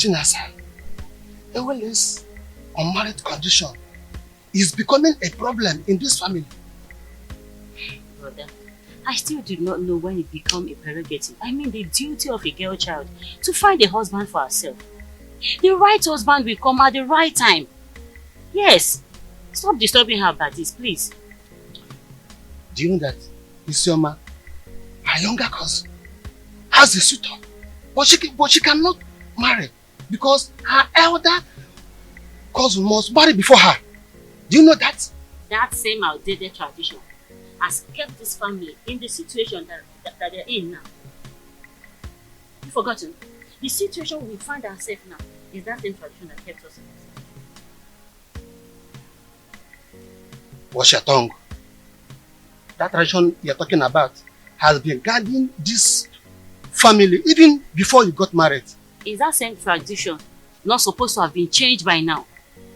Chinasa, this unmarried condition is becoming a problem in this family. Brother, I still do not know when it becomes a prerogative. I mean the duty of a girl child to find a husband for herself. The right husband will come at the right time. Yes. Stop disturbing her about this, please. Do you know that Isioma, her younger cousin, has a suitor, but she cannot marry because her elder cousin must marry before her. Do you know that? That same outdated tradition has kept this family in the situation that they're in now. You've forgotten? The situation we find ourselves now is that same tradition that kept us in this. Watch your tongue. That tradition you're talking about has been guiding this family even before you got married. Is that same tradition not supposed to have been changed by now?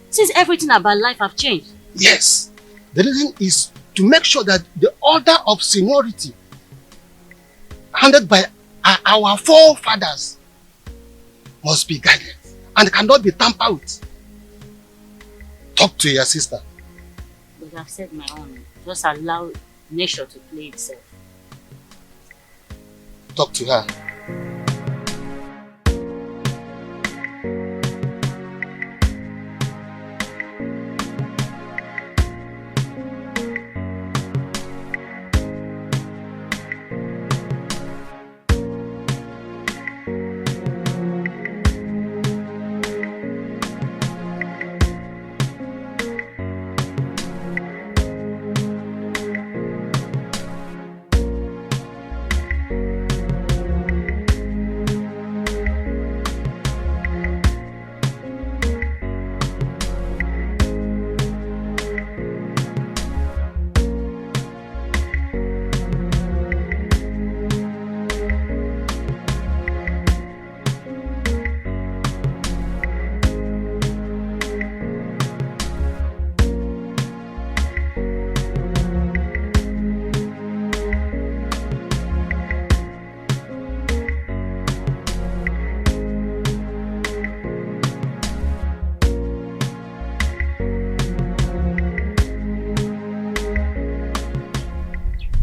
Since everything about life have changed. Yes. The reason is to make sure that the order of seniority handed by our forefathers must be guided and cannot be tampered with. Talk to your sister. But I've said my own. Just allow nature to play itself. Talk to her.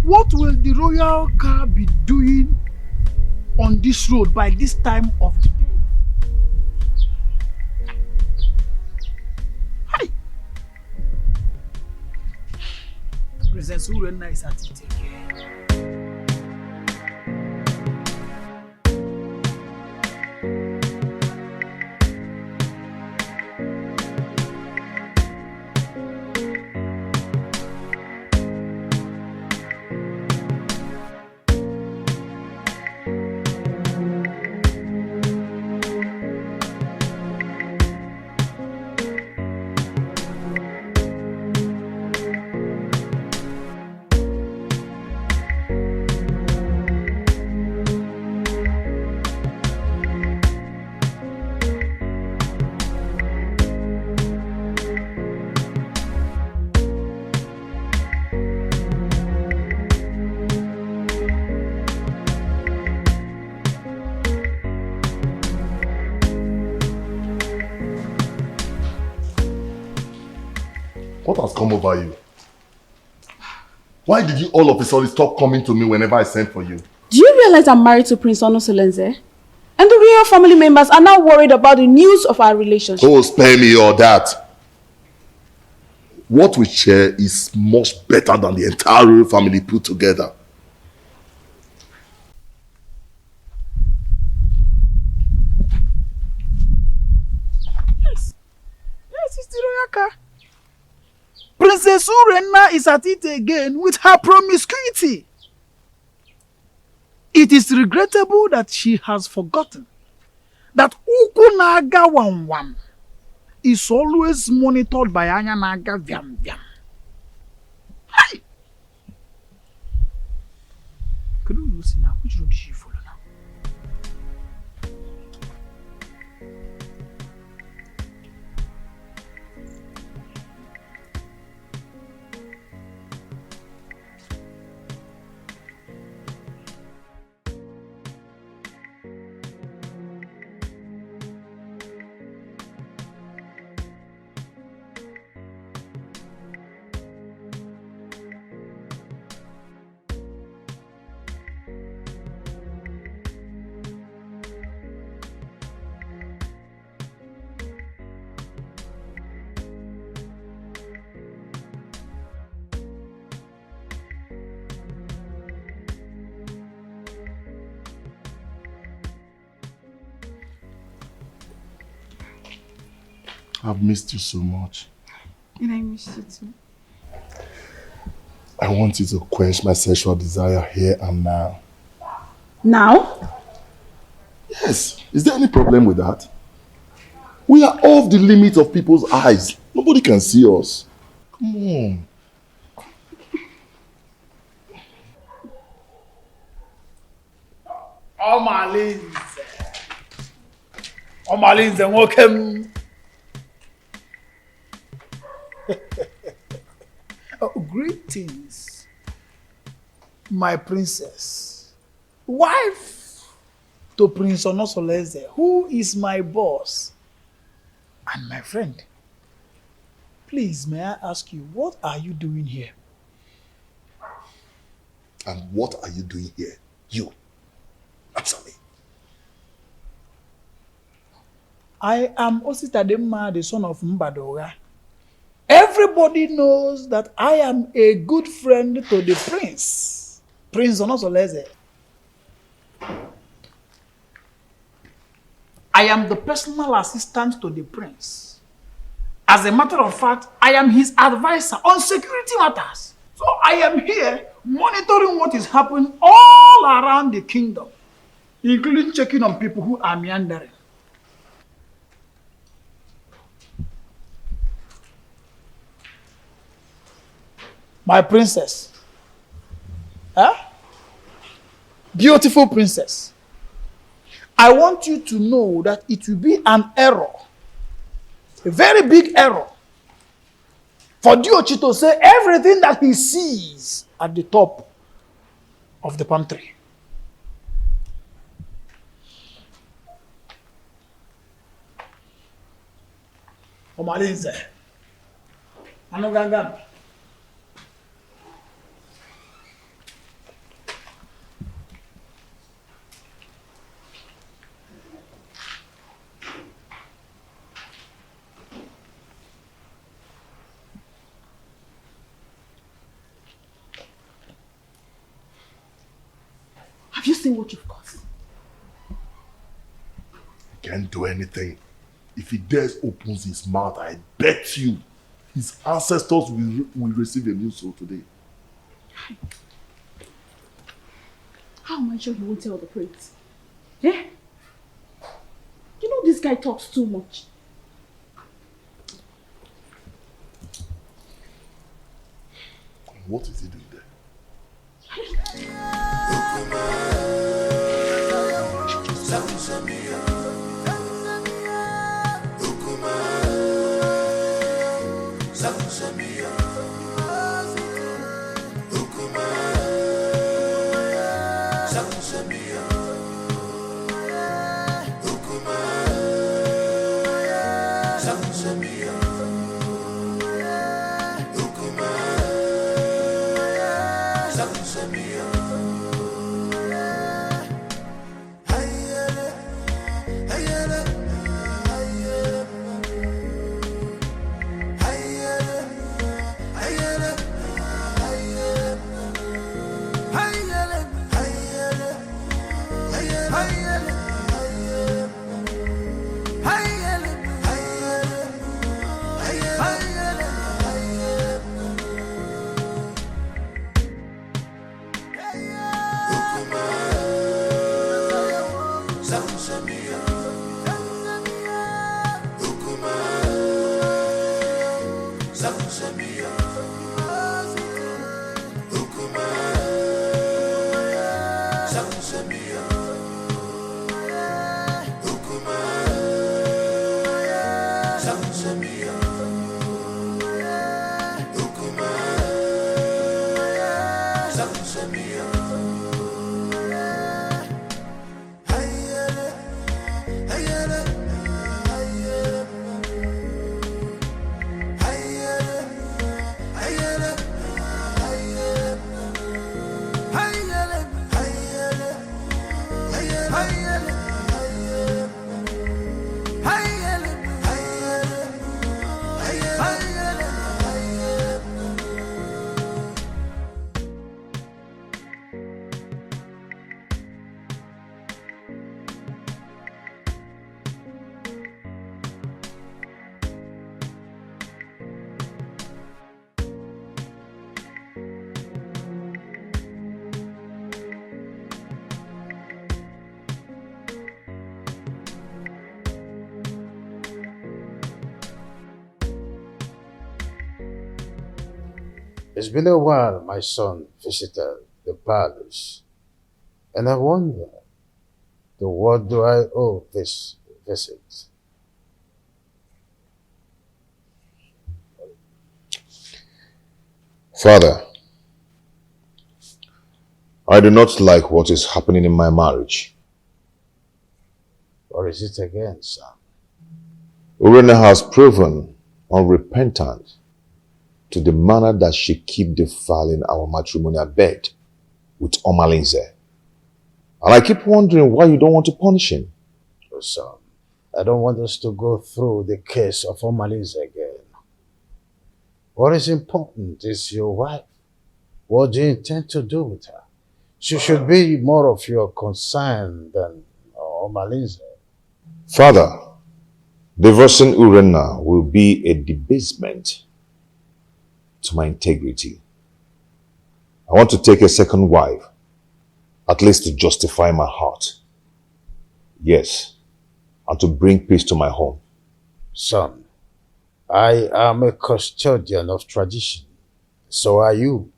What will the royal car be doing on this road by this time of the day? Hi! Princess Urenna is at it again. What has come over you? Why did you all of a sudden stop coming to me whenever I sent for you? Do you realize I'm married to Prince Onosolenze? And the real family members are now worried about the news of our relationship. Oh, spare me all that. What we share is much better than the entire royal family put together. Yes, it's the royal car. Princess Urenna is at it again with her promiscuity. It is regrettable that she has forgotten that Ukunaga Wam is always monitored by Anyanaga Vyam Vyam. Hi! Could you see now? Which road did she follow now? I've missed you so much. And I miss you too. I want you to quench my sexual desire here and now. Now? Yes. Is there any problem with that? We are off the limit of people's eyes. Nobody can see us. Come on. Omalinze, welcome. Greetings, my princess, wife to Prince Onosoleze, who is my boss and my friend. Please, may I ask you, what are you doing here? And what are you doing here? You. Answer me. I am Ositadema, the son of Mbadoga. Everybody knows that I am a good friend to the prince, Prince Onosoleze. I am the personal assistant to the prince. As a matter of fact, I am his advisor on security matters. So I am here monitoring what is happening all around the kingdom, including checking on people who are meandering. My princess. Huh? Beautiful princess. I want you to know that it will be an error, a very big error, for Diochi to say everything that he sees at the top of the pantry. Omalinze. Anoganga. Have you seen what you've caused? He can't do anything. If he dares opens his mouth, I bet you his ancestors will receive a new soul today. How am I sure he won't tell the prince? Eh? You know this guy talks too much. What is he doing there? It's been a while my son visited the palace, and I wonder, to what do I owe this visit? Father, I do not like what is happening in my marriage. Or is it again, son? Urena has proven unrepentant to the manner that she keep defiling our matrimonial bed with Omalinze. And I keep wondering why you don't want to punish him. Oh, son, I don't want us to go through the case of Omalinze again. What is important is your wife. What do you intend to do with her? She should be more of your concern than Omalinze. Father, divorcing Urena will be a debasement to my integrity. I want to take a second wife, at least to justify my heart. Yes, and to bring peace to my home. Son, I am a custodian of tradition. So are you.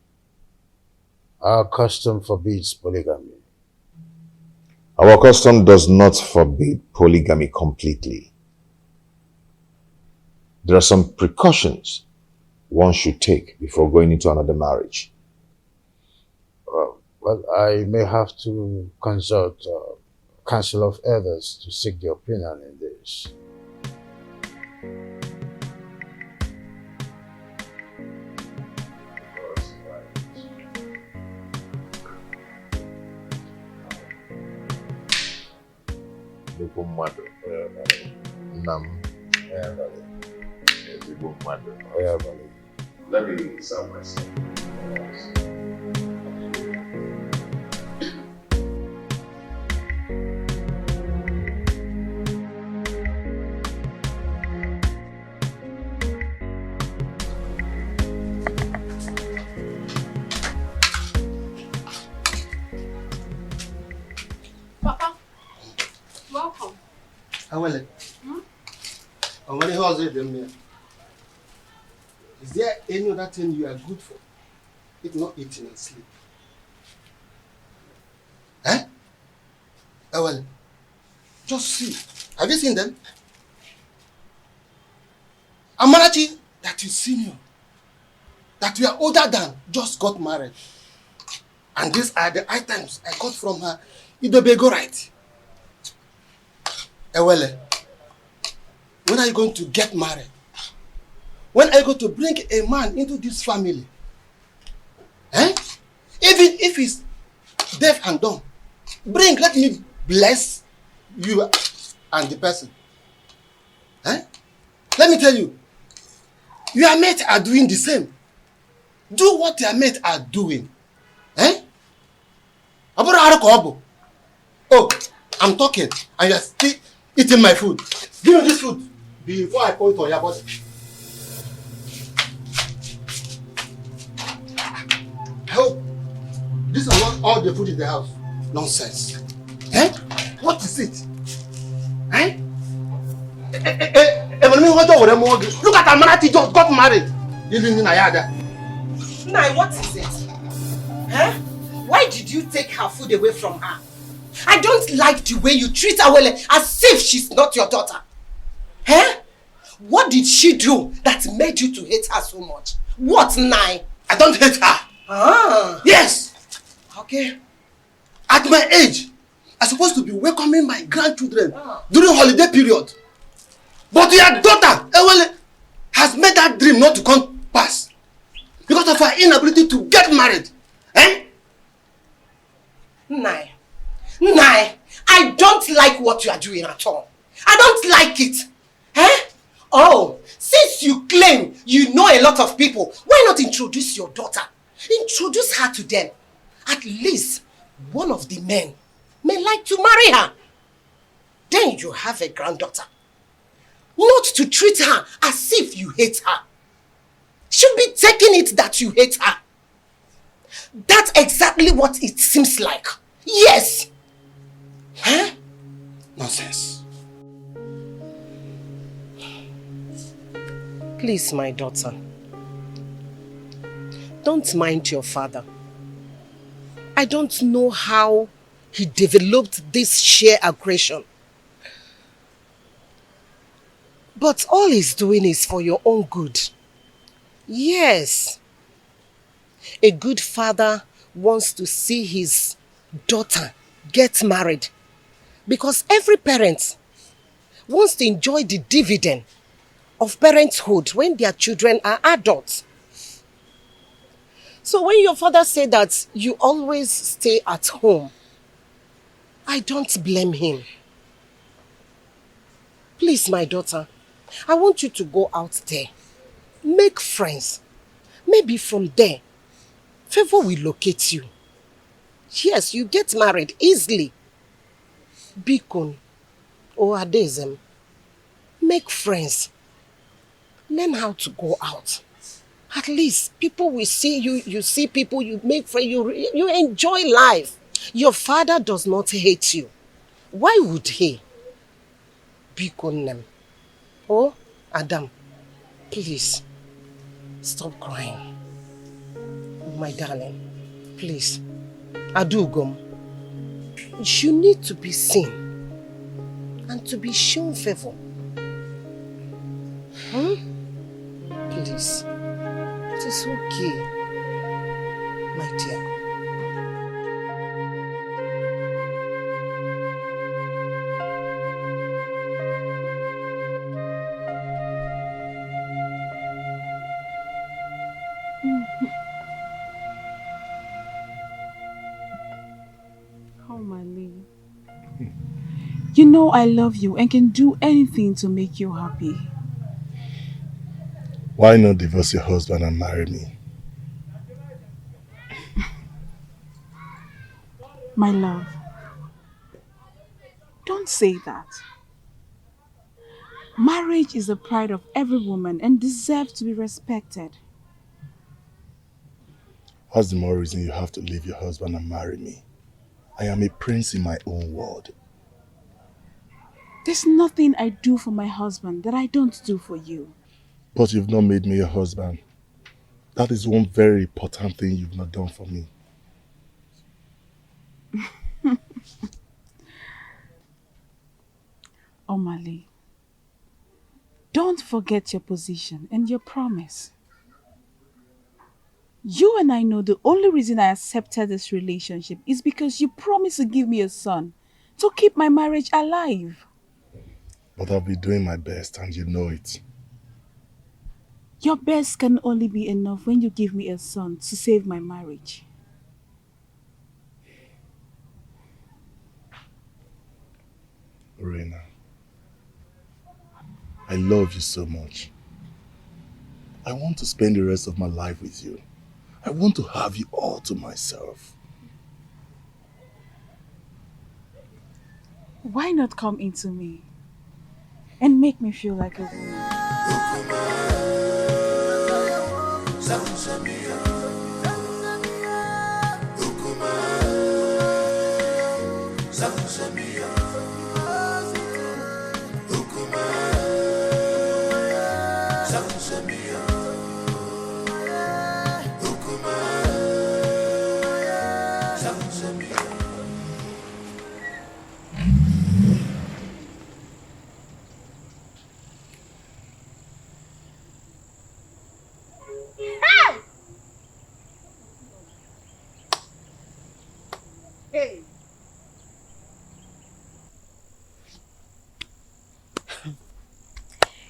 Our custom forbids polygamy. Our custom does not forbid polygamy completely. There are some precautions one should take before going into another marriage. Well, I may have to consult Council of Elders to seek their opinion in this. Let me serve myself. Papa, welcome. How are you? And when how's it them here? Is there any other thing you are good for? If not eating and sleep. Eh? Well, just see. Have you seen them? Amarachi, that is senior, that we are older than, just got married. And these are the items I got from her. Idobego right. Ewele, when are you going to get married? When are you going to bring a man into this family? Eh? Even if he's deaf and dumb, bring, let me bless you and the person. Eh? Let me tell you, your mates are doing the same. Do what your mates are doing. Eh? Oh, I'm talking and you're still eating my food. Give me this food before I pour it on your body. I hope this is not all the food in the house. Nonsense. Eh? What is it? Eh? Look at Amanati just got married. Nai, what is it? Huh? Why did you take her food away from her? I don't like the way you treat her well, as if she's not your daughter. Huh? What did she do that made you to hate her so much? What, Nai? I don't hate her. Ah. Yes. Okay. At my age, I'm supposed to be welcoming my grandchildren during holiday period. But your daughter, Ewele, has made that dream not to come pass because of her inability to get married. Eh? Nai, I don't like what you are doing at all. I don't like it. Eh? Oh, since you claim you know a lot of people, why not introduce your daughter? Introduce her to them. At least one of the men may like to marry her. Then you have a granddaughter. Not to treat her as if you hate her. Should be taking it that you hate her. That's exactly what it seems like. Yes. Huh? Nonsense. Please, my daughter. Don't mind your father. I don't know how he developed this sheer aggression. But all he's doing is for your own good. Yes. A good father wants to see his daughter get married. Because every parent wants to enjoy the dividend of parenthood when their children are adults. So when your father said that you always stay at home, I don't blame him. Please, my daughter, I want you to go out there. Make friends. Maybe from there, favor will locate you. Yes, you get married easily. Bikon or Adezem. Make friends. Learn how to go out. At least people will see you. You see people, you make friends, you enjoy life. Your father does not hate you. Why would he? Bikonem. Oh, Adam, please, stop crying. My darling, please. Adugom, you need to be seen and to be shown favor. Please, it is okay, my dear. You know I love you and can do anything to make you happy. Why not divorce your husband and marry me? My love, don't say that. Marriage is the pride of every woman and deserves to be respected. What's the more reason you have to leave your husband and marry me? I am a prince in my own world. There's nothing I do for my husband that I don't do for you. But you've not made me your husband. That is one very important thing you've not done for me. Omali, don't forget your position and your promise. You and I know the only reason I accepted this relationship is because you promised to give me a son to keep my marriage alive. But I'll be doing my best and you know it. Your best can only be enough when you give me a son to save my marriage. Reina, I love you so much. I want to spend the rest of my life with you. I want to have you all to myself. Why not come into me and make me feel like a woman?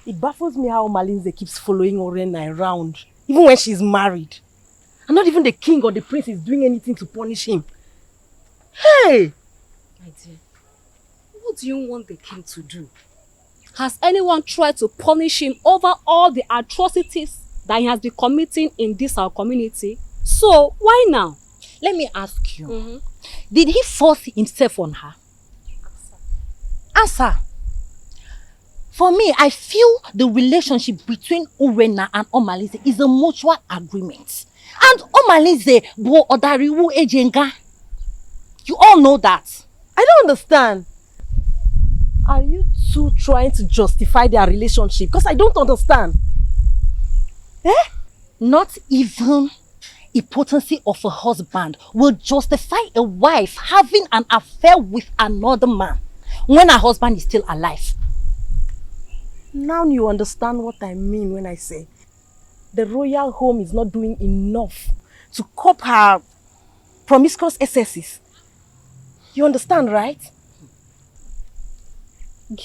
It baffles me how Malinze keeps following Orena around, even when she's married. And not even the king or the prince is doing anything to punish him. Hey! My dear, what do you want the king to do? Has anyone tried to punish him over all the atrocities that he has been committing in this our community? So, why now? Let me ask you, did he force himself on her? Answer. For me, I feel the relationship between Urena and Omalize is a mutual agreement. And Omalize bo odariwu ejenga. You all know that. I don't understand. Are you two trying to justify their relationship? Because I don't understand. Not even impotency of a husband will justify a wife having an affair with another man when her husband is still alive. Now you understand what I mean when I say the royal home is not doing enough to cope her promiscuous excesses. You understand, right?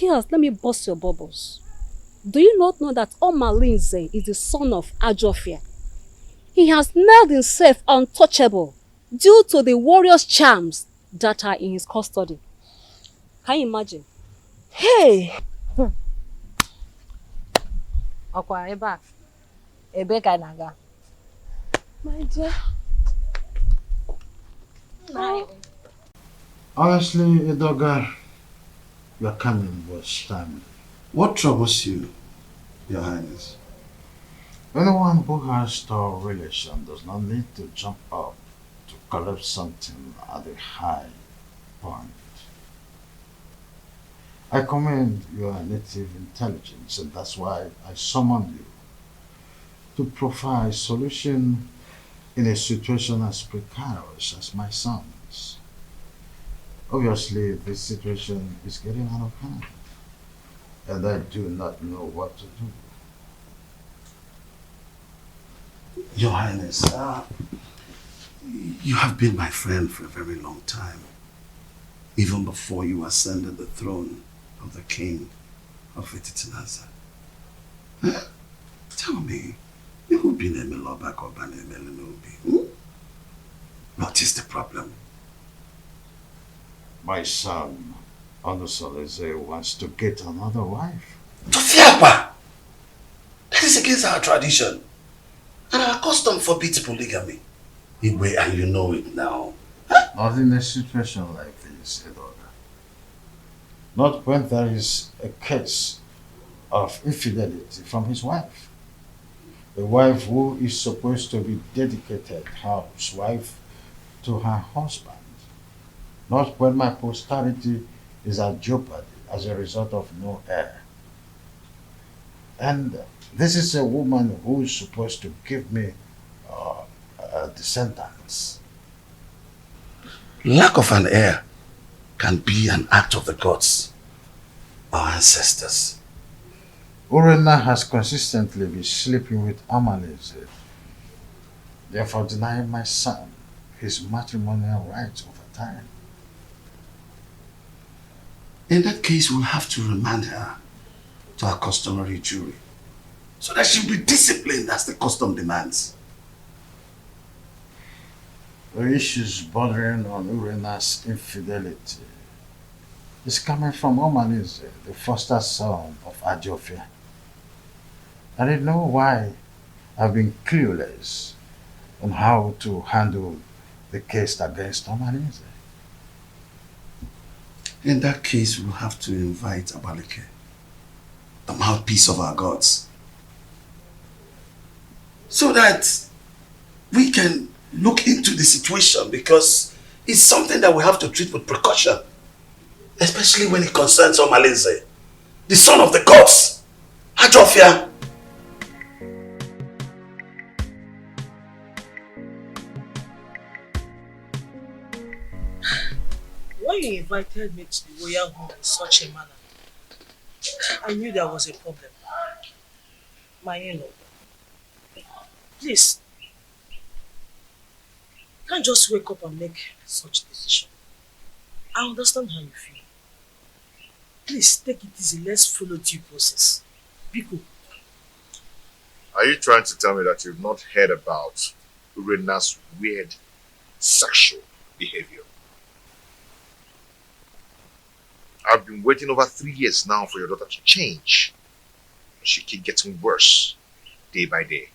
Girls, let me bust your bubbles. Do you not know that Omalinze is the son of Ajofia? He has made himself untouchable due to the warrior's charms that are in his custody. Can you imagine? Hey! Okwa, eba. Ebe ka naga. My dear. Honestly, Edoga, your coming was timely. What troubles you, Your Highness? Anyone who has store relation does not need to jump up to collect something at a high point. I commend your native intelligence, and that's why I summoned you to provide solution in a situation as precarious as my son's. Obviously, this situation is getting out of hand, and I do not know what to do. Your Highness, you have been my friend for a very long time, even before you ascended the throne of the king of Ititinaza. Tell me, you've been a Melobak or Bane Melinobi. What is the problem? My son, Onusoleze, wants to get another wife. Tofiapa! That is against our tradition. And our custom forbids polygamy. Igwe, and you know it now. Not in a situation like this, Edoga. Not when there is a case of infidelity from his wife. A wife who is supposed to be dedicated housewife to her husband. Not when my posterity is at jeopardy as a result of no heir. And this is a woman who is supposed to give me descendants. Lack of an heir can be an act of the gods, our ancestors. Urena has consistently been sleeping with Amaleze, therefore denying my son his matrimonial rights over time. In that case, we'll have to remand her to our customary jury, so that she'll be disciplined as the custom demands. The issues bordering on Urena's infidelity is coming from Omaneze, the foster son of Ajofia. I didn't know why I've been clueless on how to handle the case against Omaneze. In that case, we'll have to invite Abaleke, the mouthpiece of our gods, so that we can look into the situation, because it's something that we have to treat with precaution, especially when it concerns Omalinze, the son of the gods, Ajofia. When you invited me to the royal home in such a manner, I knew there was a problem. My in-law, please, you can't just wake up and make such a decision. I understand how you feel. Please take it easy, let's follow due process. Biko. Are you trying to tell me that you've not heard about Urena's weird sexual behavior? I've been waiting over 3 years now for your daughter to change. She keeps getting worse day by day.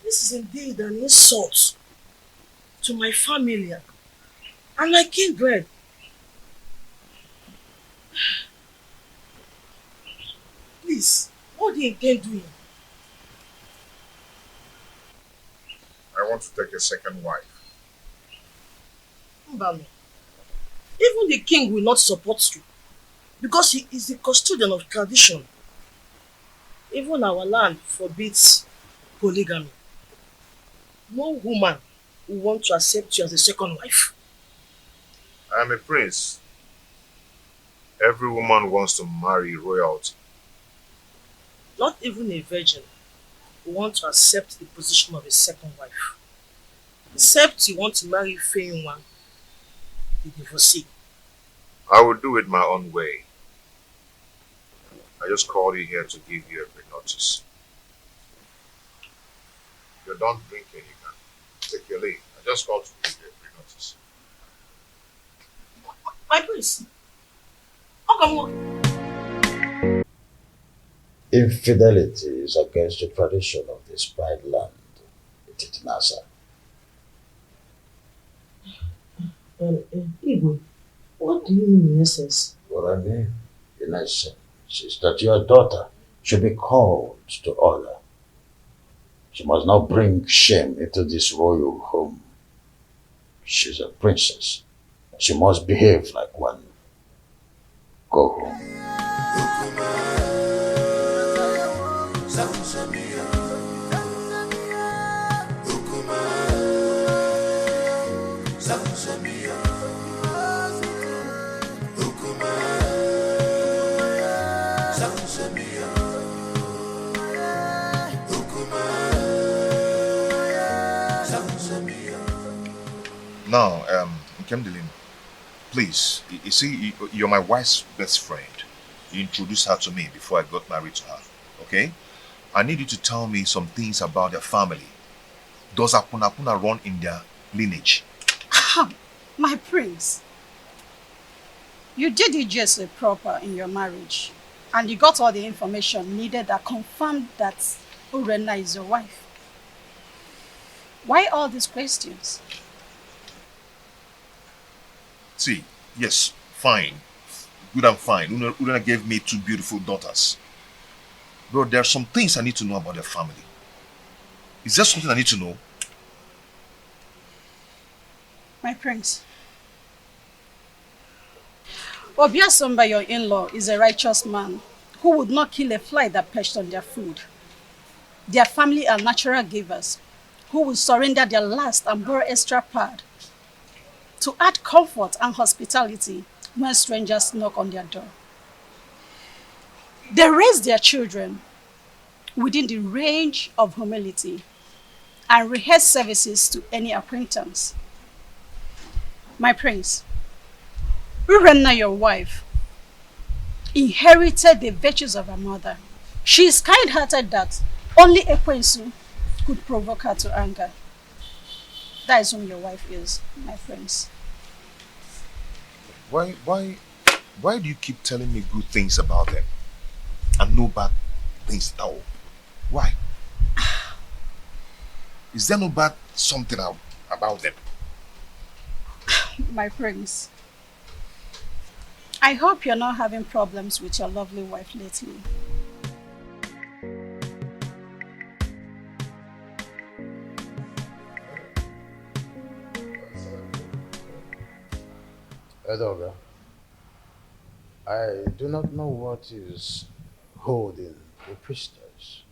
This is indeed an insult to my family and my kindred. Please, what do you intend doing? I want to take a second wife. Mbami, even the king will not support you because he is the custodian of tradition. Even our land forbids polygamy. No woman will want to accept you as a second wife. I am a prince. Every woman wants to marry royalty. Not even a virgin will want to accept the position of a second wife. Except you want to marry Feyinwa, the divorcee. I will do it my own way. I just called you here to give you a pre-notice. If you're done drinking, you can take your leave. I just called to give you a pre-notice. My prince, how come? Infidelity is against the tradition of this pride land, Titinasa. Igwe, what do you mean in essence? What I mean, in essence, is that your daughter should be called to order. She must not bring shame into this royal home. She's a princess. She must behave like one. Go home. Now, Nkemdelin, please, you see, you're my wife's best friend. You introduced her to me before I got married to her, okay? I need you to tell me some things about their family. Does Apunapuna run in their lineage? My prince, you did it just proper in your marriage, and you got all the information needed that confirmed that Urena is your wife. Why all these questions? See, yes, fine. Good and fine. Urena gave me 2 beautiful daughters. But there are some things I need to know about their family. Is there something I need to know? My prince, Obiasomba, your in-law, is a righteous man who would not kill a fly that perched on their food. Their family are natural givers who will surrender their last and borrow extra pad to add comfort and hospitality when strangers knock on their door. They raise their children within the range of humility and rehearse services to any acquaintance. My prince, Urena, your wife, inherited the virtues of her mother. She is kind-hearted that only Ekwensu could provoke her to anger. That is whom your wife is, my prince. Why do you keep telling me good things about them and no bad things at all? Why? Is there no bad something about them? My prince, I hope you're not having problems with your lovely wife lately. Edoga, I do not know what is holding the priestess.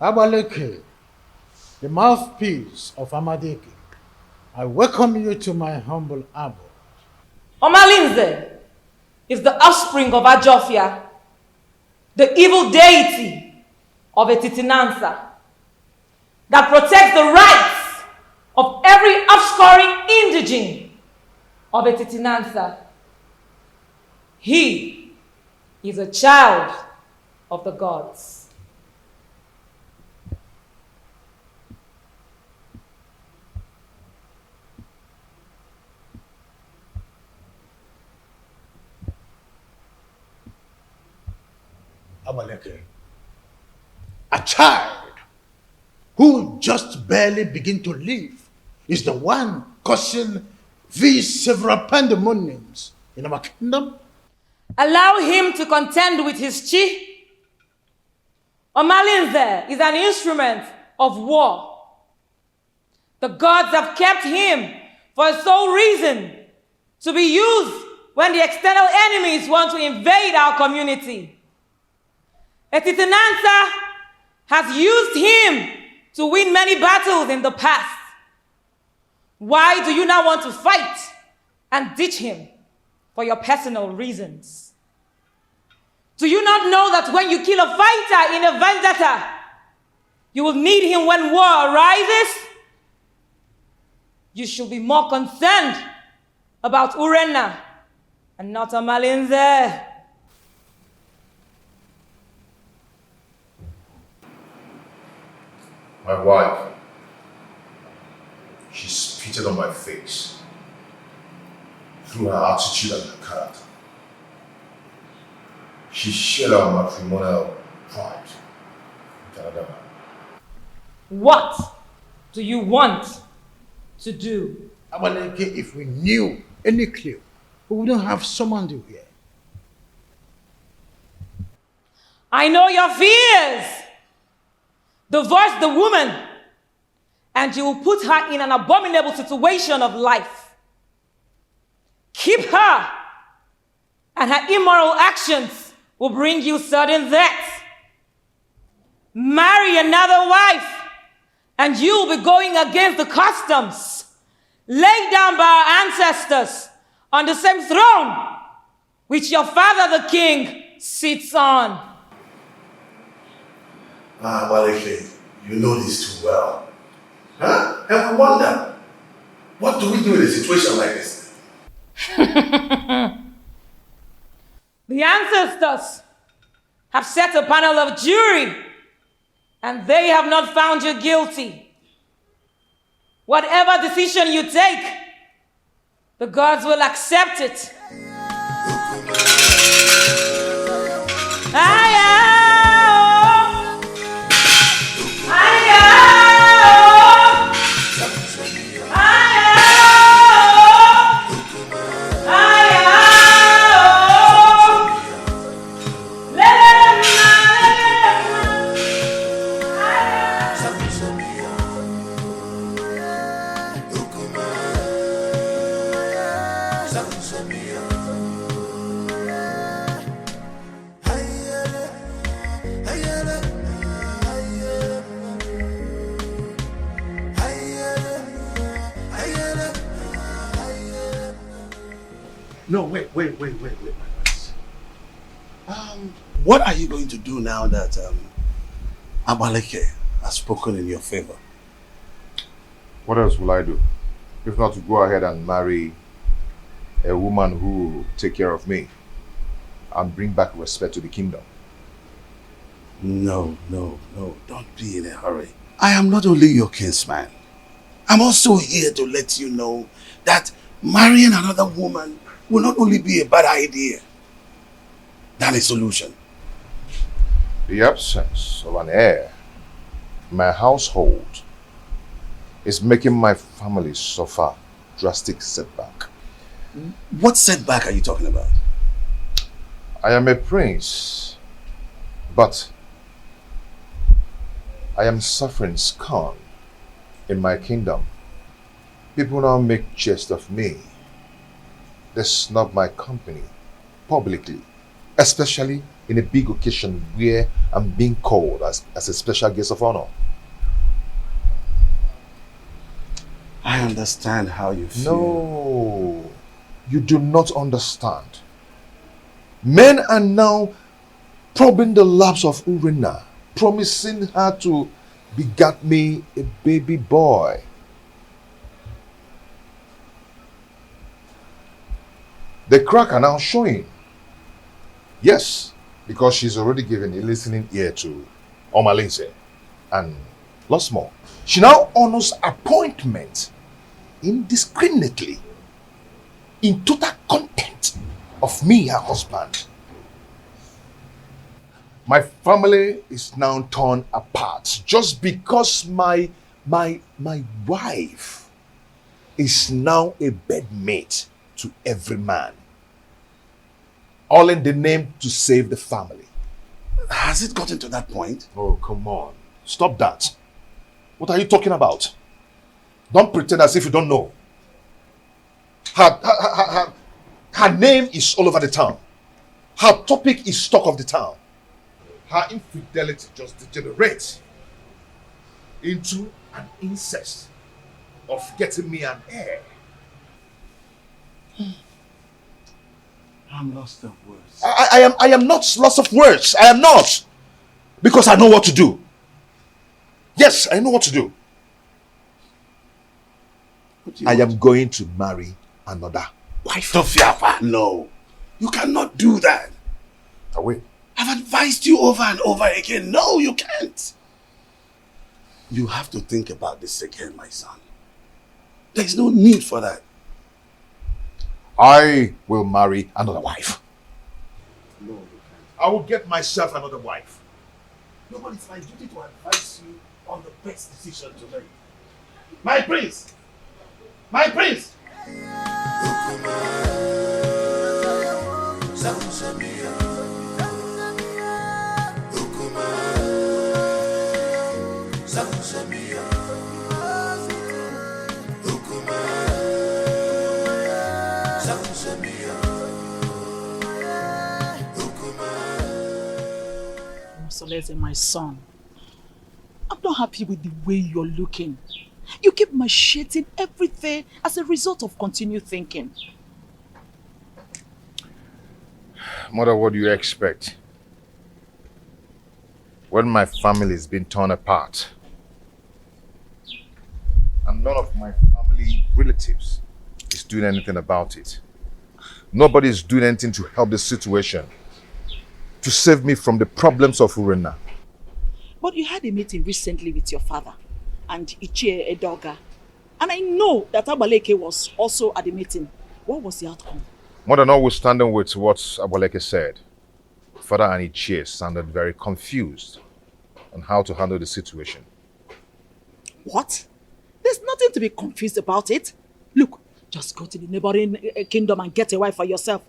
Abaleke, the mouthpiece of Amadeke, I welcome you to my humble abode. Omalinze is the offspring of Ajofia, the evil deity of Etitinansa, that protects the rights of every offscoring indigene of Etitinansa. He is a child of the gods. Abaleke, a child who just barely begin to live is the one causing these several pandemoniums in our kingdom? Allow him to contend with his chi. Omalinze is an instrument of war. The gods have kept him for a sole reason, to be used when the external enemies want to invade our community. Etitinansa has used him to win many battles in the past. Why do you now want to fight and ditch him for your personal reasons? Do you not know that when you kill a fighter in a vendetta, you will need him when war arises? You should be more concerned about Urenna and not Omalinze. My wife, she spitted on my face through her attitude and her character. She shared our matrimonial pride with another man. What do you want to do? Abaleke, if we knew any clue, we wouldn't have summoned you here. I know your fears. Divorce the woman, and you will put her in an abominable situation of life. Keep her, and her immoral actions will bring you sudden death. Marry another wife, and you will be going against the customs laid down by our ancestors on the same throne which your father the king sits on. Abaleke, you know this too well. Huh? And I wonder, what do we do in a situation like this? The ancestors have set a panel of jury, and they have not found you guilty. Whatever decision you take, the gods will accept it. No, wait. What are you going to do now that Abaleke has spoken in your favor? What else will I do? If not to go ahead and marry a woman who will take care of me and bring back respect to the kingdom. No, don't be in a hurry. I am not only your kinsman. I'm also here to let you know that marrying another woman will not only be a bad idea than a solution. The absence of an heir in my household is making my family suffer drastic setback. What setback are you talking about? I am a prince, but I am suffering scorn in my kingdom. People now make jest of me. They snub my company publicly, especially in a big occasion where I'm being called as a special guest of honor. I understand how you feel. No, you do not understand. Men are now probing the laps of Urenna, promising her to beget me a baby boy. The crack are now showing. Yes, because she's already given a listening ear to Omalinze and lots more. She now honors appointment indiscriminately in total contempt of me, her husband. My family is now torn apart just because my wife is now a bedmate to every man. All in the name to save the family. Has it gotten to that point? Oh, come on. Stop that. What are you talking about? Don't pretend as if you don't know. Her name is all over the town. Her topic is talk of the town. Her infidelity just degenerates into an incest of getting me an heir. I'm lost of words. I am not lost of words. I am not. Because I know what to do. Yes, I know what to do. I am going to marry another wife. Tofiafa, no. You cannot do that. I will. I've advised you over and over again. No, you can't. You have to think about this again, my son. There's no need for that. I will marry another wife. No, you can't. I will get myself another wife. No, but it's my duty to advise you on the best decision to make. My prince! My prince! Soleze, my son, I'm not happy with the way you're looking. You keep macheting everything as a result of continued thinking. Mother, what do you expect? When my family is being torn apart, and none of my family relatives is doing anything about it. Nobody is doing anything to help the situation, to save me from the problems of Urena. But you had a meeting recently with your father and Ini Edo, and I know that Abaleke was also at the meeting. What was the outcome? Mother, notwithstanding with what Abaleke said, Father and Ichie sounded very confused on how to handle the situation. What? There's nothing to be confused about it. Look, just go to the neighboring kingdom and get a wife for yourself.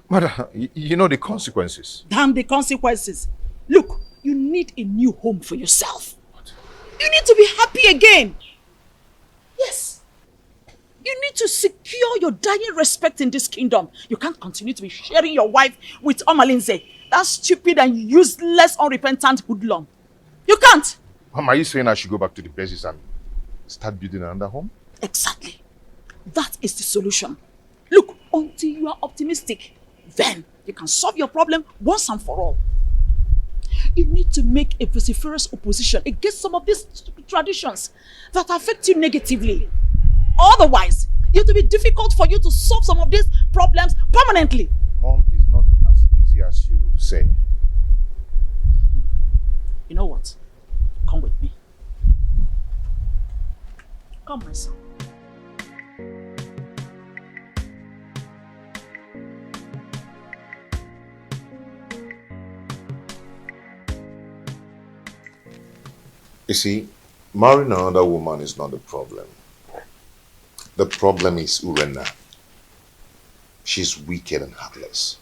Mother, you know the consequences. Damn the consequences. Look, you need a new home for yourself. What? You need to be happy again. Yes. You need to secure your dying respect in this kingdom. You can't continue to be sharing your wife with Omalinze. That stupid and useless, unrepentant hoodlum. You can't. Mom, are you saying I should go back to the basis and start building another home? Exactly. That is the solution. Look, until you are optimistic, then you can solve your problem once and for all. You need to make a vociferous opposition against some of these traditions that affect you negatively. Otherwise, it will be difficult for you to solve some of these problems permanently. Mom, it's not as easy as you say. You know what? Come with me. Come, my son. You see, marrying another woman is not the problem. The problem is Urena. She's wicked and heartless.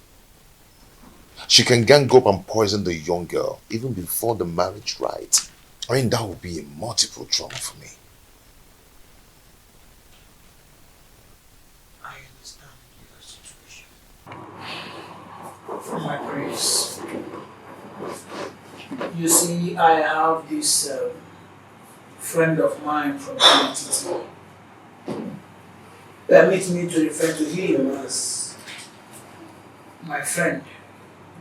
She can gang up and poison the young girl even before the marriage rite. I mean, that would be a multiple trauma for me. I understand your situation. My prince, you see, I have this friend of mine from the permit me to refer to him as my friend.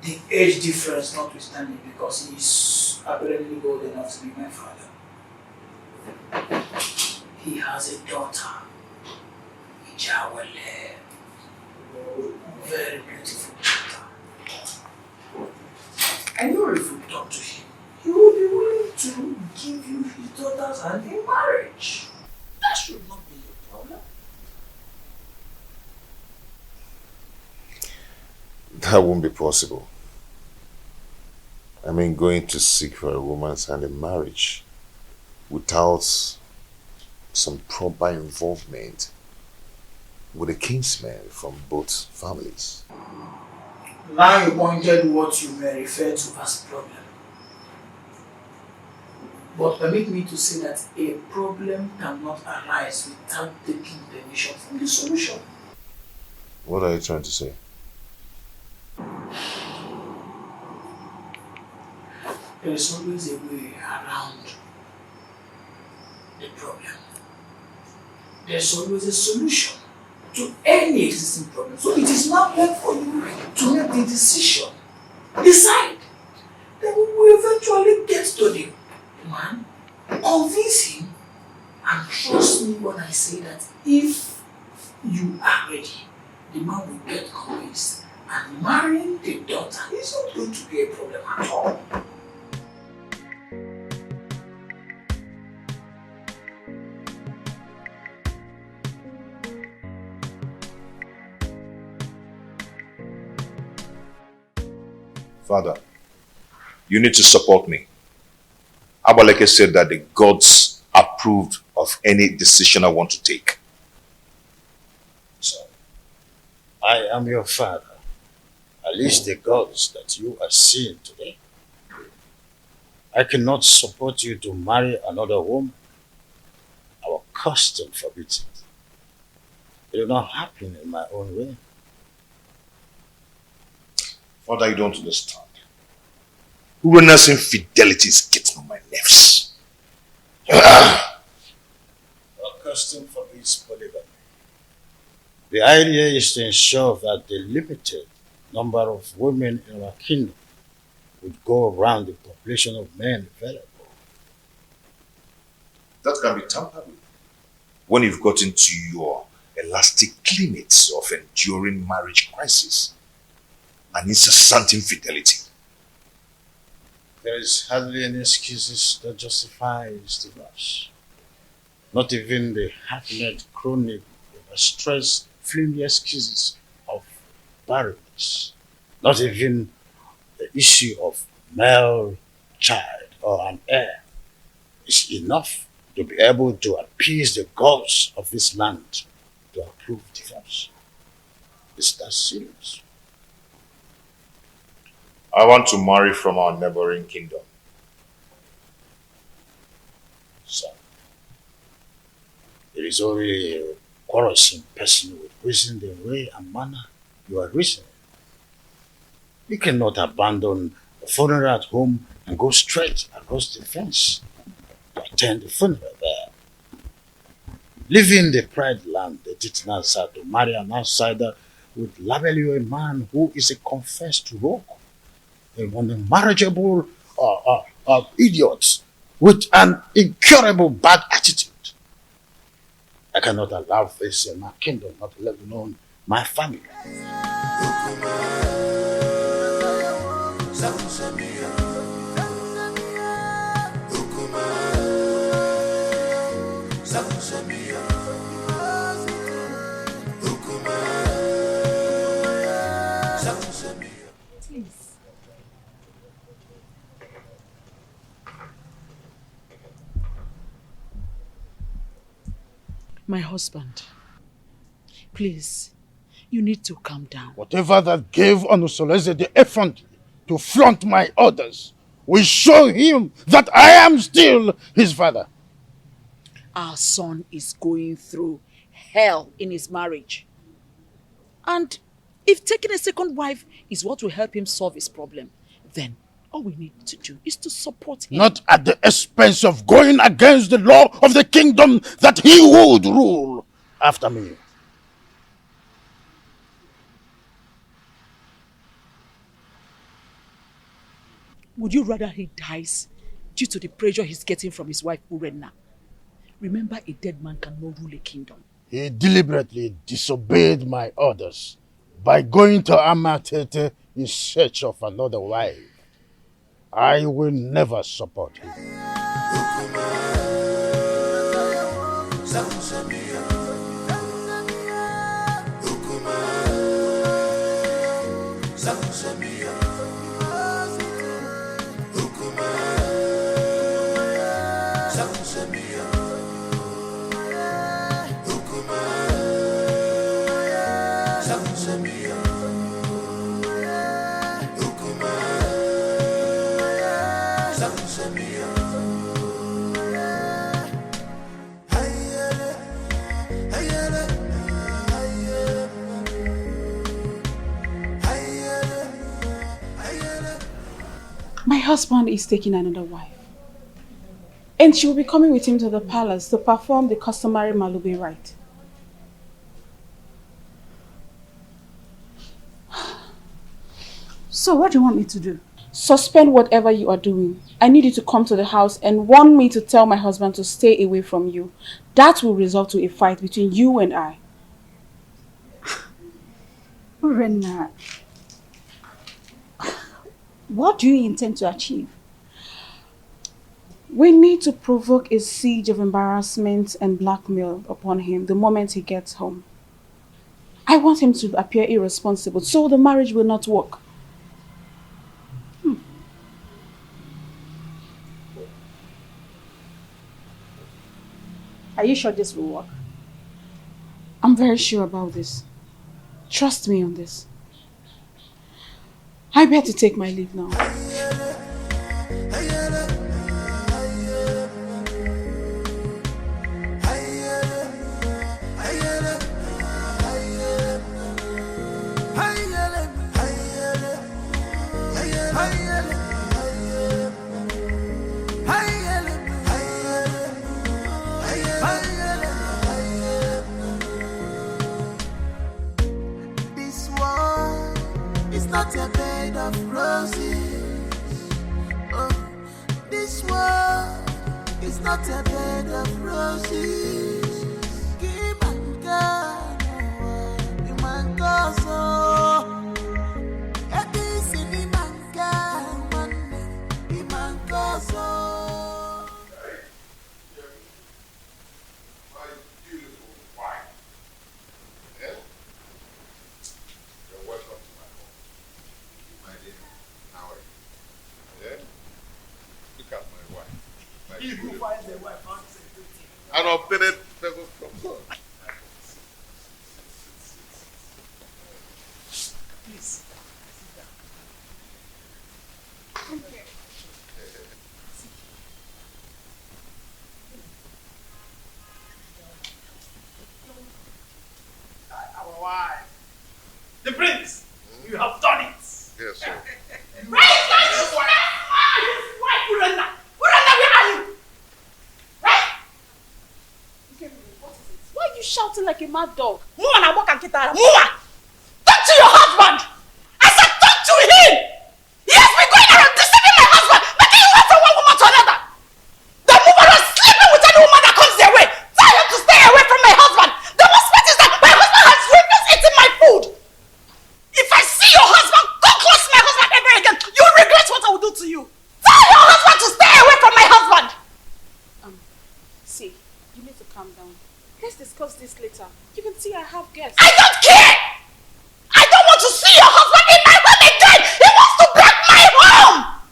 The age difference notwithstanding, because he is apparently old enough to be my father. He has a daughter, Ijawale, very beautiful daughter. I know if you talk to him, he will be willing to give you his daughter's hand in marriage. That should not be a problem. That won't be possible. I mean, going to seek for a woman's hand in marriage without some proper involvement with a kinsman from both families. Now you pointed what you may refer to as problem. But permit me to say that a problem cannot arise without taking permission from the solution. What are you trying to say? There is always a way around the problem. There's always a solution to any existing problem. So it is now left for you to make the decision. Decide. Then we will eventually get to the man, convince him, and trust me when I say that if you are ready, the man will get convinced. And marrying the daughter is not going to be a problem at all. Father, you need to support me. Abaleke said that the gods approved of any decision I want to take. So, I am your father. At least the gods that you are seeing today. I cannot support you to marry another woman. Our custom forbids it. It will not happen in my own way. Father, you don't understand. Urena's infidelity is getting on my nerves. Our custom forbids polygamy. The idea is to ensure that the limited number of women in our kingdom would go around the population of men available. That can be tampered with when you've got into your elastic limits of enduring marriage crisis and incessant infidelity. There is hardly any excuses that justifies divorce. Not even the half-net chronic stress flimsy excuses of barrenness. Not even the issue of male child or an heir is enough to be able to appease the gods of this land to approve divorce. Is that serious? I want to marry from our neighboring kingdom. So, it is only a quarrelsome person with reason the way and manner you are reasoning. You cannot abandon the funeral at home and go straight across the fence to attend the funeral there. Leaving the pride land, the Titanasa, to marry an outsider would label you a man who is a confessed rogue, an unmarriageable idiot with an incurable bad attitude. I cannot allow this in my kingdom, not let alone my family. Please. My husband, please, you need to calm down. Whatever that gave Onusoleze the effrontery to flaunt my orders will show him that I am still his father. Our son is going through hell in his marriage. And if taking a second wife is what will help him solve his problem, then all we need to do is to support him. Not at the expense of going against the law of the kingdom that he would rule after me. Would you rather he dies due to the pressure he's getting from his wife Urenna? Remember, a dead man cannot rule a kingdom. He deliberately disobeyed my orders by going to Amatete in search of another wife. I will never support him. My husband is taking another wife. And she will be coming with him to the palace to perform the customary Malube rite. So what do you want me to do? Suspend whatever you are doing. I need you to come to the house and warn me to tell my husband to stay away from you. That will result to a fight between you and I. Urenna, what do you intend to achieve? We need to provoke a siege of embarrassment and blackmail upon him the moment he gets home. I want him to appear irresponsible so the marriage will not work. Are you sure this will work? I'm very sure about this. Trust me on this. I better take my leave now. Not a bed of roses. Oh, this world is not a bed of roses. Give and God, the man goes so. It is in the man God, the man goes so. My beautiful wife. Yeah? You're welcome to my home. My dear, how are you? Yeah? Look at my wife. My He who finds a wife finds a good thing. An obtained favor from God. Please, sit down. Okay. Our wife. The prince, you have done it. Yes, sir. Right, his wife, Urenda. Urenda, where are you? Right? Why are you shouting like a mad dog? Move on, walk and get out. Move on. Talk to your husband. I said talk to him. He has been going around deceiving my husband, making you wait from one woman to another. The woman is sleeping with any woman that comes their way. Tell him to stay away from my husband. The worst part is that my husband has refused eating my food. If I see your husband come close to my husband ever again, you'll regret what I will do to you. Tell your husband to stay away from my husband. See, you need to calm down. Let's discuss this later. You can see I have guests. I don't care! I don't want to see your husband in my home again! He wants to break my home!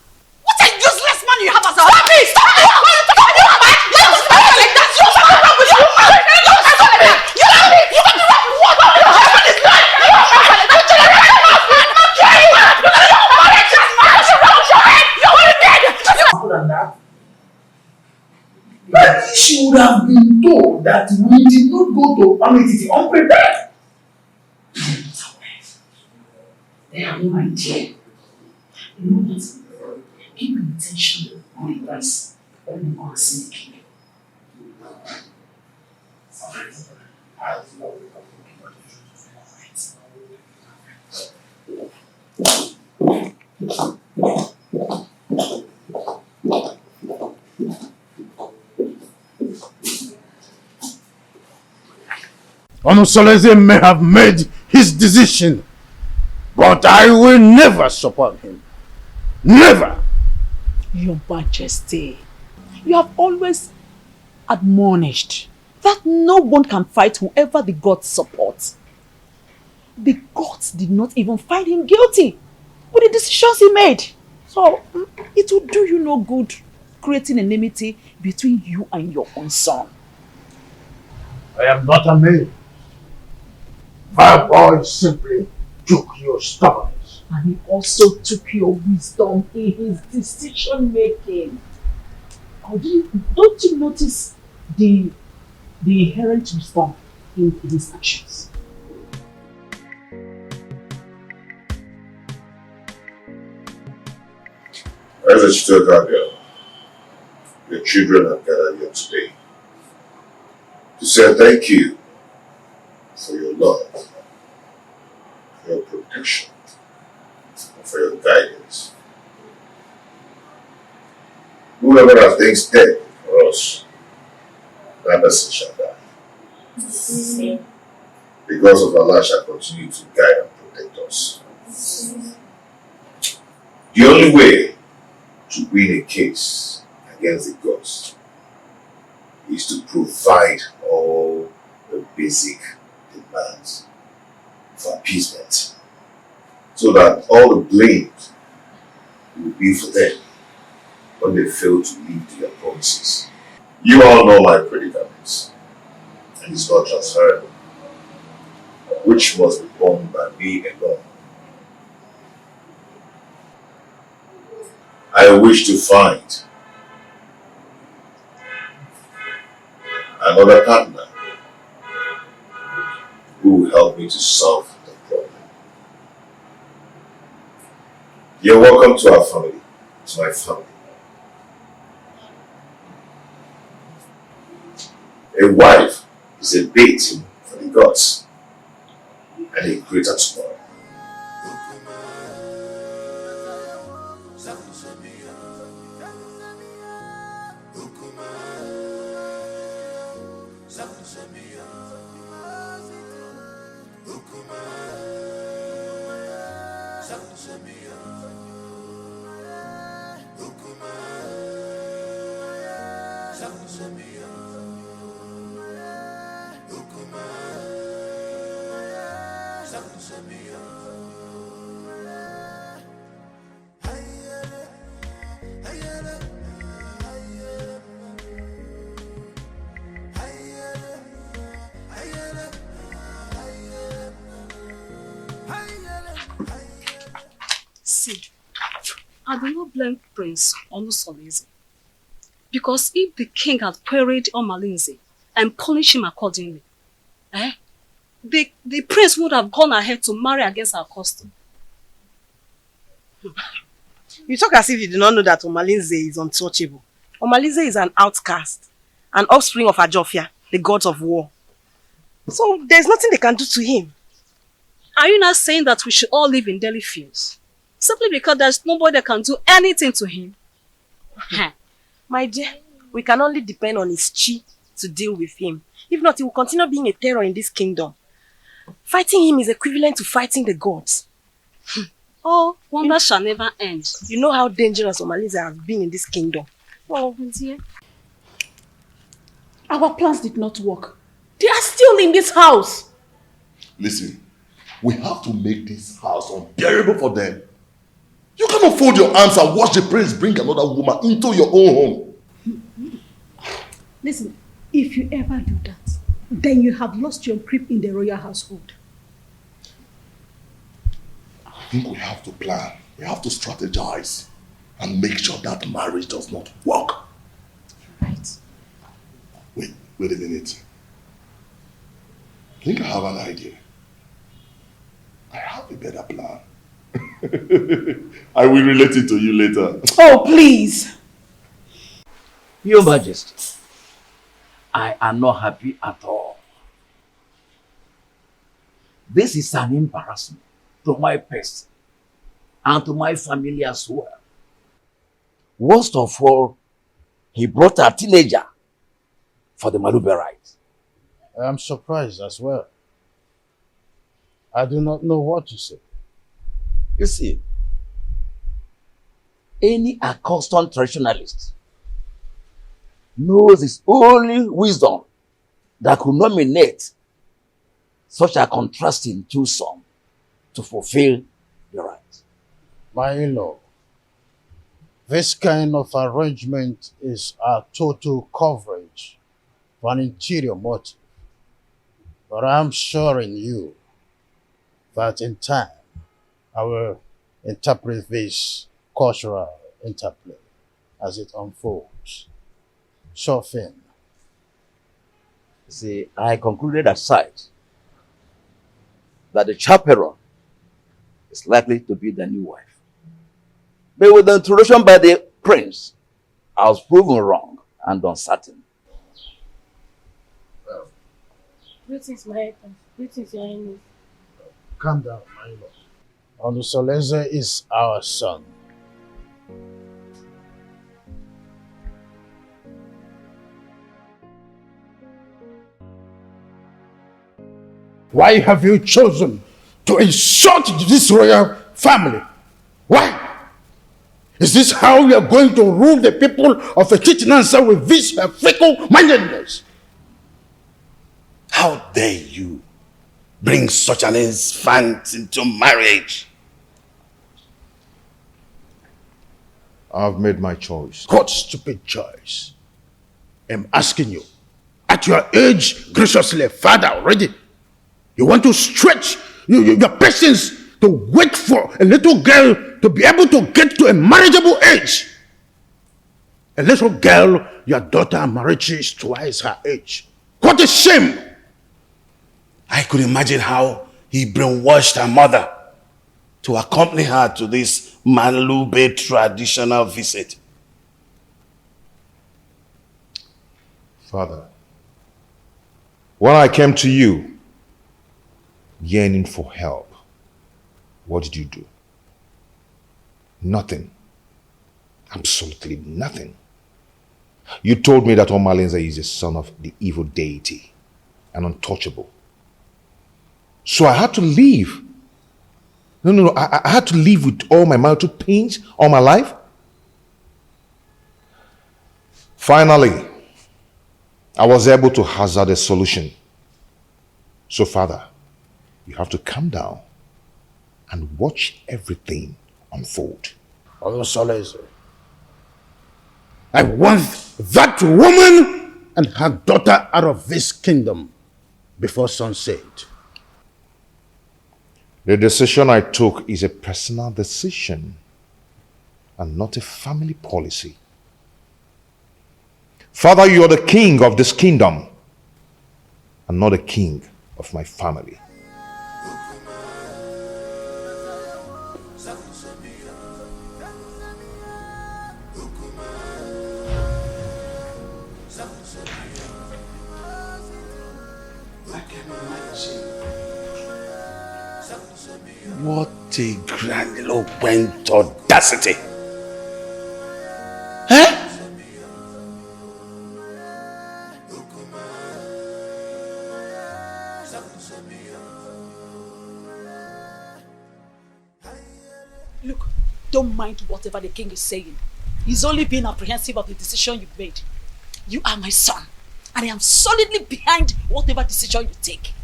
What a useless man you have as a husband! Stop me! Stop me! Stop me! Stop me! That's your husband with you! You love me! You want to run with what? Your husband is lying! Your husband is lying! But she would have been told that we did not go to Amity unprepared. They have no idea. You know what? Keep intention on advice. Only on sinking. Onosoleze may have made his decision, but I will never support him. Never! Your Majesty, you have always admonished that no one can fight whoever the gods support. The gods did not even find him guilty with the decisions he made. So, it will do you no good creating enmity between you and your own son. I am not a man. My boy simply took your stubbornness. And he also took your wisdom in his decision making. Don't you notice the inherent wisdom in his actions? As a Chitoka girl, your children have gathered here today to say thank you for your love, for your protection, and for your guidance. Whoever has things dead for us, that person shall die. Because of Allah shall continue to guide and protect us. The only way to win a case against the gods is to provide all the basic demands for appeasement, so that all the blame will be for them when they fail to meet their promises. You all know my predicaments, and it's not transferable, which must be borne by me alone. I wish to find another partner who will help me to solve the problem. You're welcome to our family, to my family. A wife is a bait for the gods and a greater tomorrow. See, I do not blame Prince Onusolese, because if the king had queried Omalinze and punished him accordingly, the prince would have gone ahead to marry against our custom. You talk as if you do not know that Omalinze is untouchable. Omalinze is an outcast, an offspring of Ajofia, the gods of war. So there's nothing they can do to him. Are you not saying that we should all live in Delhi fields? Simply because there's nobody that can do anything to him? My dear, we can only depend on his chi to deal with him. If not, he will continue being a terror in this kingdom. Fighting him is equivalent to fighting the gods. Oh, wonder shall never end. You know how dangerous Omalinze has been in this kingdom. Oh, dear. Our plans did not work. They are still in this house. Listen, we have to make this house unbearable for them. You cannot fold your arms and watch the prince bring another woman into your own home. Listen, if you ever do that, then you have lost your grip in the royal household. I think we have to plan. We have to strategize and make sure that marriage does not work. Right. Wait a minute. I think I have an idea. I have a better plan. I will relate it to you later. Oh, please. Your Majesty, I am not happy at all. This is an embarrassment to my person and to my family as well. Worst of all, he brought a teenager for the Malube rite. I am surprised as well. I do not know what to say. You see, any accustomed traditionalist knows it's only wisdom that could nominate such a contrasting twosome to fulfill the right. My in-law, this kind of arrangement is a total coverage for an interior motive. But I'm assuring you that in time, I will interpret this cultural interplay as it unfolds. Sure thing. See, I concluded aside that the chaperone is likely to be the new wife. But with the introduction by the prince, I was proven wrong and uncertain. Greetings, my husband. Greetings, your highness. Calm down, my lord. Olusoleze is our son. Why have you chosen to insult this royal family? Why? Is this how you are going to rule the people of Etitinansa with this fickle-mindedness? How dare you bring such an infant into marriage? I've made my choice. What stupid choice? I'm asking you. At your age, graciously, father already, you want to stretch your patience to wait for a little girl to be able to get to a marriageable age. A little girl, your daughter Amarachi is twice her age. What a shame! I could imagine how he brainwashed her mother to accompany her to this Malube traditional visit. Father, when I came to you, yearning for help, what did you do? Nothing. Absolutely nothing. You told me that Omalenze is a son of the evil deity, an untouchable. So I had to leave. No. I had to live with all my marital pains all my life. Finally, I was able to hazard a solution. So, Father, you have to calm down and watch everything unfold. Olusoleze, I want that woman and her daughter out of this kingdom before sunset. The decision I took is a personal decision and not a family policy. Father, you are the king of this kingdom and not the king of my family. What a grandiloquent audacity! Huh? Look, don't mind whatever the king is saying. He's only being apprehensive of the decision you've made. You are my son, and I am solidly behind whatever decision you take.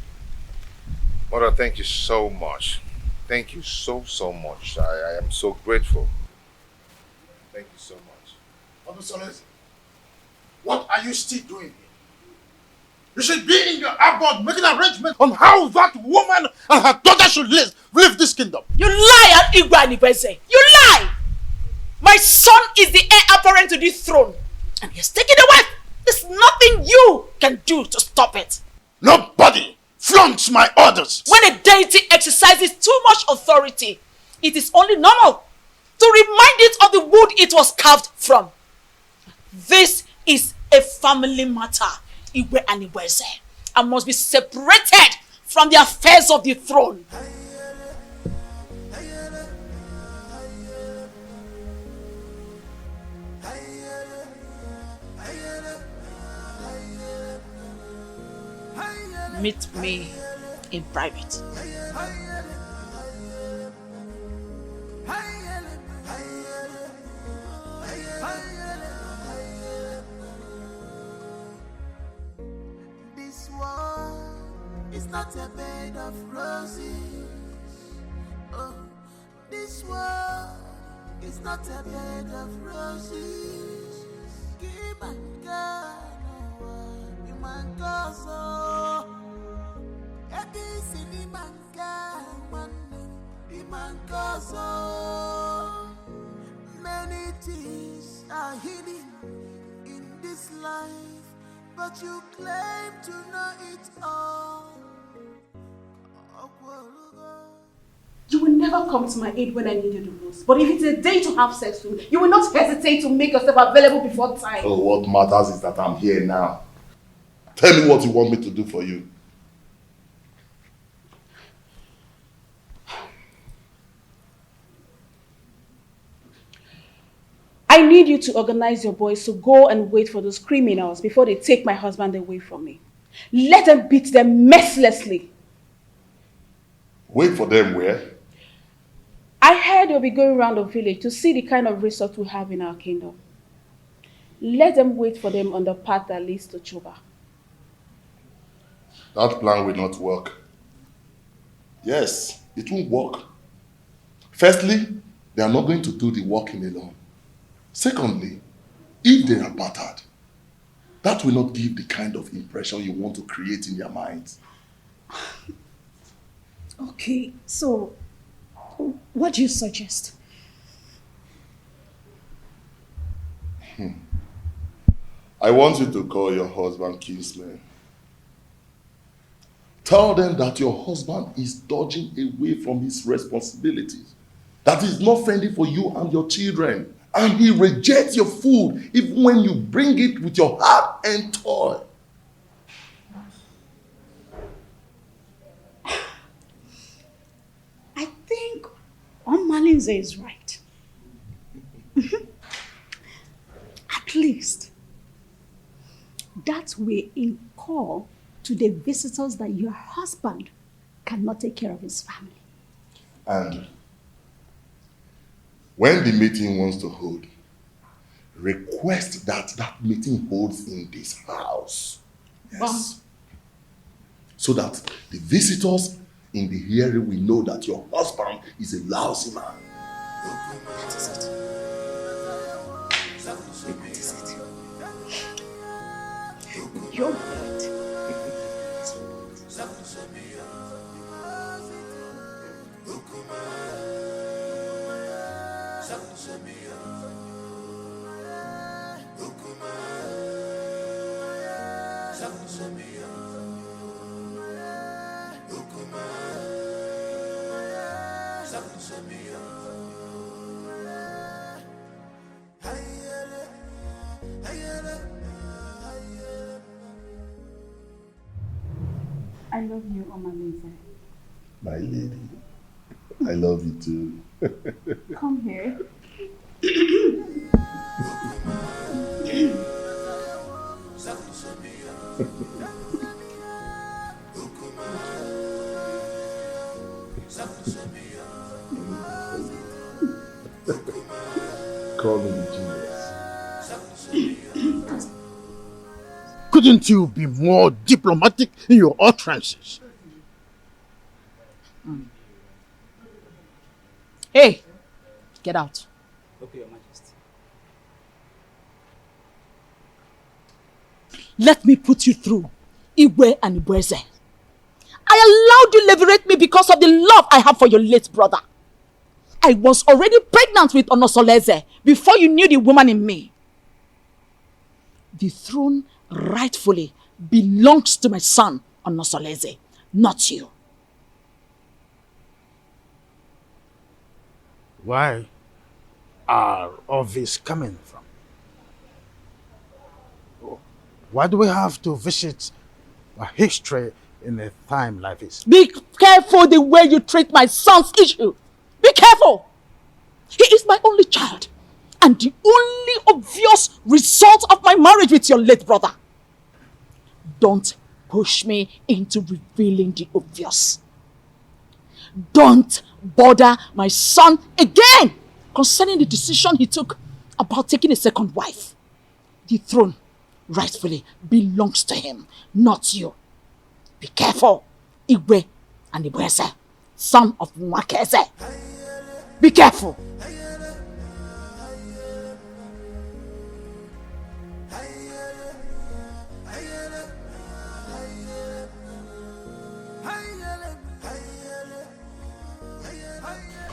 Mother, thank you so much. Thank you so much. I am so grateful. Thank you so much. Olusoleze, what are you still doing here? You should be in your abode making arrangements on how that woman and her daughter should leave this kingdom. You lie, Igwe Anibeze. You lie! My son is the heir apparent to this throne, and he has taken a wife. There's nothing you can do to stop it. Nobody flaunts my orders. When a deity exercises too much authority, it is only normal to remind it of the wood it was carved from. This is a family matter, Igwe Anibeze, and must be separated from the affairs of the throne. Meet me in private. This world is not a bed of roses. Oh, this world is not a bed of roses. Keep and go, you man go so. man goes on. Many things are hidden in this life, but you claim to know it all. You will never come to my aid when I need you the most. But if it's a day to have sex with, you will not hesitate to make yourself available before time. Oh, what matters is that I'm here now. Tell me what you want me to do for you. I need you to organize your boys to go and wait for those criminals before they take my husband away from me. Let them beat them mercilessly. Wait for them where? I heard they'll be going around the village to see the kind of resort we have in our kingdom. Let them wait for them on the path that leads to Chuba. That plan will not work. Yes, it won't work. Firstly, they are not going to do the walking alone. Secondly, if they are battered, that will not give the kind of impression you want to create in their minds. Okay, so what do you suggest? I want you to call your husband kinsman. Tell them that your husband is dodging away from his responsibilities, that he's not friendly for you and your children, and he rejects your food even when you bring it with your heart and toil. I think Malinze is right. At least that way incur to the visitors that your husband cannot take care of his family. And when the meeting wants to hold, request that that meeting holds in this house. Yes. So that the visitors in the hearing will know that your husband is a lousy man. That is it. That is it. You're right. I love you, Omaleze. My lady, I love you too. Come here. Call me genius. Couldn't you be more diplomatic in your utterances? Hey, get out. Okay, Your Majesty. Let me put you through, Igwe and Ibweze. I allowed you liberate me because of the love I have for your late brother. I was already pregnant with Onosoleze before you knew the woman in me. The throne rightfully belongs to my son, Onosoleze, not you. Where are all this coming from? Why do we have to visit a history in a time like this? Be careful the way you treat my son's issue. Be careful. He is my only child and the only obvious result of my marriage with your late brother. Don't push me into revealing the obvious. Don't bother my son again concerning the decision he took about taking a second wife. The throne rightfully belongs to him, not you. Be careful, Igwe and Ibweze, son of Mwakeze. Be careful.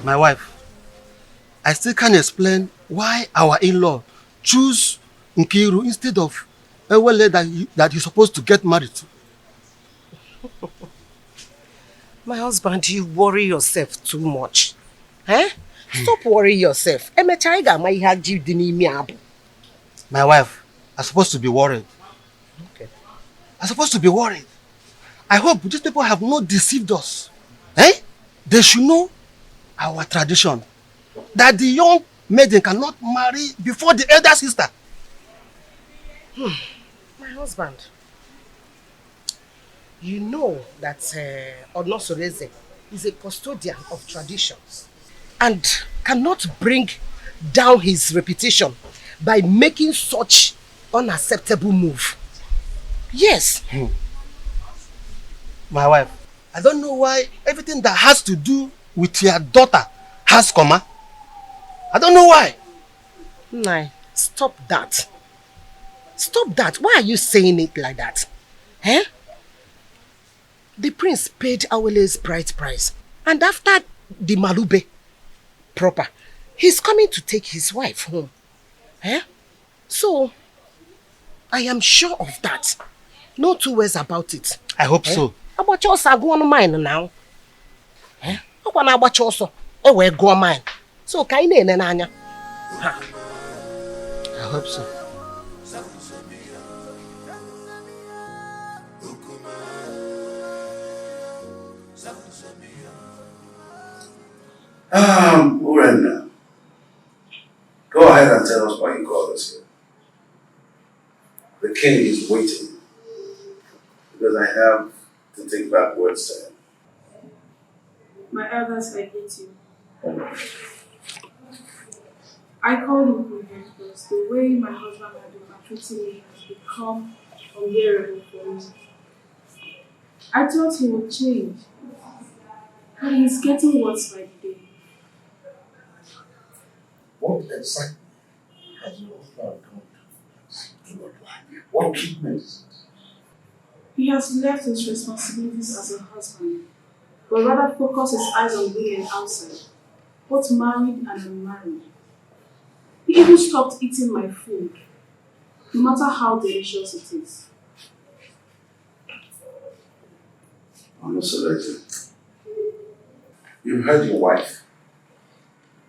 My wife, I still can't explain why our in-law choose Nkiru instead of Ewele that he's supposed to get married to. My husband, you worry yourself too much. Eh? Stop worrying yourself. My wife, I'm supposed to be worried. Okay. I'm supposed to be worried. I hope these people have not deceived us. Eh? They should know our tradition. That the young maiden cannot marry before the elder sister. My husband, you know that Onosoreze is a custodian of traditions and cannot bring down his reputation by making such unacceptable move. Yes. My wife, I don't know why everything that has to do with your daughter has comma. I don't know why. Nah, stop that. Stop that. Why are you saying it like that? Eh? The prince paid Awele's bride price. And after the Malube proper, he's coming to take his wife home. Eh? So, I am sure of that. No two ways about it. I hope so. About your go on mine now. Eh? About your we go on mine. So, I hope so. Urena, go ahead and tell us why you called us here. The king is waiting because I have to take back words to him. My elders, I hate you. I called him Queen because the way my husband had been treating me has become unbearable for me. I thought he would change, but he's getting worse by the day. What exactly has your husband done? What treatment is it? He has left his responsibilities as a husband, but rather focus his eyes on women outside, both married and unmarried. He even stopped eating my food, no matter how delicious it is. I'm not selected. You've heard your wife.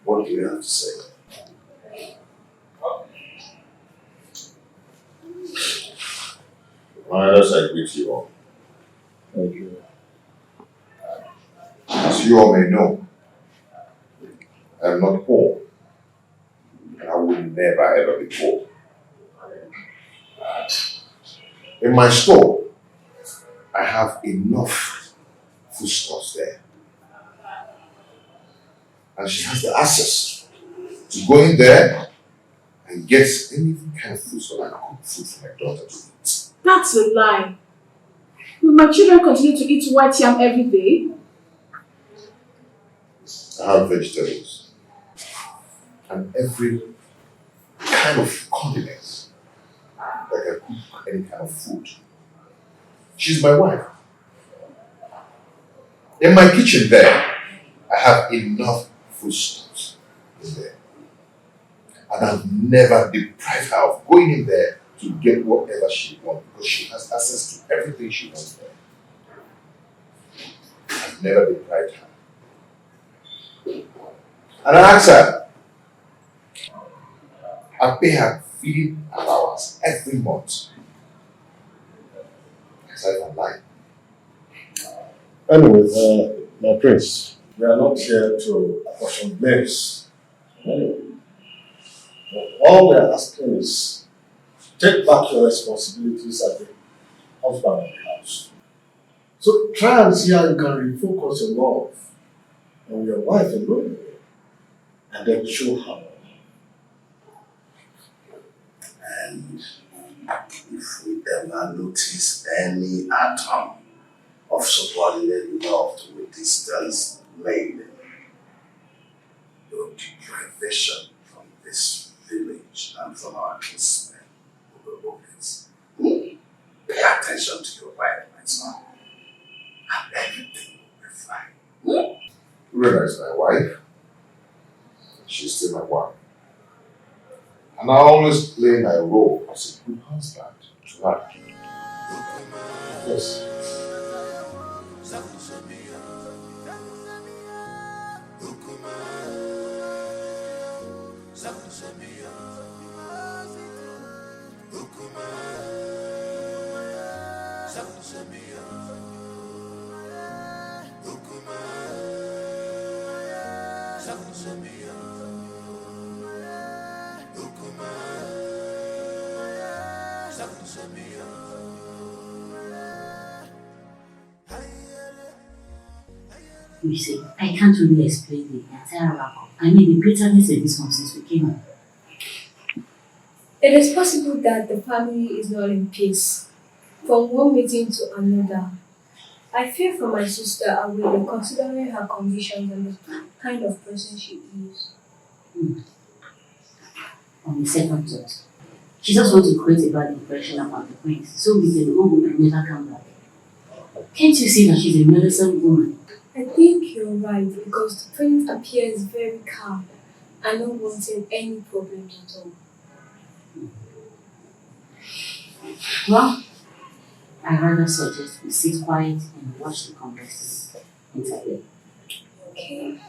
What do you have to say? My elders, I greet you all. Thank you. As you all may know, I am not poor. And I will never ever be poor. In my store, I have enough foodstuffs there. And she has the access to go in there and get any kind of food so I can cook food for my daughter to eat. That's a lie. Will my children continue to eat white yam every day? I have vegetables and every kind of condiments that can cook any kind of food. She's my wife. In my kitchen there, I have enough foodstuffs in there. And I've never deprived her of going in there to get whatever she wants because she has access to everything she wants there. I've never deprived her. And I ask her, I pay her feeding allowance every month. Aside from life. Anyway, my prince, we are not here to apportion blames. Anyway, all we are asking is take back your responsibilities as the husband of the house. So try and see how you can refocus your love on your wife alone and then show her. And if we ever notice any atom of subordinate love to a distant maiden, your deprivation from this village and from our kinsmen will be obvious. Pay attention to your wife, my son, and everything will be fine. Rena is my wife. my wife. And I always play my role as a good husband to her. Yes. You see, I can't really explain the entire outcome. I mean, the bitterness in this one since we came home. It is possible that the family is not in peace. From one meeting to another, I fear for my sister Awele, considering her conditions and the kind of person she is. On the second thought, she just wants to create a bad impression about the prince, so we can go home and never come back. Can't you see that she's a meddlesome woman? I think you're right, because the prince appears very calm and not wanting any problems at all. Well, I rather suggest we sit quiet and watch the conversation entirely. Okay.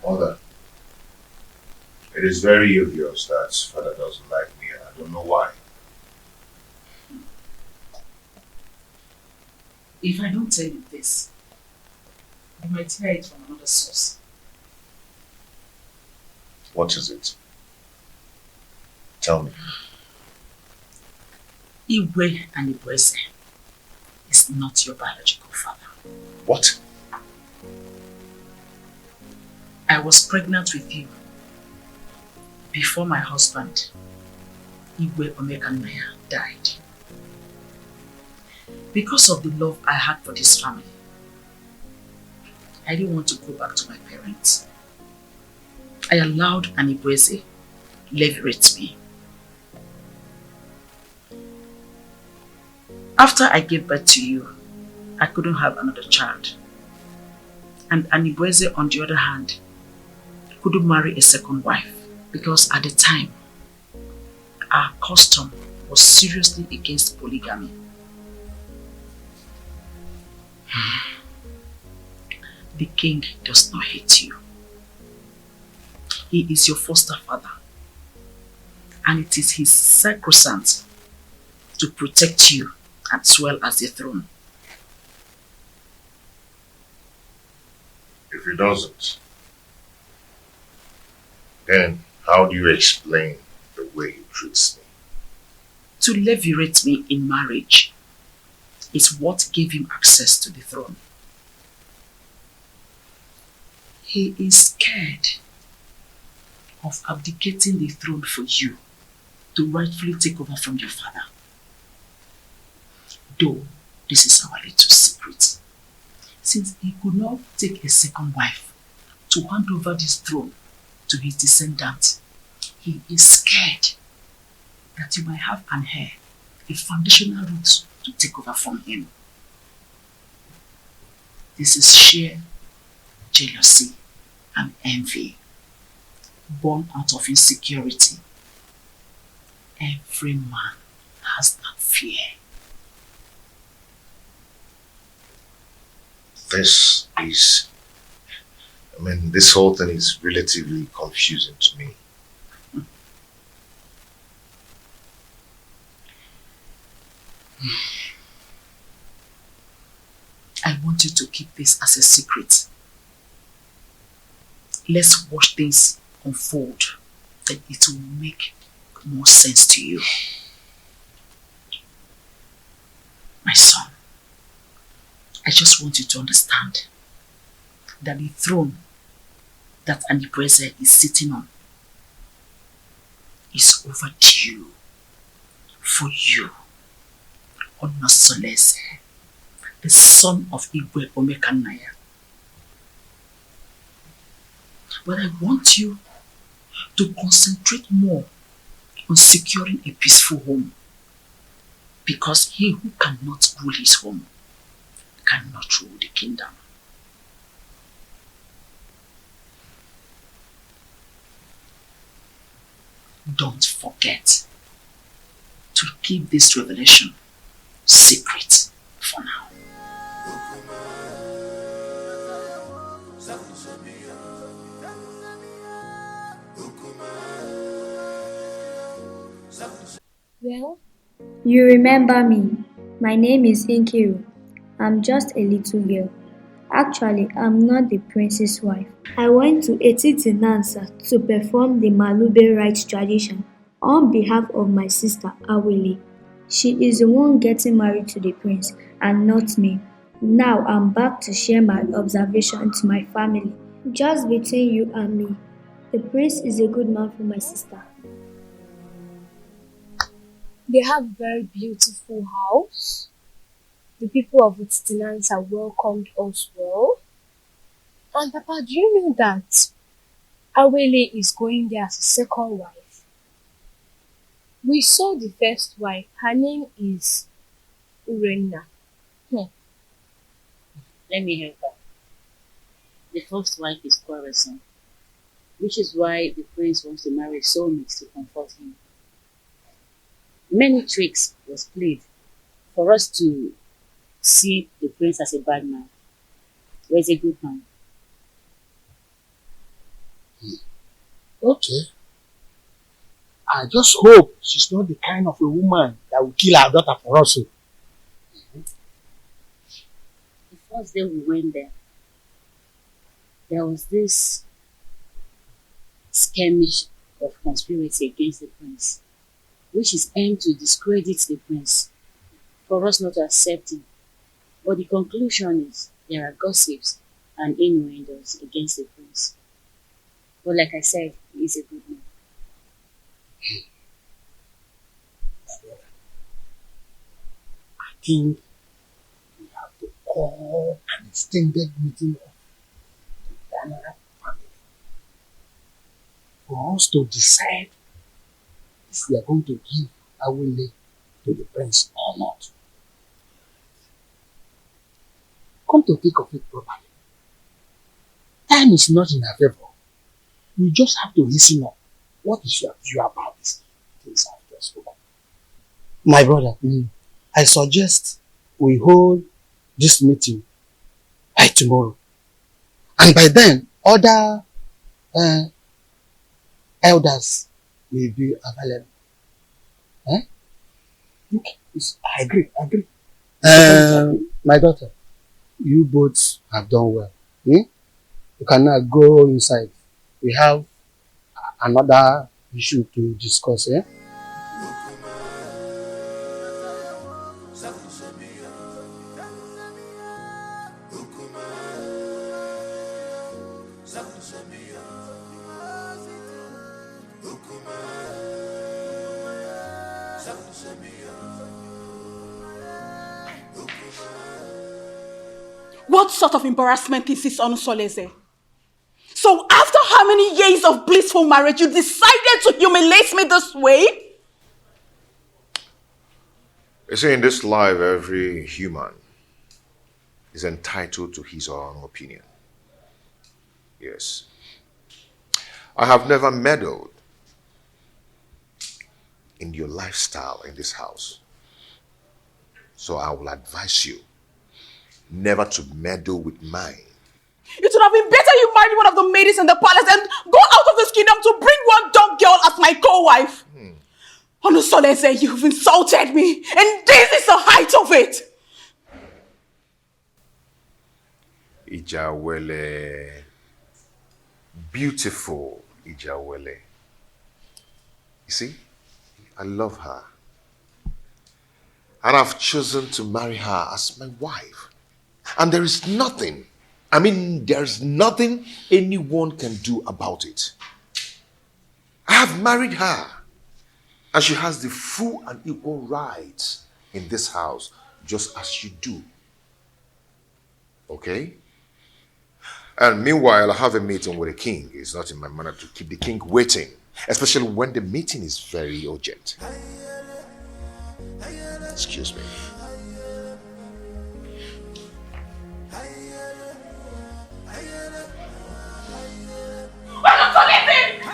Mother, it is very obvious that father doesn't like me and I don't know why. If I don't tell you this, you might hear it from another source. What is it? Tell me. Igwe and Ibueze is not your biological father. What? I was pregnant with you before my husband, Igwe Omekanaya, died. Because of the love I had for this family, I didn't want to go back to my parents. I allowed Anibueze leverage me. After I gave birth to you, I couldn't have another child. And Anibueze, on the other hand, couldn't marry a second wife because at the time, our custom was seriously against polygamy. The king does not hate you. He is your foster father, and it is his sacrosanct to protect you as well as the throne. If he doesn't, then how do you explain the way he treats me? To levirate me in marriage is what gave him access to the throne. He is scared of abdicating the throne for you to rightfully take over from your father. Though this is our little secret, since he could not take a second wife to hand over this throne to his descendants, he is scared that you might have an heir, a foundational root to take over from him. This is sheer jealousy and envy, born out of insecurity. Every man has that fear. This whole thing is relatively confusing to me. I want you to keep this as a secret. Let's watch things unfold, then it will make more sense to you. My son, I just want you to understand that the throne that Anibueze is sitting on is overdue for you, Onosolese, the son of Igwe Omekanaya. But I want you to concentrate more on securing a peaceful home. Because he who cannot rule his home cannot rule the kingdom. Don't forget to keep this revelation secret for now. Well, you remember me. My name is Inkiru. I'm just a little girl. Actually, I'm not the prince's wife. I went to Etitinansa to perform the Malube rites tradition on behalf of my sister Awele. She is the one getting married to the prince and not me. Now I'm back to share my observation to my family. Just between you and me, the prince is a good man for my sister. They have a very beautiful house. The people of Etitinansa welcomed us well. And Papa, do you know that Awele is going there as a second wife? We saw the first wife. Her name is Urenna. Let me help her. The first wife is quarrelsome, which is why the prince wants to marry a soulmate to comfort him. Many tricks was played for us to see the prince as a bad man, but he's a good man. Okay. I just hope she's not the kind of a woman that will kill her daughter for us. The first day we went there was this skirmish of conspiracy against the prince, which is aimed to discredit the prince, for us not to accept him. But the conclusion is there are gossips and innuendos against the prince. But like I said, he is a good man. I think we have to call an extended meeting of the Dana family for us to decide if we are going to give Awele to the prince or not. Come to think of it properly, time is not in our favor. We just have to listen up. What is your view about this things I've just spoken? My brother, I suggest we hold this meeting by tomorrow. And by then, other elders will be available. Okay, I agree. My daughter, you both have done well. You can now go inside. We have another issue to discuss. What sort of embarrassment is this on Soleze? So after how many years of blissful marriage, you decided to humiliate me this way? You see, in this life, every human is entitled to his or her own opinion. Yes. I have never meddled in your lifestyle in this house. So I will advise you never to meddle with mine. It would have been better you married one of the ladies in the palace and go out of this kingdom to bring one dumb girl as my co-wife. Onusoleze, you've insulted me, and this is the height of it. Ijawele. Beautiful Ijawele. You see, I love her. And I've chosen to marry her as my wife. And there is nothing, there's nothing anyone can do about it. I have married her. And she has the full and equal rights in this house, just as you do. Okay? And meanwhile, I have a meeting with the king. It's not in my manner to keep the king waiting, especially when the meeting is very urgent. Excuse me.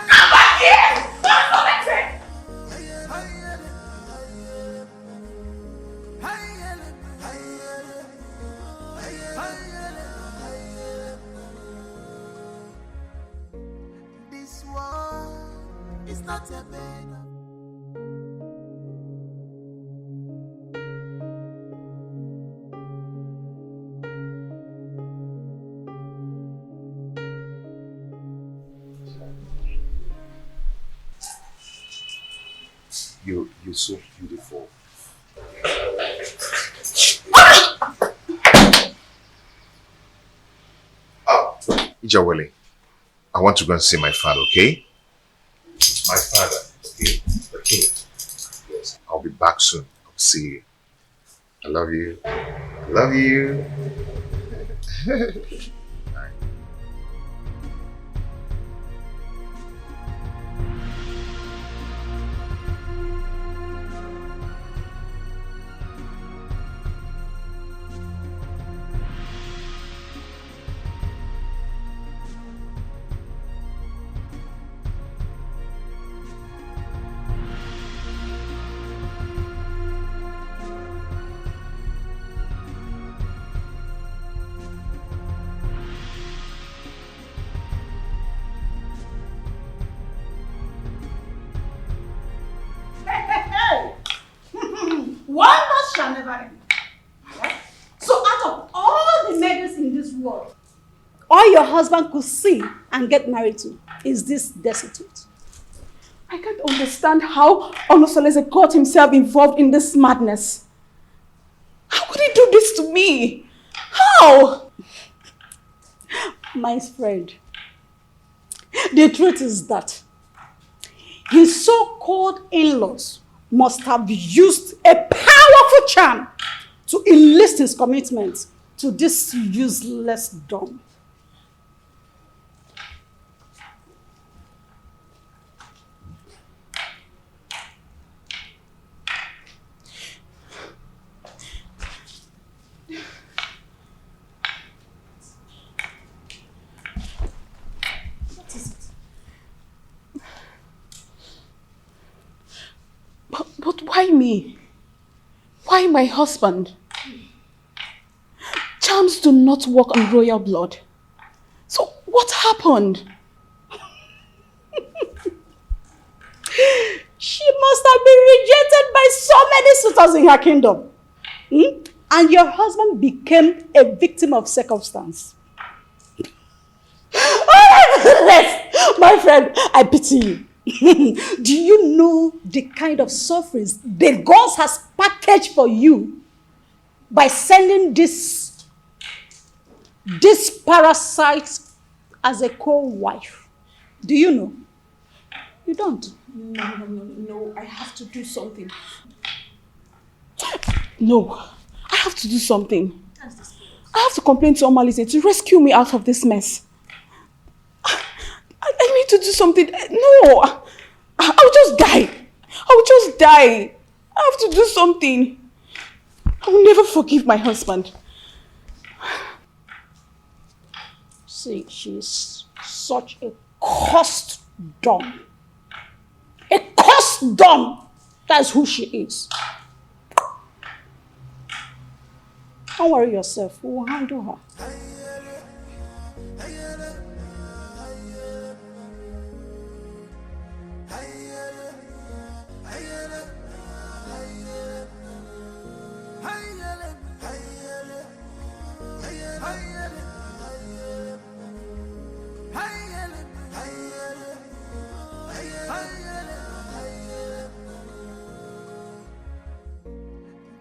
Come back here! This war is not a bed. You're so beautiful. Ijawele, I want to go and see my father, okay? My father, okay? The king. Yes, I'll be back soon. I'll see you. I love you. I love you. Wonders shall never end. So out of all the maidens in this world, all your husband could see and get married to is this destitute. I can't understand how Onosolese got himself involved in this madness. How could he do this to me? How? My friend, the truth is that his so-called in-laws must have used a powerful charm to enlist his commitment to this useless dumb. But why me? Why my husband? Charms do not work on royal blood. So what happened? She must have been rejected by so many suitors in her kingdom. And your husband became a victim of circumstance. My friend, I pity you. Do you know the kind of sufferings the gods has packaged for you by sending this parasite as a co-wife? Do you know? You don't. No, I have to do something. No, I have to do something. I have to complain to Omalise to rescue me out of this mess. I need to do something. No, I'll just die. I'll just die. I have to do something. I will never forgive my husband. See, she's such a cursed dumb. A cursed dumb. That's who she is. Don't worry yourself. We will handle her.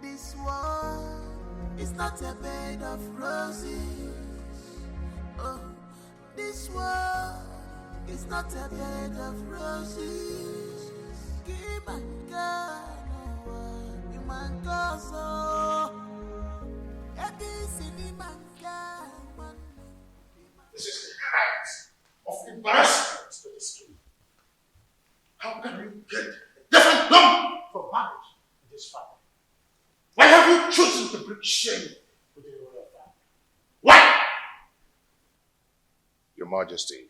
This war is not a bed of roses. Oh, this war is not a bed of roses. Give my God, you man gozo. This is bring shame to the royal family. Why? Your Majesty,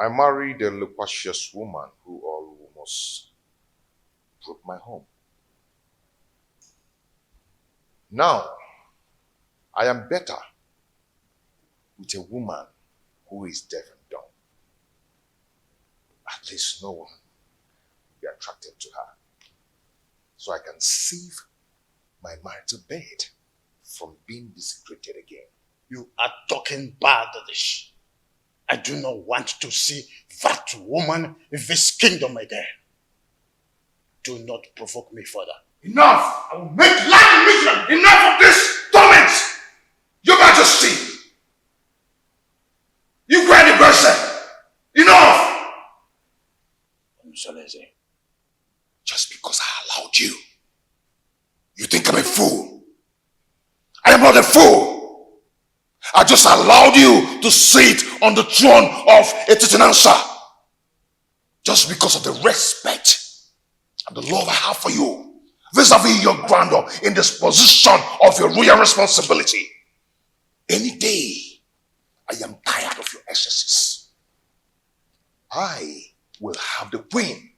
I married a loquacious woman who almost broke my home. Now, I am better with a woman who is deaf and dumb. At least no one will be attracted to her. So I can save my marital bed from being desecrated again. You are talking baddish. I do not want to see that woman in this kingdom again. Do not provoke me further. Enough! I will make life miserable! Enough of this torment! Your Majesty! You cry the person! Enough! Msoleze, just because I allowed you, you think I'm a fool? I am not a fool! I just allowed you to sit on the throne of a Titanansa just because of the respect and the love I have for you vis-a-vis your grandeur in this position of your royal responsibility. Any day, I am tired of your excesses. I will have the queen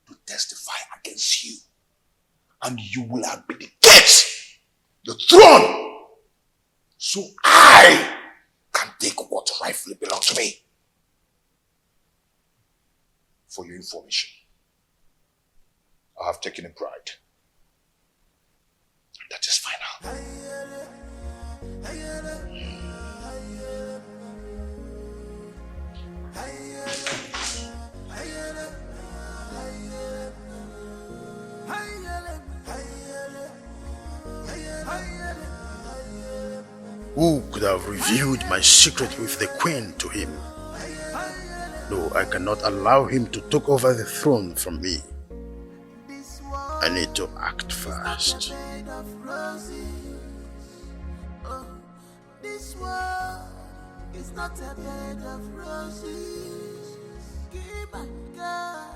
to testify against you, and you will abdicate the throne so I can take what rightfully belongs to me. For your information, I have taken a bride. That is final. who could have revealed my secret with the queen to him? No, I cannot allow him to take over the throne from me. I need to act fast. This world is not a bed of roses. Keep my God,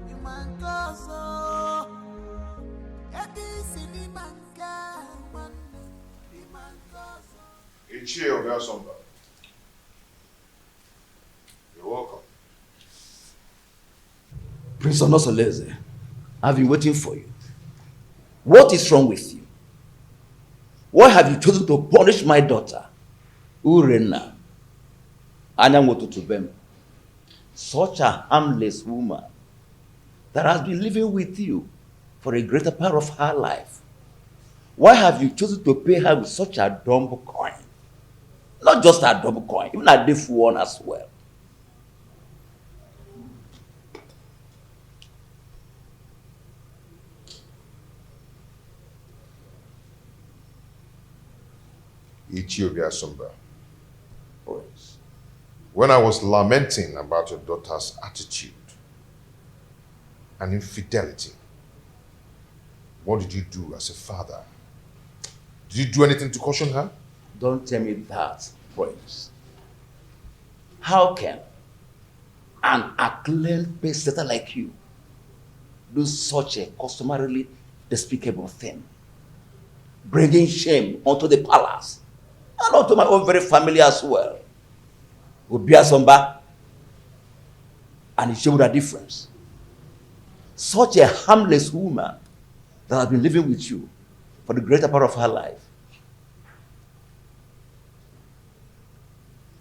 you man go so. Ichie Ogasomba. You're welcome. Prince Onosoleze, I've been waiting for you. What is wrong with you? Why have you chosen to punish my daughter, Urena Anyamotutubem, such a harmless woman that has been living with you for a greater part of her life? Why have you chosen to pay her with such a dumb coin? Not just a dumb coin, even a deaf one as well. Ichie Ogasomba. When I was lamenting about your daughter's attitude and infidelity, what did you do as a father? Did you do anything to caution her? Don't tell me that, Prince. How can an acclaimed pace-setter like you do such a customarily despicable thing? Bringing shame onto the palace and onto my own very family as well. Obiasomba and it showed a difference. Such a harmless woman that has been living with you for the greater part of her life.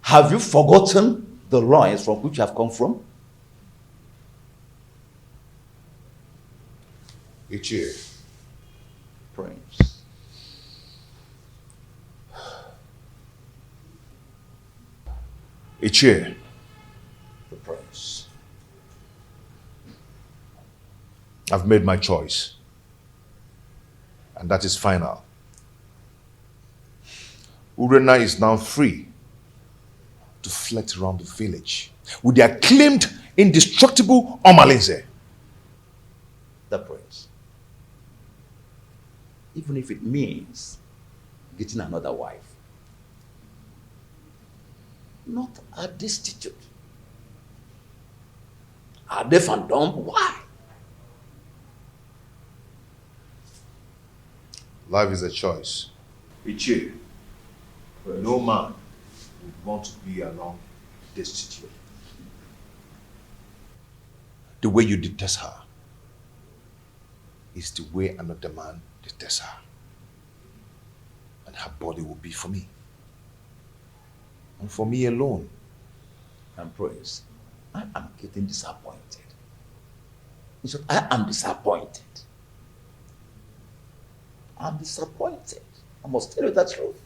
Have you forgotten the loins from which you have come from? Ichie. Prince. Ichie. The prince. I've made my choice. And that is final. Urena is now free to flit around the village with the acclaimed, indestructible Omalinze. The prince. Even if it means getting another wife. Not a destitute. A deaf and dumb. Why? Life is a choice. Ichie, but no man would want to be along destitute. The way you detest her is the way another man detests her. And her body will be for me. And for me alone. And Prince, I am getting disappointed. In short, I am disappointed. I'm disappointed. I must tell you the truth.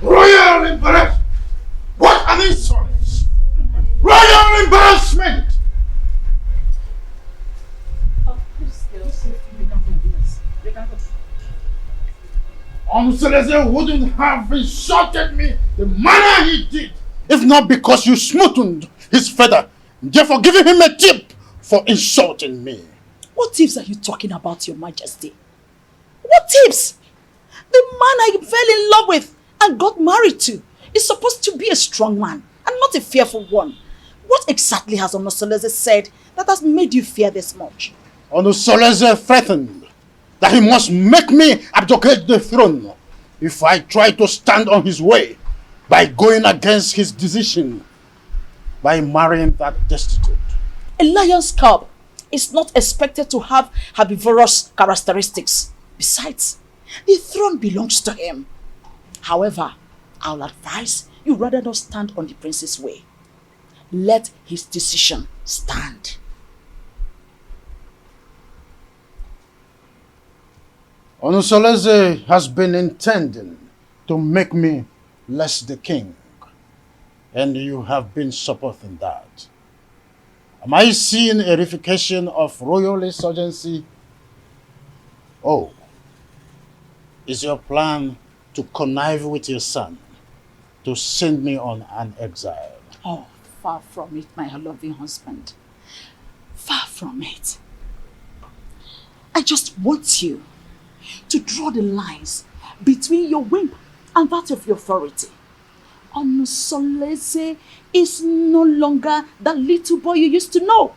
Royal embarrassment! What an insolence! Royal embarrassment! Seleze wouldn't have insulted me the manner he did if not because you smoothened his feather, therefore giving him a tip for insulting me. What tips are you talking about, Your Majesty? What tips? The man I fell in love with and got married to is supposed to be a strong man and not a fearful one. What exactly has Onosoleze said that has made you fear this much? Onosoleze threatened that he must make me abdicate the throne if I try to stand on his way by going against his decision by marrying that destitute. A lion's cub is not expected to have herbivorous characteristics. Besides, the throne belongs to him. However, I'll advise you rather not stand on the prince's way. Let his decision stand. Onosoleze has been intending to make me less the king, and you have been supporting that. Am I seeing a reification of royal insurgency? Oh, is your plan to connive with your son to send me on an exile? Oh, far from it, my loving husband. Far from it. I just want you to draw the lines between your whim and that of your authority. Onosoleze is no longer the little boy you used to know.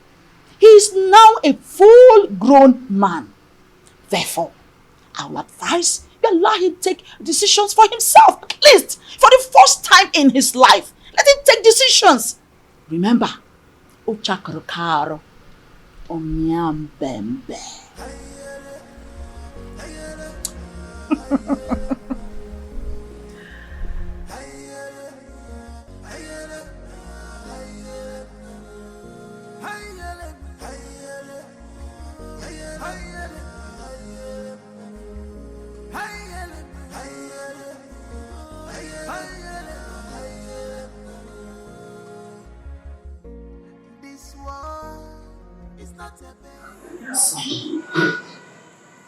He is now a full-grown man. Therefore, I will advise you allow him take decisions for himself, at least for the first time in his life. Let him take decisions. Remember, Uchakarokaro, Onyambembe.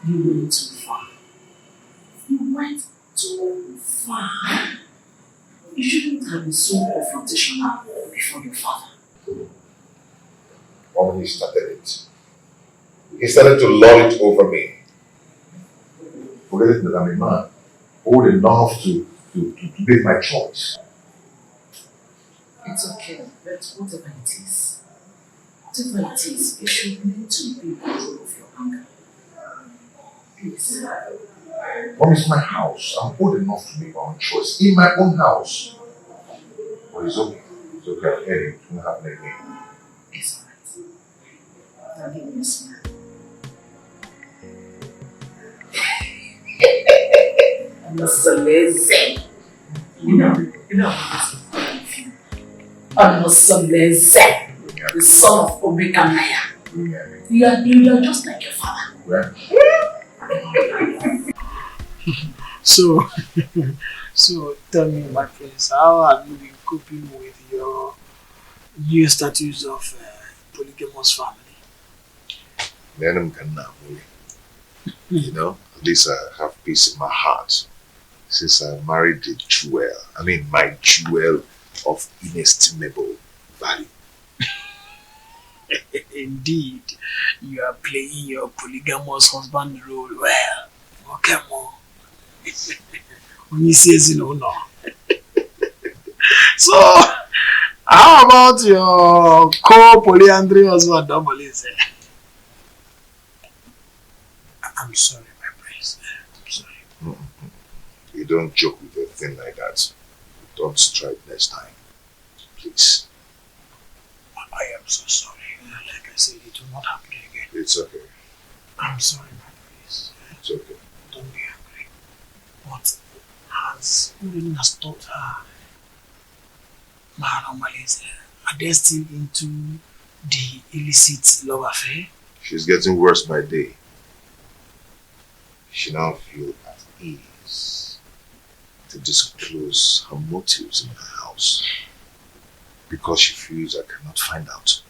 You went too far. You went too far. You shouldn't have been so confrontational before your father. When he started it, he started to lord it over me. Forgetting that I'm a man, old enough to make my choice. It's okay, but whatever it is, you should learn to be in control of your anger. Please. Mom, it's my house. I'm old enough to make my own choice in my own house. But it's okay. It's okay. I'm hearing it won't happen again. It's alright. Now give me a smile. Onosoleze. You know Onosoleze, the son of Obekamaya. You are just like your father. So tell me, my friends, how have you been coping with your new status of polygamous family? You know, at least I have peace in my heart since I married the jewel. I mean, my jewel of inestimable value. Indeed, you are playing your polygamous husband role well. Okay, Mo. When he says no. So, how about your co-polyandry husband, Domolize? I'm sorry, my prince. I'm sorry. You don't joke with a thing like that. Don't try it next time. Please. I am so sorry. Like I said, it will not happen again. It's okay. I'm sorry, my prince. It's okay. Don't be angry. But has Urin has taught her Mahanomalies are destined into the illicit love affair? She's getting worse by day. She now feels at ease to disclose her motives in her house because she feels I cannot find out.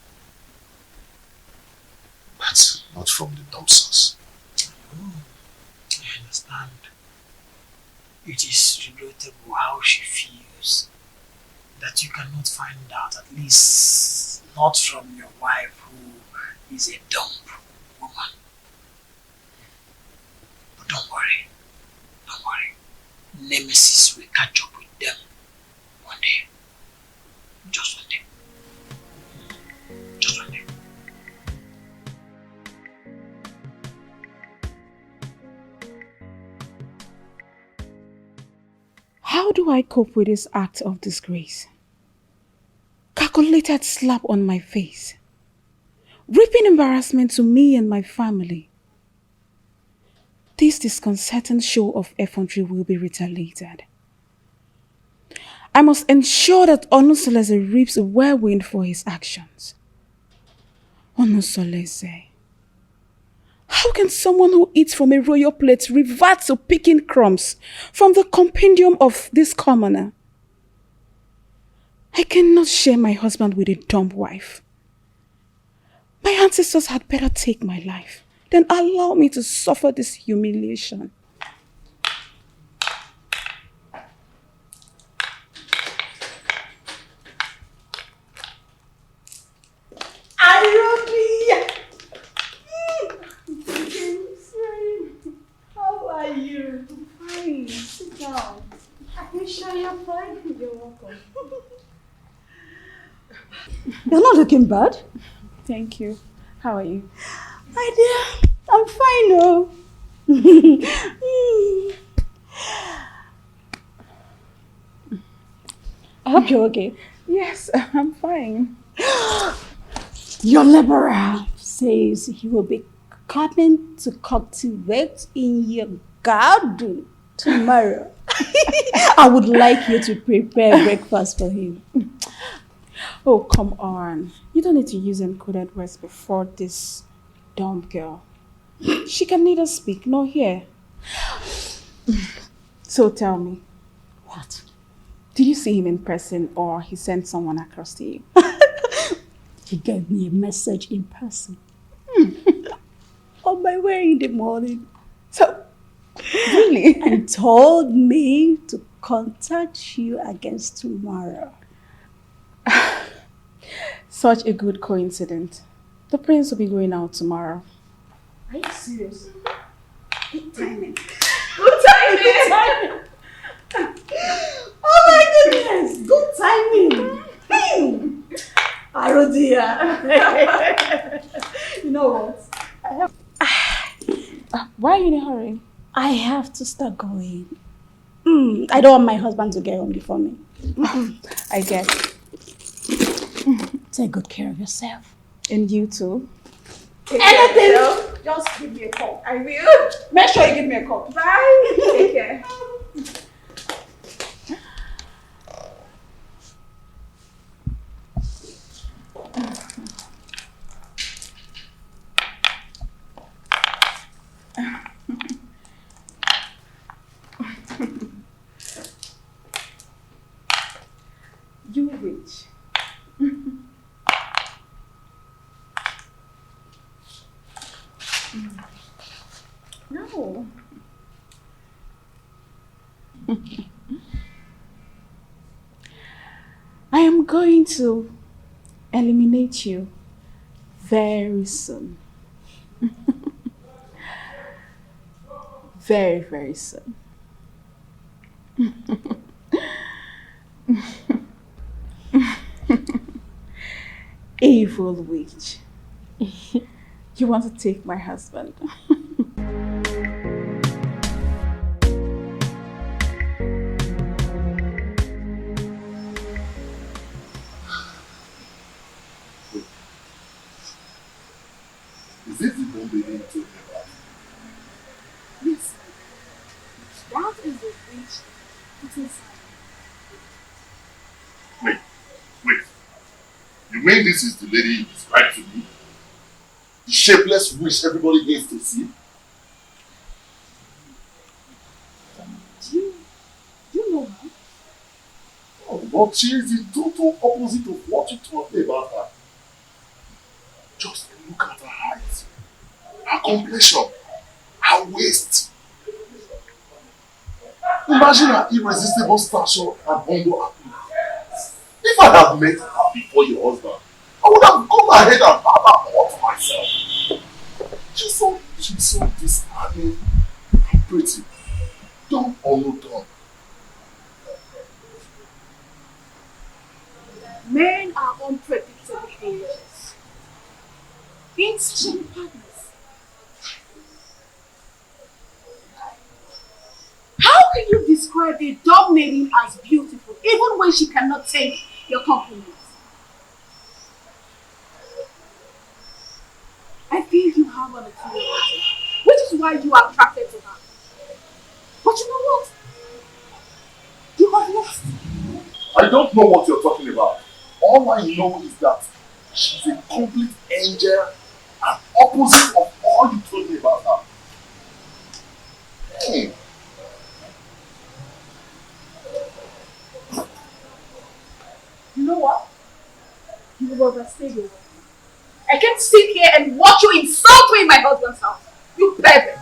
But not from the dumpsters. Oh, I understand. It is regrettable how she feels that you cannot find out, at least not from your wife who is a dumb woman. But don't worry. Don't worry. Nemesis will catch up with them one day. Just one day. Just one day. How do I cope with this act of disgrace? Calculated slap on my face. Reaping embarrassment to me and my family. This disconcerting show of effrontery will be retaliated. I must ensure that Onusolese reaps a whirlwind for his actions. Onusolese. How can someone who eats from a royal plate revert to picking crumbs from the compendium of this commoner? I cannot share my husband with a dumb wife. My ancestors had better take my life than allow me to suffer this humiliation. How are you? Fine. Sit down. Are you sure you're fine? You're welcome. You're not looking bad. Thank you. How are you? My dear, I'm fine, oh. I hope you're okay. Yes, I'm fine. Your laborer says he will be coming to cultivate in your garden tomorrow. I would like you to prepare breakfast for him. Oh, come on. You don't need to use encoded words before this dumb girl. She can neither speak nor hear. So tell me. What? Did you see him in person or he sent someone across to you? He gave me a message in person. On my way in the morning. So, really? And told me to contact you against tomorrow. Such a good coincidence. The prince will be going out tomorrow. Are you serious? Good timing. Good timing! Good timing! Oh my goodness! Good timing! Arodia! You know what? I have... Why are you in a hurry? I have to start going. I don't want my husband to get home before me. I get it. Take good care of yourself. And you too. Anything? Just give me a call. I will. Make sure you give me a call. Bye. Take care. You witch. No. I am going to eliminate you very soon. Very, very soon. Evil witch. You want to take my husband? Is it the bomb baby you told me about? Yes. That is the witch put inside. Wait. You mean this is the lady you described to me? The shapeless witch everybody hates to see? Do you know her? Oh, but she is the total opposite of what you told me about her. Just look at her height, her complexion, her waist. Imagine her irresistible stature and humble appearance. If I had met her before your husband, I would have gone ahead and had her all to myself. She's so disarming and pretty. Dumb or no dumb. Men are unpredictable creatures. Instant partners. How can you describe a dog maiden as beautiful even when she cannot take your compliments? I feel you have an inferiority, which is why you are attracted to her. But you know what? You have lost. I don't know what you're talking about. All I know is that she's a complete angel and opposite of all you told me about her. Hey. You know what? You will overstay your welcome. I can't sit here and watch you insult me in my husband's house. You pervert!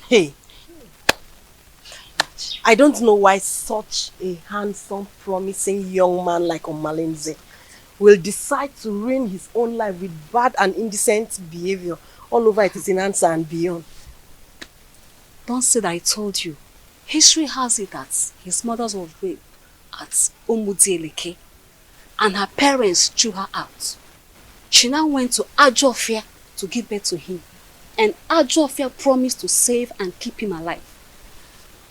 Hey, I don't know why such a handsome, promising young man like Omalinze will decide to ruin his own life with bad and indecent behavior all over Etisinansa and beyond. Don't say that I told you. History has it that his mother was raped at Umudieleke and her parents threw her out. She now went to Ajofia to give birth to him, and Ajofia promised to save and keep him alive.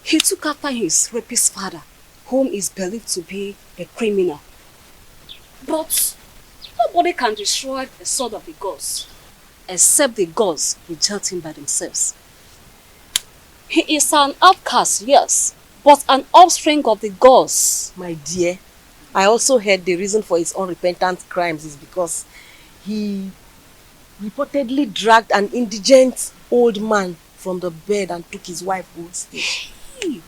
He took after his rapist father, whom is believed to be a criminal. But nobody can destroy the sword of the gods, except the gods reject him by themselves. He is an outcast, yes, but an offspring of the gods. My dear, I also heard the reason for his unrepentant crimes is because he reportedly dragged an indigent old man from the bed and took his wife hostage. Hey,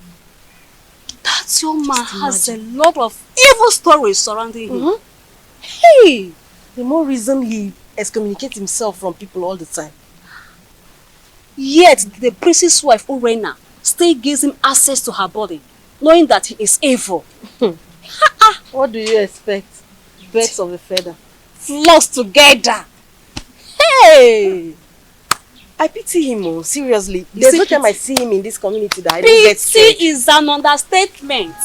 that young man has a lot of evil stories surrounding him. Hey, the more reason he excommunicates himself from people all the time. Yet the priest's wife, Urena, still gives him access to her body, knowing that he is evil. What do you expect? Birds of a feather. Flocks together. Hey! I pity him, seriously. There's no time I see him in this community that I don't get scared. Pity is an understatement.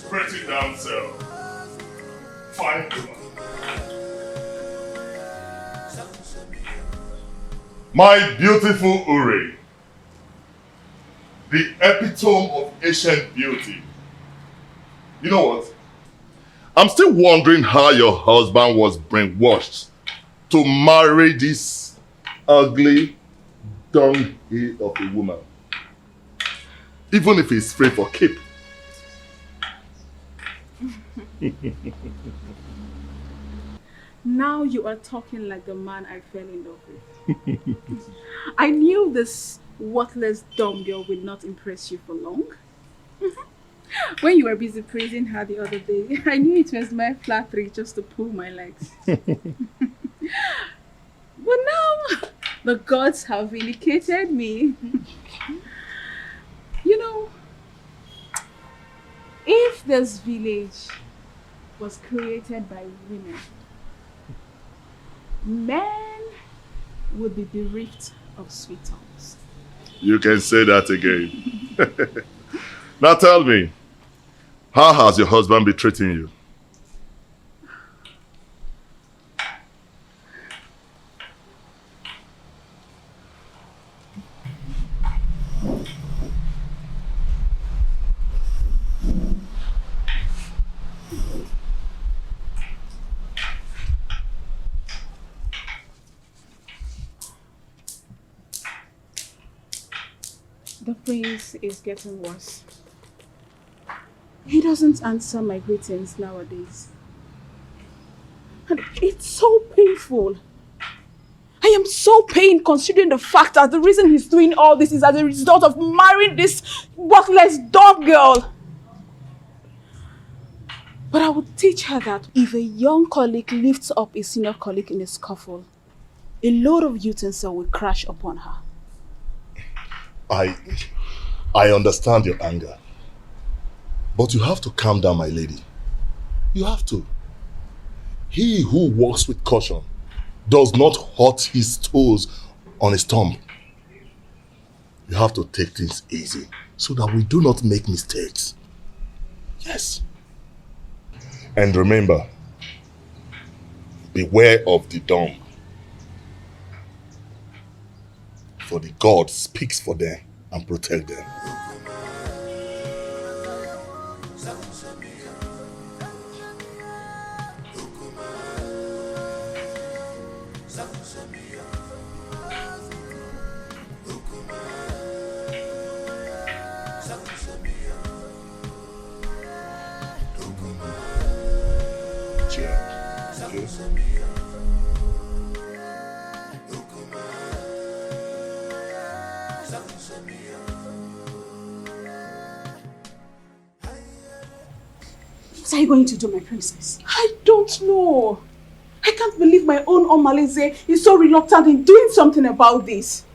Pretty damsel. Fine woman. My beautiful Uri, the epitome of ancient beauty. You know what? I'm still wondering how your husband was brainwashed to marry this ugly dunghill of a woman. Even if he's free for keep. Now you are talking like the man I fell in love with. I knew this worthless dumb girl would not impress you for long. When you were busy praising her the other day, I knew it was my flattery just to pull my legs. But now, the gods have vindicated me. You know, if this village was created by women, men would be bereft of sweet tongues. You can say that again. Now tell me, how has your husband been treating you? The prince is getting worse. He doesn't answer my greetings nowadays. And it's so painful. I am so pained considering the fact that the reason he's doing all this is as a result of marrying this worthless dog girl. But I would teach her that if a young colleague lifts up a senior colleague in a scuffle, a load of utensil will crash upon her. I understand your anger. But you have to calm down, my lady. You have to. He who walks with caution does not hurt his toes on a stump. You have to take things easy so that we do not make mistakes. Yes. And remember, beware of the dumb. For the God speaks for them and protect them. What are you going to do, my princess? I don't know. I can't believe my own Omalize is so reluctant in doing something about this.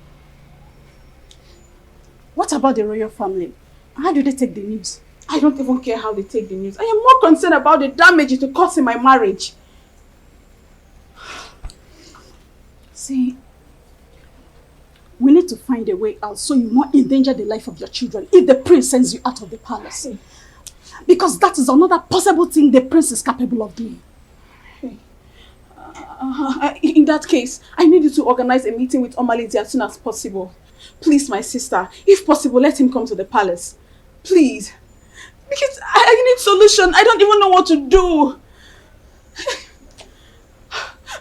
What about the royal family? How do they take the news? I don't even care how they take the news. I am more concerned about the damage it will cause in my marriage. See, we need to find a way out so you won't endanger the life of your children if the prince sends you out of the palace. Because that is another possible thing the prince is capable of doing. In that case, I need you to organize a meeting with Omalize as soon as possible. Please, my sister, if possible, let him come to the palace. Please. Because I need solution. I don't even know what to do.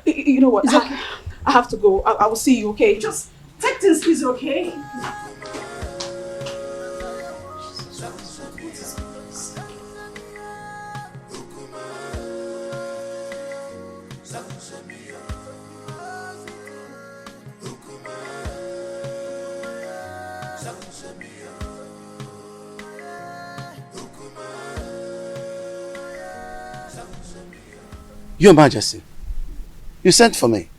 You know what? It's okay. I have to go. I will see you, okay? Just take things easy, okay? Your Majesty, you sent for me.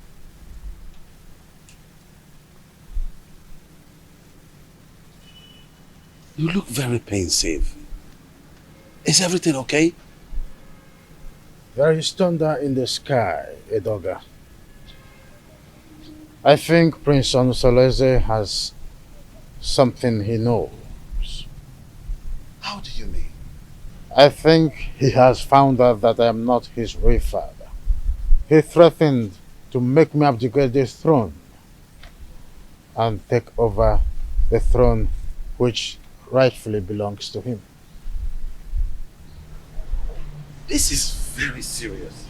You look very pensive. Is everything okay? There is thunder in the sky, Edoga. I think Prince Onusoleze has something he knows. How do you mean? I think he has found out that I am not his real father. He threatened to make me abdicate the throne and take over the throne which rightfully belongs to him. This is very serious.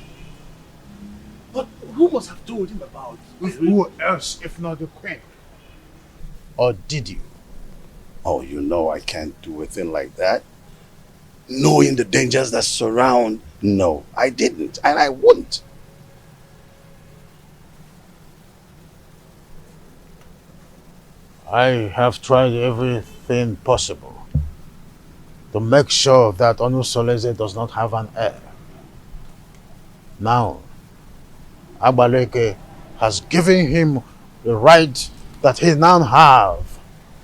But who must have told him about it? Who else if not the queen? Or did you? Oh, you know I can't do a thing like that. knowing the dangers that surround. No, I didn't, and I wouldn't. I have tried everything possible to make sure that Onusoleze does not have an heir. Now, Abaleke has given him the right that he now have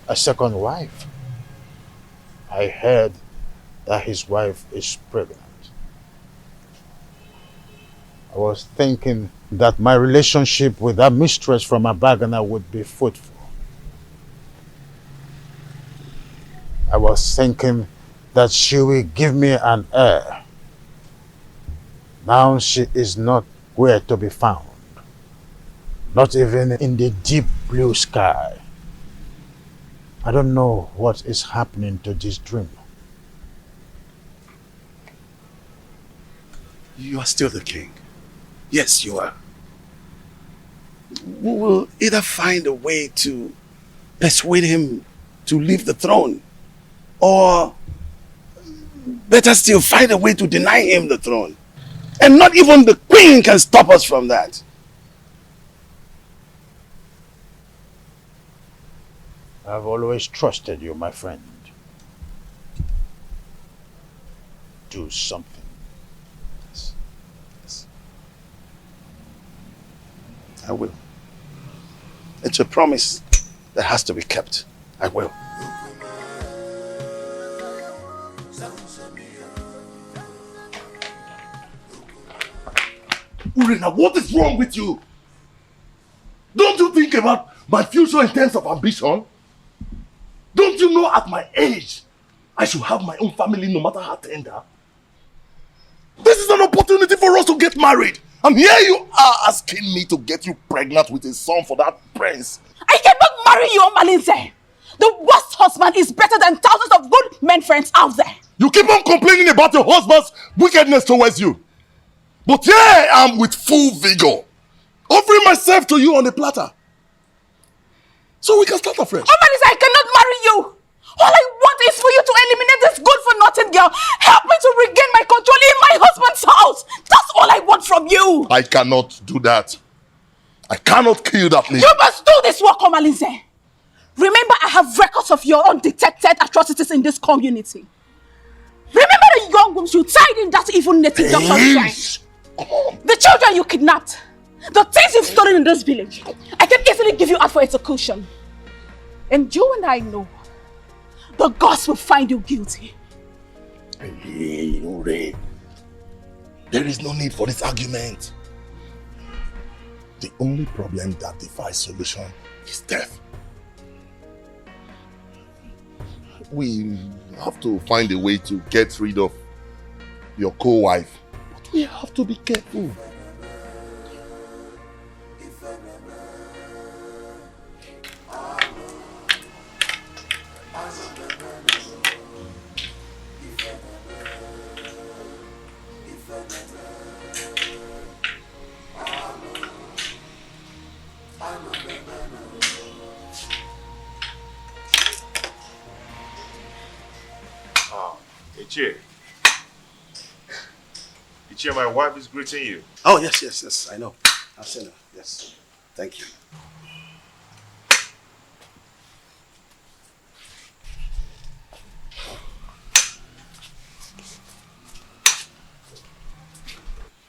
a second wife. I heard that his wife is pregnant. I was thinking that my relationship with that mistress from Abagana would be fruitful. I was thinking that she will give me an heir. Now she is not where to be found. Not even in the deep blue sky. I don't know what is happening to this dream. You are still the king. Yes, you are. We will either find a way to persuade him to leave the throne, or better still, find a way to deny him the throne. And not even the queen can stop us from that. I've always trusted you, my friend. Do something. Yes. I will. It's a promise that has to be kept. I will. Urena, what is wrong with you? Don't you think about my future in terms of ambition? Don't you know at my age, I should have my own family no matter how tender? This is an opportunity for us to get married. And here you are asking me to get you pregnant with a son for that prince. I cannot marry you, Malinze. The worst husband is better than thousands of good men friends out there. You keep on complaining about your husband's wickedness towards you. But here I am with full vigor, offering myself to you on a platter. So we can start afresh. Oh, Malinze, I cannot marry you. All I want is for you to eliminate this good-for-nothing girl. Help me to regain my control in my husband's house. That's all I want from you. I cannot do that. I cannot kill that lady. You must do this work, Malinze. Remember, I have records of your undetected atrocities in this community. Remember the young wombs you tied in that evil native doctor's shrine. The children you kidnapped. The things you've stolen in this village. I can easily give you out for execution. And you and I know the gods will find you guilty. Hey, Ure. There is no need for this argument. The only problem that defies solution is death. We have to find a way to get rid of your co-wife. But we have to be careful. Ichie, my wife is greeting you. Oh, yes, I know. I've seen her, yes. Thank you.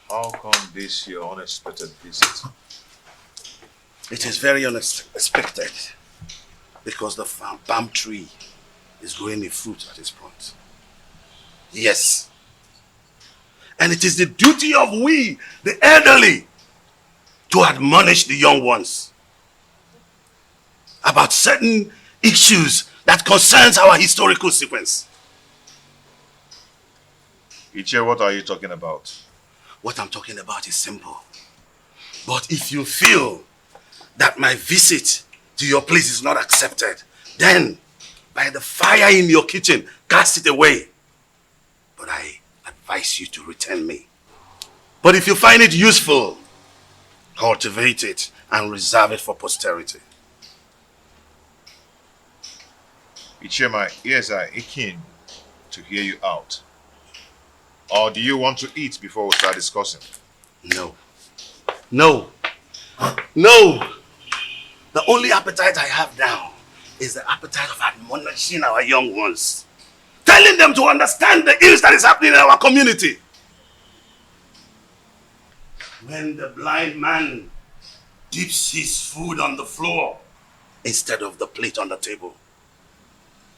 How come this your unexpected visit? It is very unexpected because the palm tree is growing a fruit at this point. Yes. And it is the duty of we, the elderly, to admonish the young ones about certain issues that concerns our historical sequence. Ichie, what are you talking about? What I'm talking about is simple. But if you feel that my visit to your place is not accepted, then by the fire in your kitchen, cast it away. But I advise you to return me. But if you find it useful, cultivate it and reserve it for posterity. Ichie, my ears are aching to hear you out. Or do you want to eat before we start discussing? No. No. No. The only appetite I have now is the appetite of admonishing our young ones. Telling them to understand the ills that is happening in our community. When the blind man dips his food on the floor instead of the plate on the table,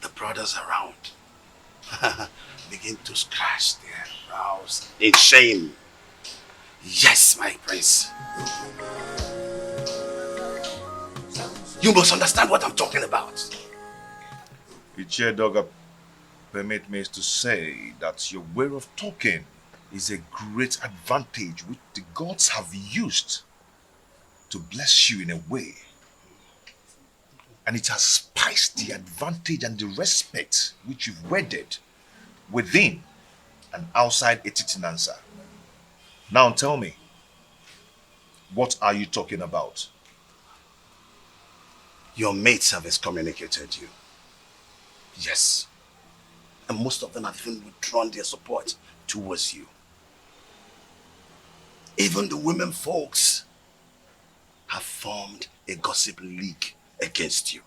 the brothers around begin to scratch their brows in shame. Yes, my prince. You must understand what I'm talking about. Ichie, permit me to say that your way of talking is a great advantage which the gods have used to bless you in a way. And it has spiced the advantage and the respect which you've wedded within and outside Etitinansa. Now tell me, what are you talking about? Your mates have excommunicated you. Yes. And most of them have even withdrawn their support towards you. Even the women folks have formed a gossip league against you.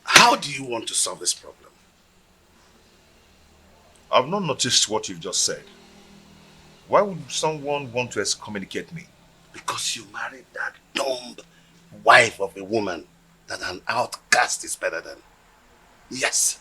How do you want to solve this problem? I've not noticed what you've just said. Why would someone want to excommunicate me? Because you married that dumb wife of a woman that an outcast is better than. Yes.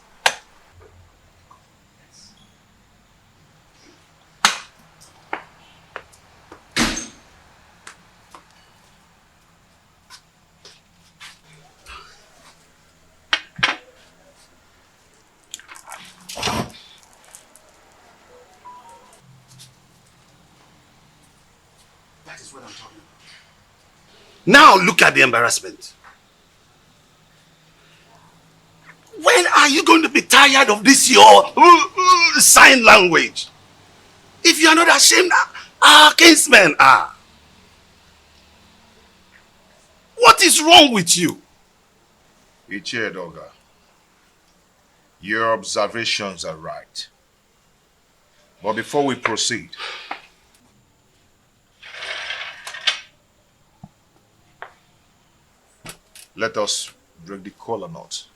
That is what I'm talking about. Now look at the embarrassment. When are you going to be tired of this your sign language? If you are not ashamed, our kinsmen are. What is wrong with you? Ichie Doga, your observations are right. But before we proceed, let us break the kola knot.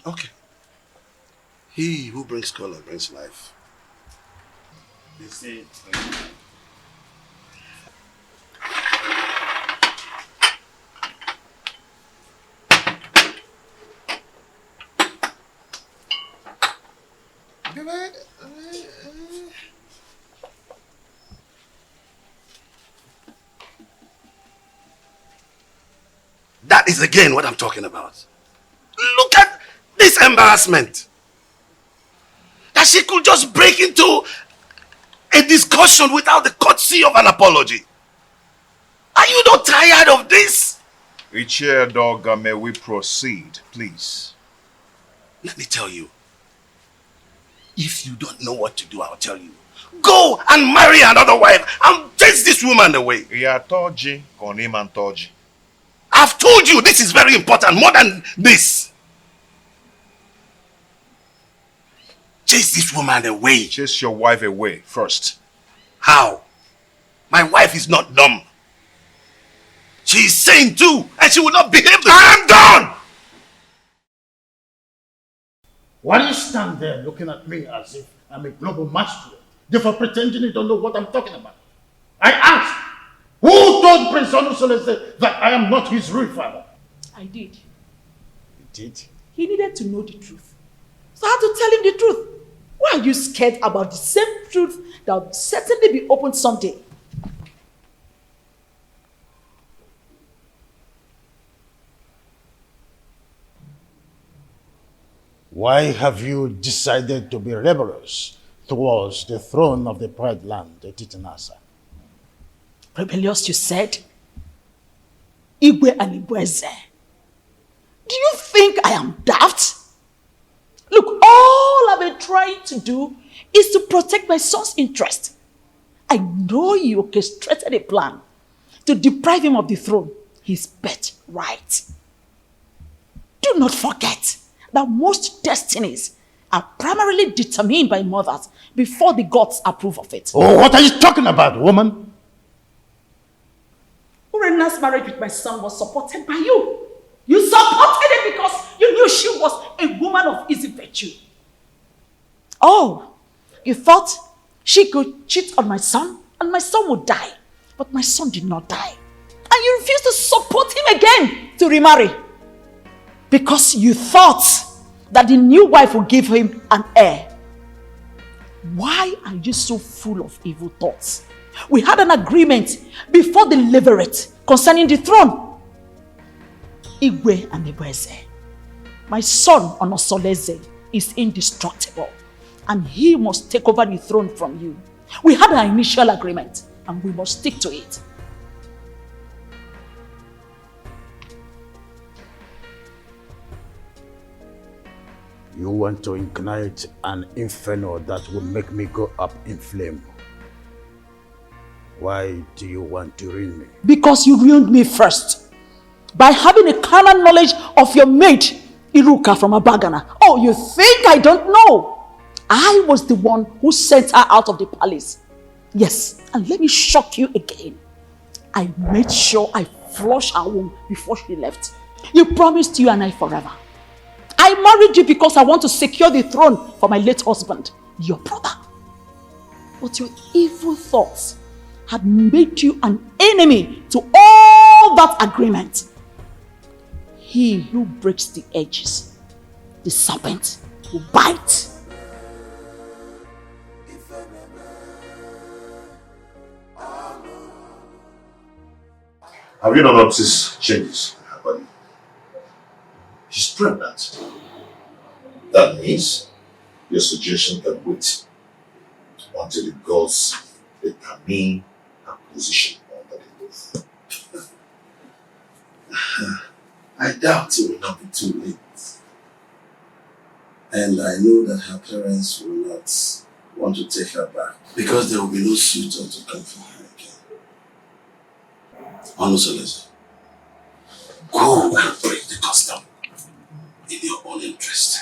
Okay. He who brings color brings life. They say. That is again what I'm talking about. Look at this embarrassment. That she could just break into a discussion without the courtesy of an apology. Are you not tired of this? Ichie Doga, may we proceed, please? Let me tell you. If you don't know what to do, I'll tell you. Go and marry another wife and chase this woman away. I've told you this is very important, more than this. Chase this woman away. Chase your wife away first. How? My wife is not dumb. She is sane too, and she will not behave the I am done! Why do you stand there looking at me as if I'm a global master, therefore pretending you don't know what I'm talking about? I asked, who told Prince Onusolese that I am not his real father? I did. You did? He needed to know the truth. So I had to tell him the truth. Why are you scared about the same truth that will certainly be opened someday? Why have you decided to be rebellious towards the throne of the Pride Land, Etitinasa? Rebellious, you said? Igwe and Igweze. Do you think I am daft? Look, all I've been trying to do is to protect my son's interest. I know you orchestrated a plan to deprive him of the throne, his birthright. not forget that most destinies are primarily determined by mothers before the gods approve of it. Oh, what are you talking about, woman? Urena's marriage with my son was supported by you. You supported it because you knew she was a woman of easy virtue. Oh, you thought she could cheat on my son and my son would die. But my son did not die. And you refused to support him again to remarry. Because you thought that the new wife would give him an heir. Why are you so full of evil thoughts? We had an agreement before the levirate concerning the throne. Igwe and Ebeze. My son Onosoleze is indestructible and he must take over the throne from you. We had an initial agreement and we must stick to it. You want to ignite an inferno that will make me go up in flame. Why do you want to ruin me? Because you ruined me first. By having a carnal knowledge of your mate, Iruka from Abagana. Oh, you think I don't know? I was the one who sent her out of the palace. Yes, and let me shock you again. I made sure I flushed her womb before she left. You promised you and I forever. I married you because I want to secure the throne for my late husband, your brother. But your evil thoughts had made you an enemy to all that agreement. He who breaks the edges, the serpent, will bite. Have you not noticed changes in her body? She's pregnant. That means your suggestion can wait until the gods determine her position under the roof. I doubt it will not be too late. And I know that her parents will not want to take her back because there will be no suitor to come for her again. Onosoleze, go and break the custom in your own interest.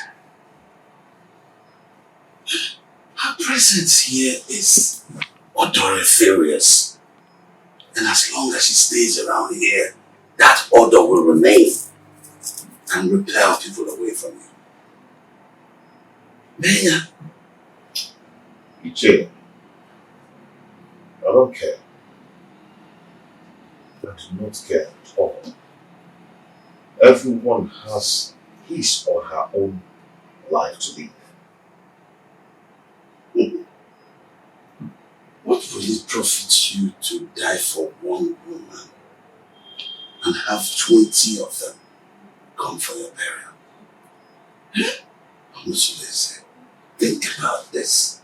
Her presence here is odoriferous. And as long as she stays around here, that odor will remain and repel people away from you. Benya. Iche, I don't care. I do not care at all. Everyone has his or her own life to live. What will it profit you to die for one woman and have 20 of them come for your burial? Onosoleze, think about this.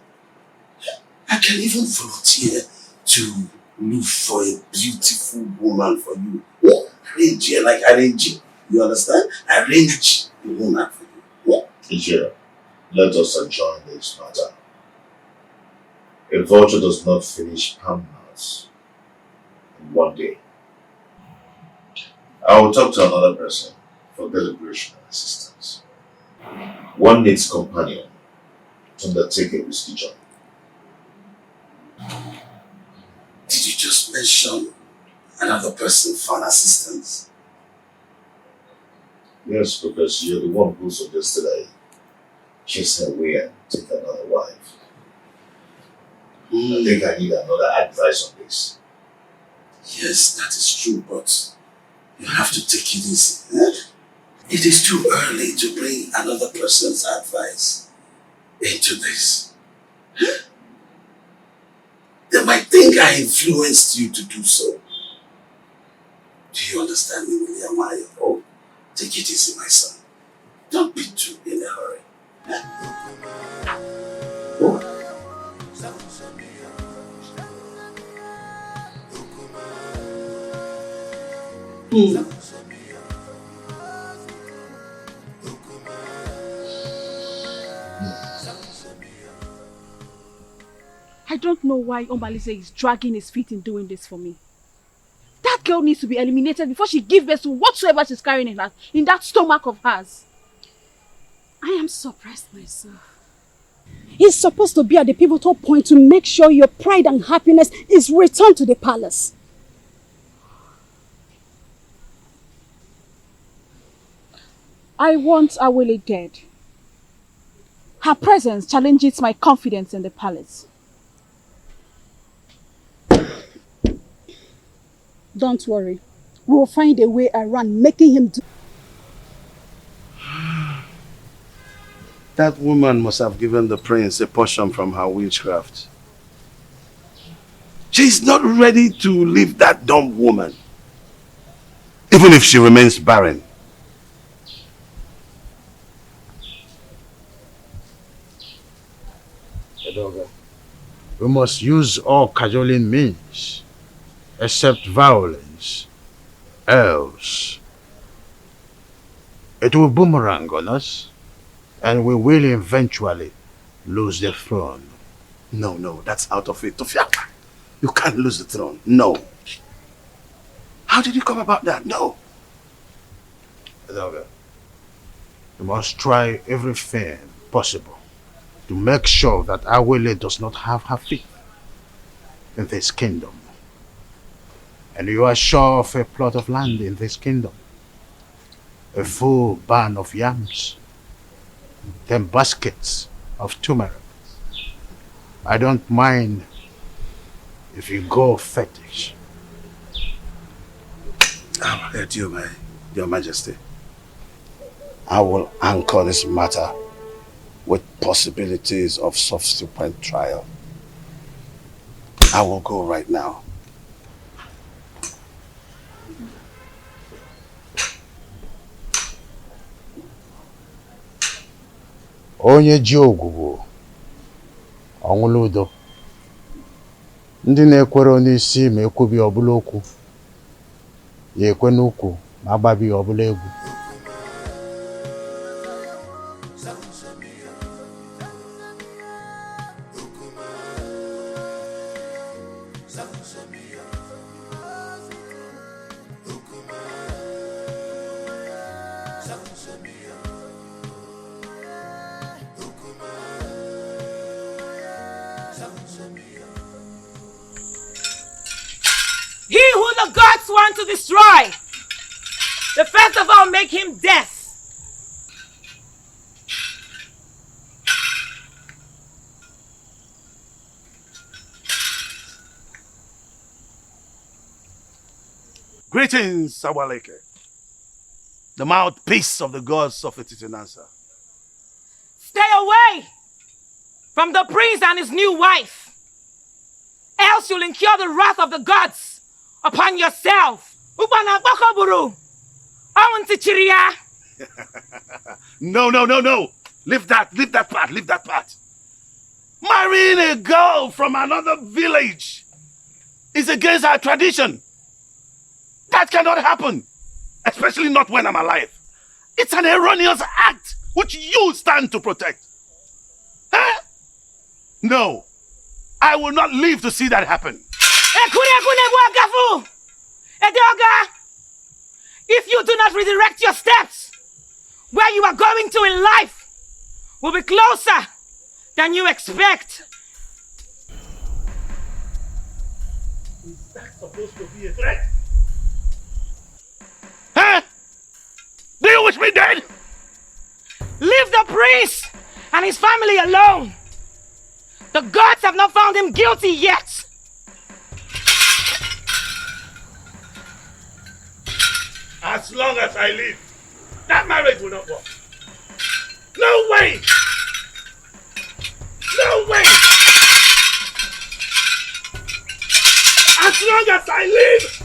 I can even volunteer to look for a beautiful woman for you. Arrange her like arrange. You understand? Arrange the woman for you. Ije, let us adjourn this matter. A vulture does not finish palmnuts in one day. I will talk to another person for deliberation and assistance. One needs companion to undertake a risky journey. Did you just mention another person for an assistance? Yes, because you're the one who suggested I chase her away and take another wife. I think I need another advice on this. Yes, that is true, but you have to take it easy. It is too early to bring another person's advice into this. They might think I influenced you to do so. Do you understand me, William? Oh, take it easy, my son. Don't be too in a hurry. Oh. I don't know why Omalize is dragging his feet in doing this for me. That girl needs to be eliminated before she gives birth to whatsoever she's carrying in that stomach of hers. I am surprised myself. He's supposed to be at the pivotal point to make sure your pride and happiness is returned to the palace. I want Awele dead. Her presence challenges my confidence in the palace. Don't worry. We will find a way around making him do. That woman must have given the prince a portion from her witchcraft. She's not ready to leave that dumb woman, even if she remains barren. We must use all cajoling means, except violence. Else, it will boomerang on us, and we will eventually lose the throne. No, that's out of it. Tofiaka, you can't lose the throne. No. How did you come about that? No. We must try everything possible to make sure that Awele does not have her feet in this kingdom. And you are sure of a plot of land in this kingdom, a full barn of yams, 10 baskets of turmeric. I don't mind if you go fetish. I've heard you, Your Majesty. I will anchor this matter with possibilities of subsequent trial. I will go right now. Onye ji ogwugwu ọnwụla udo. Ndị na-ekwere onye isi ma ekwubi ọbụla okwu, ya ekwe n'ukwu ma agbabi ọbụla egwu. He who the gods want to destroy, the first of all make him death. Greetings, Sawaleke, the mouthpiece of the gods of Etitinansa. Stay away from the prince and his new wife, else you'll incur the wrath of the gods upon yourself. No. Leave that part. Marrying a girl from another village is against our tradition. That cannot happen, especially not when I'm alive. It's an erroneous act which you stand to protect. Huh? No, I will not live to see that happen. If you do not redirect your steps, where you are going to in life will be closer than you expect. Is that supposed to be a threat? Huh? Do you wish me dead? Leave the priest and his family alone. The gods have not found him guilty yet. As long as I live, that marriage will not work. No way! No way! As long as I live,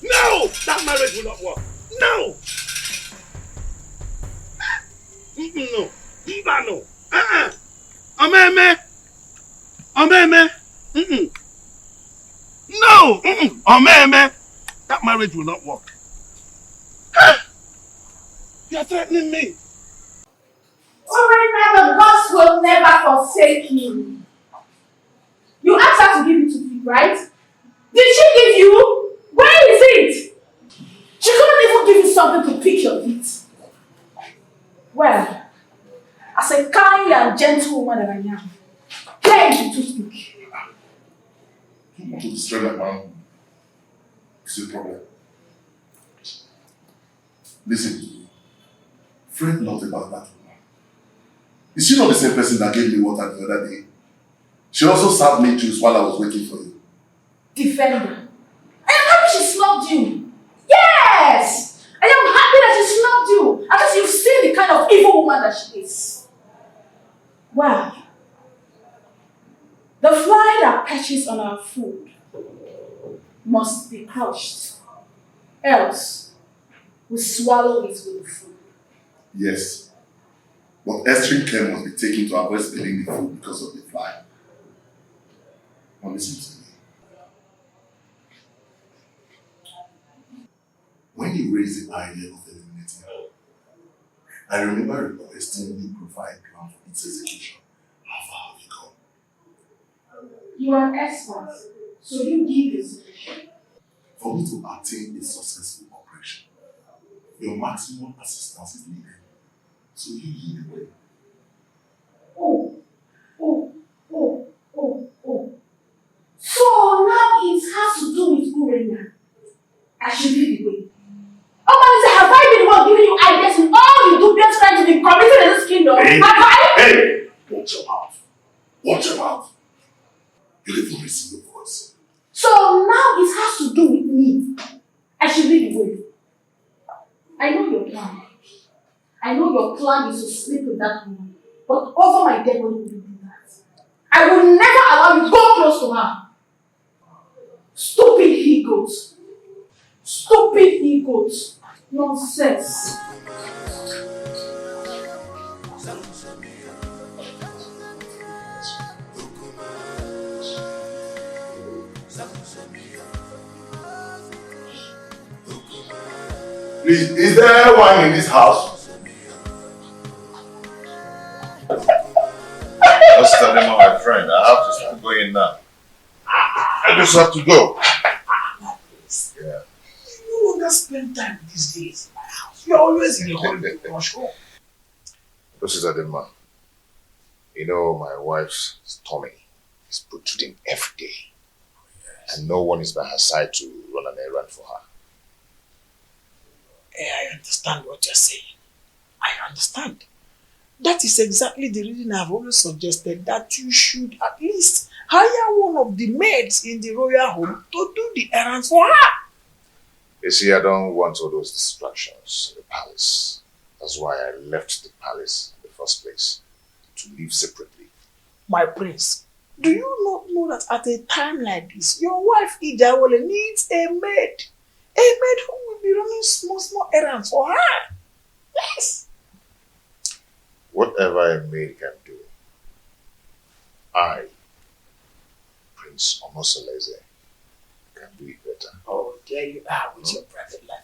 no! That marriage will not work. No! No. No. Ameme. No! Ameme. That marriage will not work. You are threatening me. Alright, now the gods will never forsake you. You asked her to give you to feed, right? Did she give you? Where is something to pick your teeth. Well, as a kind and gentle woman that I am, here is to speak. You want to destroy that man? It's a problem. Listen, fret not about that woman. Is she not the same person that gave me water the other day? She also served me juice while I was waiting for you. Defender. I am happy she snubbed you. Yes! I am happy that she snubbed you. Because you've seen the kind of evil woman that she is. Well, the fly that perches on our food must be crushed. Else, we swallow it with the food. Yes. But extreme care must be taken to avoid spilling the food because of the fly. Now listen to me. When you raised the idea of eliminating her, I remember requesting you provide plan for its execution. How far have you gone? You are an expert, so you give the solution. For me to attain a successful operation, your maximum assistance is needed. So you lead the way. Oh. So now it has to do with Urena. I should lead the way. Oh, have I been the one giving you ideas in all the dubious crimes to be committed in this kingdom? Hey! Watch your mouth. Watch your mouth. You'll even receive your voice. So now it has to do with me. I should lead the way. I know your plan. I know your plan is to sleep with that woman. But over my dead body will you do that? I will never allow you to go close to her. Stupid he-goats. Stupid he-goats. Nonsense. Please, is there wine in this house? Just tell him, my friend, I have to start going now. I just have to go. Yeah. You no longer spend time these days in my house. You're always in a hurry to rush home. This is Adema. You know, my wife's tummy is protruding every day. Yes. And no one is by her side to run an errand for her. I understand what you're saying. I understand. That is exactly the reason I've always suggested that you should at least hire one of the maids in the royal home to do the errands for her. You see, I don't want all those distractions in the palace. That's why I left the palace in the first place, to live separately. My prince, do you not know that at a time like this, your wife Ijawole needs a maid? A maid who will be running small errands for her. Yes. Whatever a maid can do, I, Prince Omosoleze, can do it better. Oh, there you are with your private life.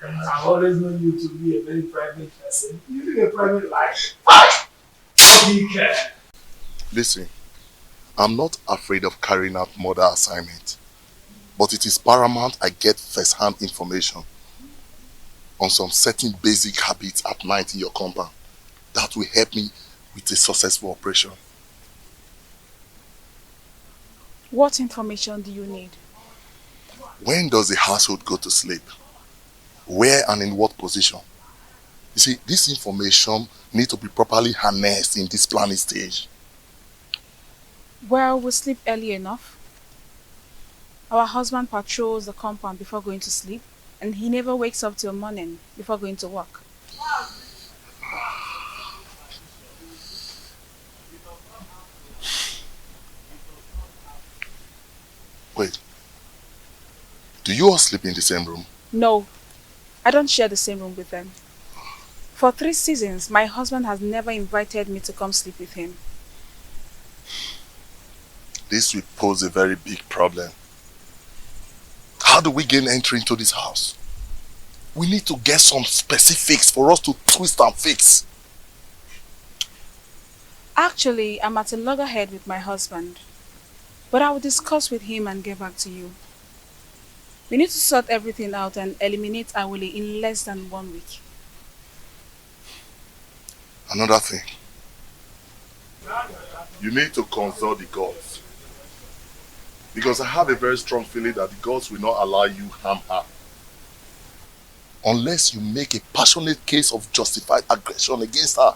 I've always known you to be a very private person. You live a private life. Dikeh. Listen, I'm not afraid of carrying out murder assignment, but it is paramount I get first-hand information on some certain basic habits at night in your compound that will help me with a successful operation. What information do you need? When does the household go to sleep? Where and in what position? You see, this information needs to be properly harnessed in this planning stage. Well, we sleep early enough. Our husband patrols the compound before going to sleep, and he never wakes up till morning before going to work. Wait. Do you all sleep in the same room? No, I don't share the same room with them. For 3 seasons, my husband has never invited me to come sleep with him. This will pose a very big problem. How do we gain entry into this house? We need to get some specifics for us to twist and fix. Actually, I'm at a loggerhead with my husband. But I will discuss with him and get back to you. We need to sort everything out and eliminate Awele in less than 1 week. Another thing. You need to consult the gods. Because I have a very strong feeling that the gods will not allow you harm her. Unless you make a passionate case of justified aggression against her.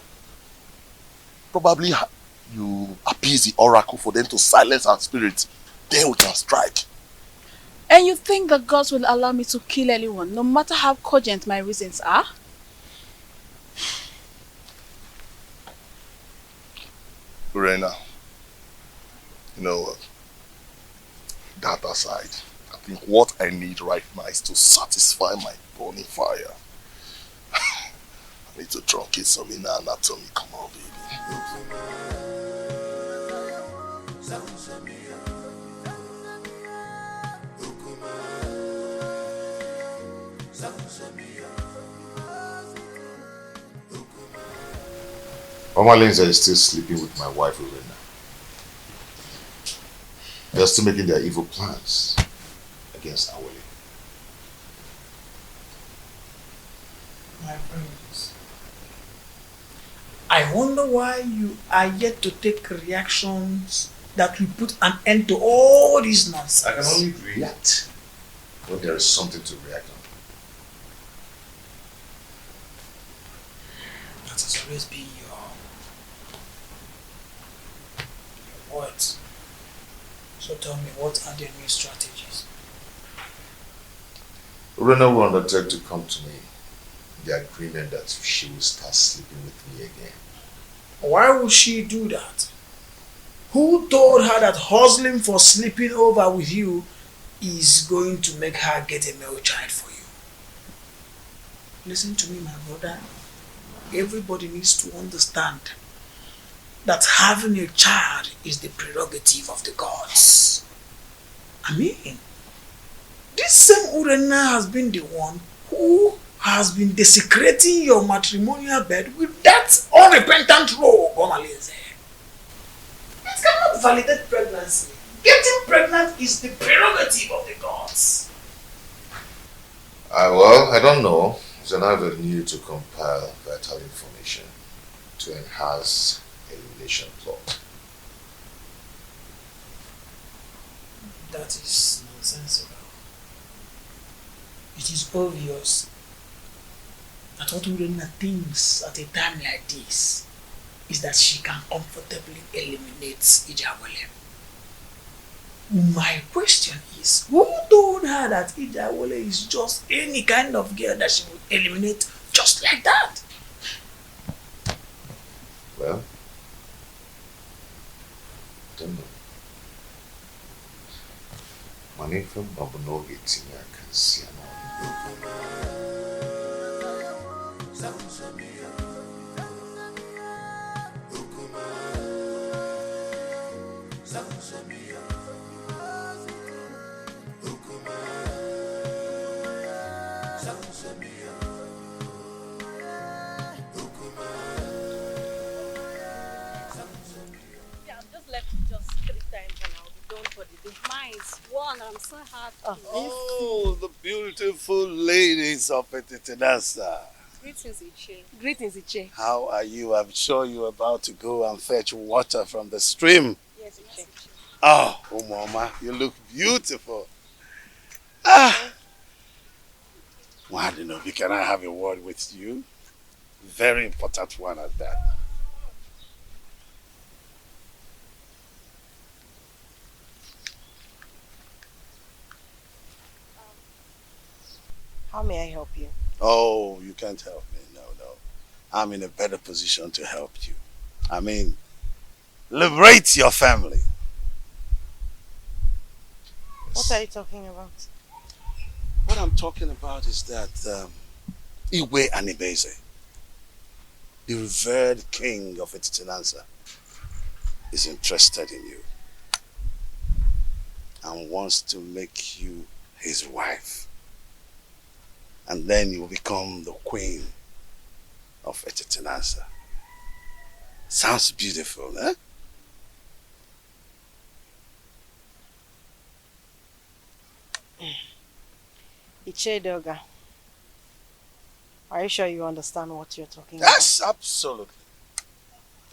Probably you appease the oracle for them to silence her spirit. Then we can strike. And you think the gods will allow me to kill anyone, no matter how cogent my reasons are? Lorena, you know what? That aside, I think what I need right now is to satisfy my burning fire. I need to truncate some inner anatomy. Come on, baby. Mama Lindsay is still sleeping with my wife, Lorena. They're still making their evil plans against Awele. My friends, I wonder why you are yet to take reactions that will put an end to all this nonsense. I can only react when there is something to react on. That has always been your words. So tell me, what are the new strategies? Lorena will undertake to come to me in the agreement that she will start sleeping with me again. Why would she do that? Who told her that hustling for sleeping over with you is going to make her get a male child for you? Listen to me, my brother. Everybody needs to understand that having a child is the prerogative of the gods. I mean, this same Urena has been the one who has been desecrating your matrimonial bed with that unrepentant rogue, Omalinze. It cannot validate pregnancy. Getting pregnant is the prerogative of the gods. Well, I don't know. It's an avenue to compile vital information to enhance elimination plot. That is nonsensical. It is obvious that what Urena thinks at a time like this is that she can comfortably eliminate Ijawale. My question is, who told her that Ijawale is just any kind of girl that she would eliminate just like that? Well, I don't know. Money from Babunogi Tina can see Mine's one, I'm so happy. Oh, the beautiful ladies of Etitinasa. Greetings, Iche. Greetings, Iche. How are you? I'm sure you're about to go and fetch water from the stream. Yes, Iche. Oh, Mama, you look beautiful. Ah! Wadinobi, can I have a word with you? Very important one at that. How may I help you? Oh, you can't help me. No. I'm in a better position to help you. I mean, liberate your family. What are you talking about? What I'm talking about is that Iwe Anibeze, the revered king of Etitinansa, is interested in you and wants to make you his wife. And then you will become the queen of Etitinansa. Sounds beautiful, eh? Ichedoga, are you sure you understand what you're talking Yes, absolutely.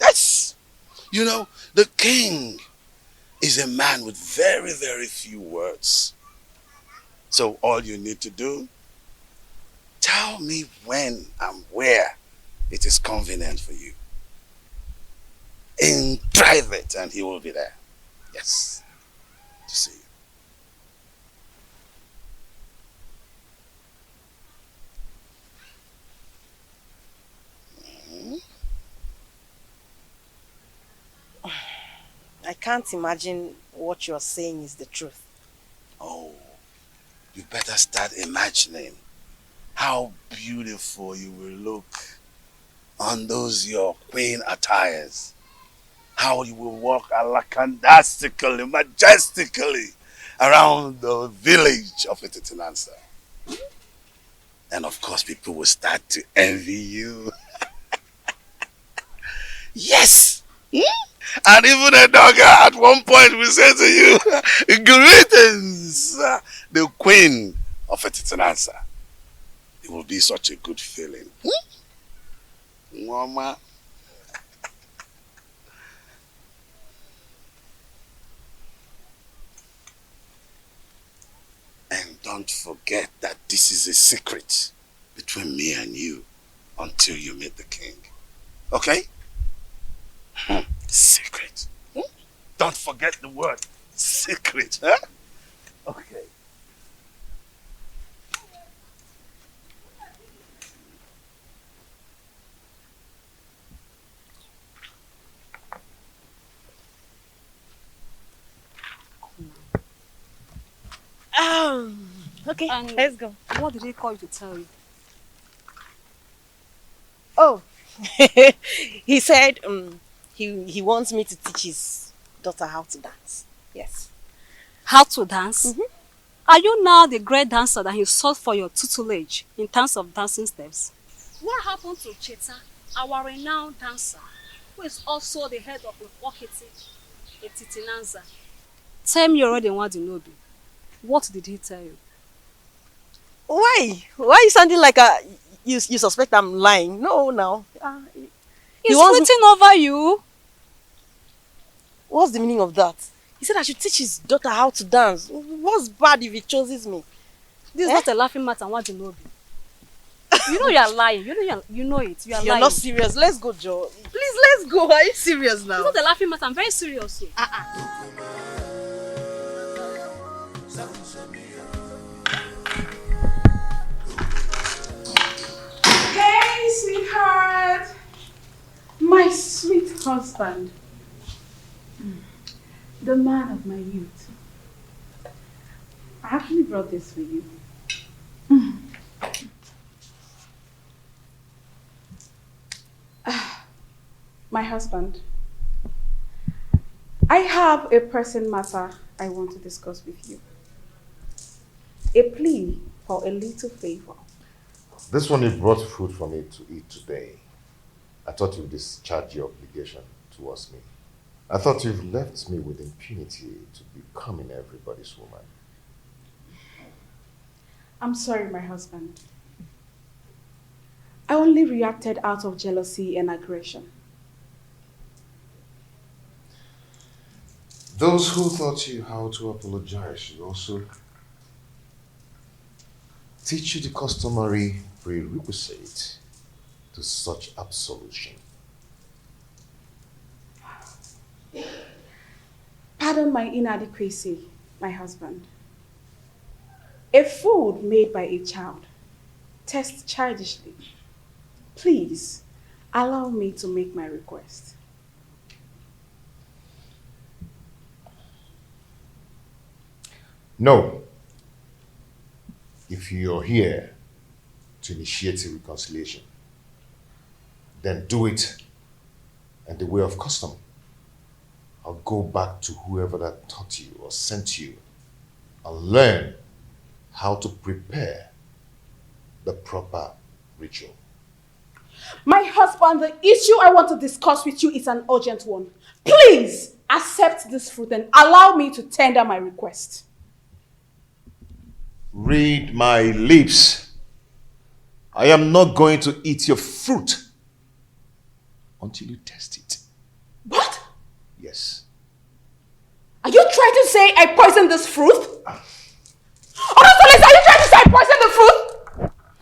Yes. You know, the king is a man with very, very few words. So all you need to do, tell me when and where it is convenient for you. In private, and he will be there. Yes. To see you. I can't imagine what you're saying is the truth. Oh, you better start imagining how beautiful you will look on those your queen attires. How you will walk alakandastically, majestically around the village of Ititinansa. And of course, people will start to envy you. Yes! And even a dog at one point will say to you, greetings, the queen of Ititinansa. It will be such a good feeling. Mama. And don't forget that this is a secret between me and you until you meet the king. Okay? Secret. Don't forget the word secret. Huh? Okay. Okay, And let's go. What did he call you to tell you? Oh, he said he wants me to teach his daughter how to dance. Yes. How to dance? Are you now the great dancer that he sought for your tutelage in terms of dancing steps? What happened to Cheta, our renowned dancer, who is also the head of Wakiti, Etitinanza? Tell me already what you know. What did he tell you? Why? Why are you sounding like you suspect I'm lying? No, now. He's flirting over you. What's the meaning of that? He said I should teach his daughter how to dance. What's bad if he chooses me? This is not a laughing matter. What do you know? You know you're lying. You know it. You're You're lying. not serious. Let's go, Joe. Please, let's go. Are you serious now? It's not a laughing matter. I'm very serious. Hey, sweetheart. My sweet husband. The man of my youth. I actually brought this for you. My husband. I have a pressing matter I want to discuss with you. A plea for a little favor. This one you brought food for me to eat today. I thought you'd discharge your obligation towards me. I thought you've left me with impunity to becoming everybody's woman. I'm sorry, my husband. I only reacted out of jealousy and aggression. Those who taught you how to apologize should also teach you the customary prerequisite to such absolution. Pardon my inadequacy, my husband. A food made by a child tests childishly. Please, allow me to make my request. No. If you're here to initiate a reconciliation, then do it in the way of custom. I'll go back to whoever that taught you or sent you and learn how to prepare the proper ritual. My husband, the issue I want to discuss with you is an urgent one. Please accept this fruit and allow me to tender my request. Read my lips. I am not going to eat your fruit until you test it. What? Yes. Are you trying to say I poisoned this fruit? Oh, Solis, are you trying to say I poisoned the fruit?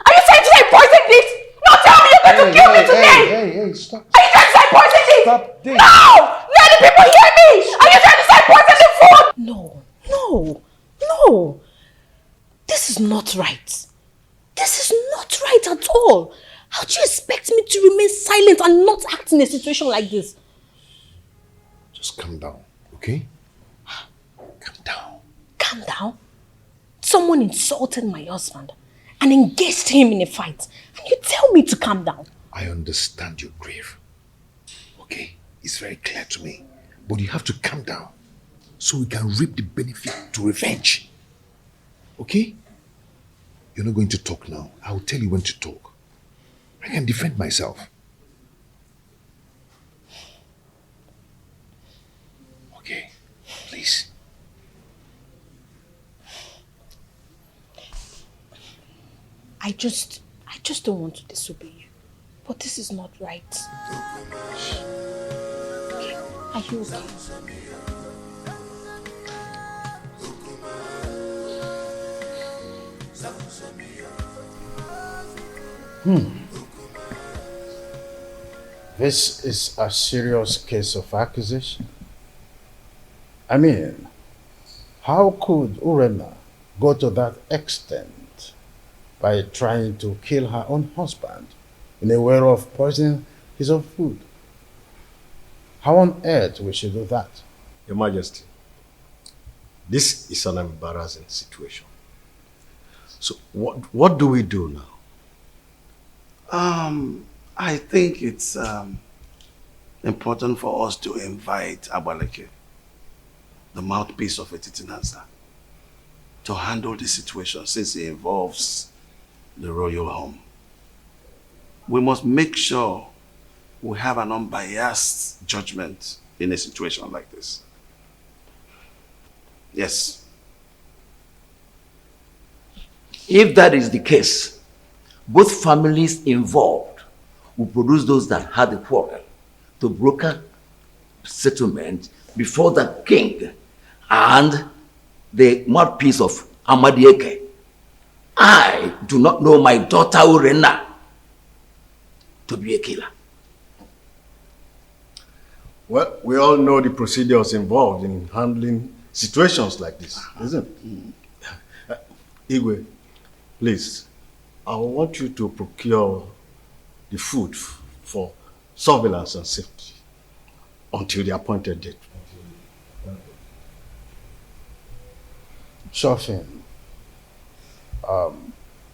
Are you trying to say I poisoned it? No, tell me you're going to kill me today! Hey, stop. Are you trying to say I poisoned it? Stop this. No! Let the people hear me! Are you trying to say I poisoned the food? No. This is not right. This is not right at all. How do you expect me to remain silent and not act in a situation like this? Just calm down, okay? Calm down. Calm down? Someone insulted my husband and engaged him in a fight. And you tell me to calm down? I understand your grief. Okay? It's very clear to me. But you have to calm down so we can reap the benefit to revenge. Okay? You're not going to talk now. I will tell you when to talk. I can defend myself. Okay? Please. I just don't want to disobey you. But this is not right. Okay. Are you okay? This is a serious case of accusation. I mean, how could Urena go to that extent by trying to kill her own husband in a way of poisoning his own food? How on earth we should do that? Your Majesty, this is an embarrassing situation. So what do we do now? I think it's important for us to invite Abaleke, the mouthpiece of Etitinanza, to handle the situation since it involves the royal home. We must make sure we have an unbiased judgment in a situation like this. Yes. If that is the case, both families involved will produce those that had the quarrel to broker settlement before the king and the mouthpiece of Amadieke. I do not know my daughter Urena to be a killer. Well, we all know the procedures involved in handling situations like this, isn't it? Igwe, please, I want you to procure the food for surveillance and safety until the appointed date. Sure thing.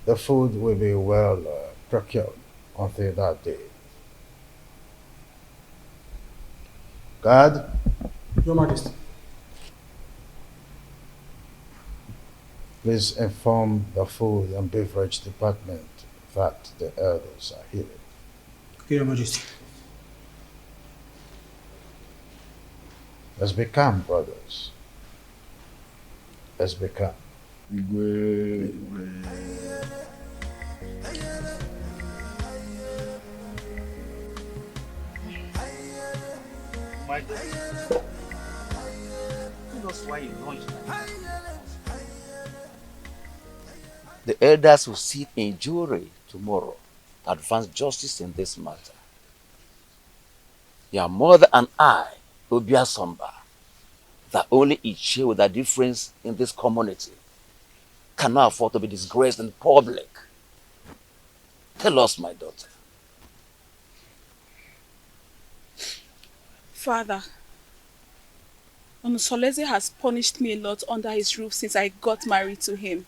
The food will be well procured until that day. Guard. Your Majesty. Please inform the food and beverage department that the elders are here. Okay, Your Majesty. Let's be calm, brothers. Let's be calm. The elders will sit in jury tomorrow to advance justice in this matter. Your mother and I, Obia Somba, that only each share with a difference in this community, cannot afford to be disgraced in public. Tell us, my daughter. Father, Onusoleze has punished me a lot under his roof since I got married to him.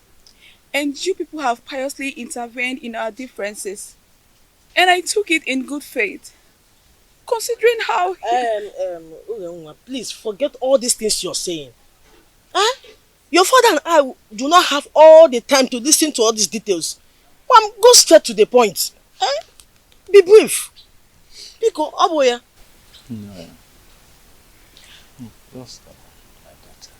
And you people have piously intervened in our differences. And I took it in good faith. Considering how... please forget all these things you're saying. Huh? Your father and I do not have all the time to listen to all these details. Go straight to the point. Huh? Be brief. Pico, Aboya. No. Don't stop, my daughter.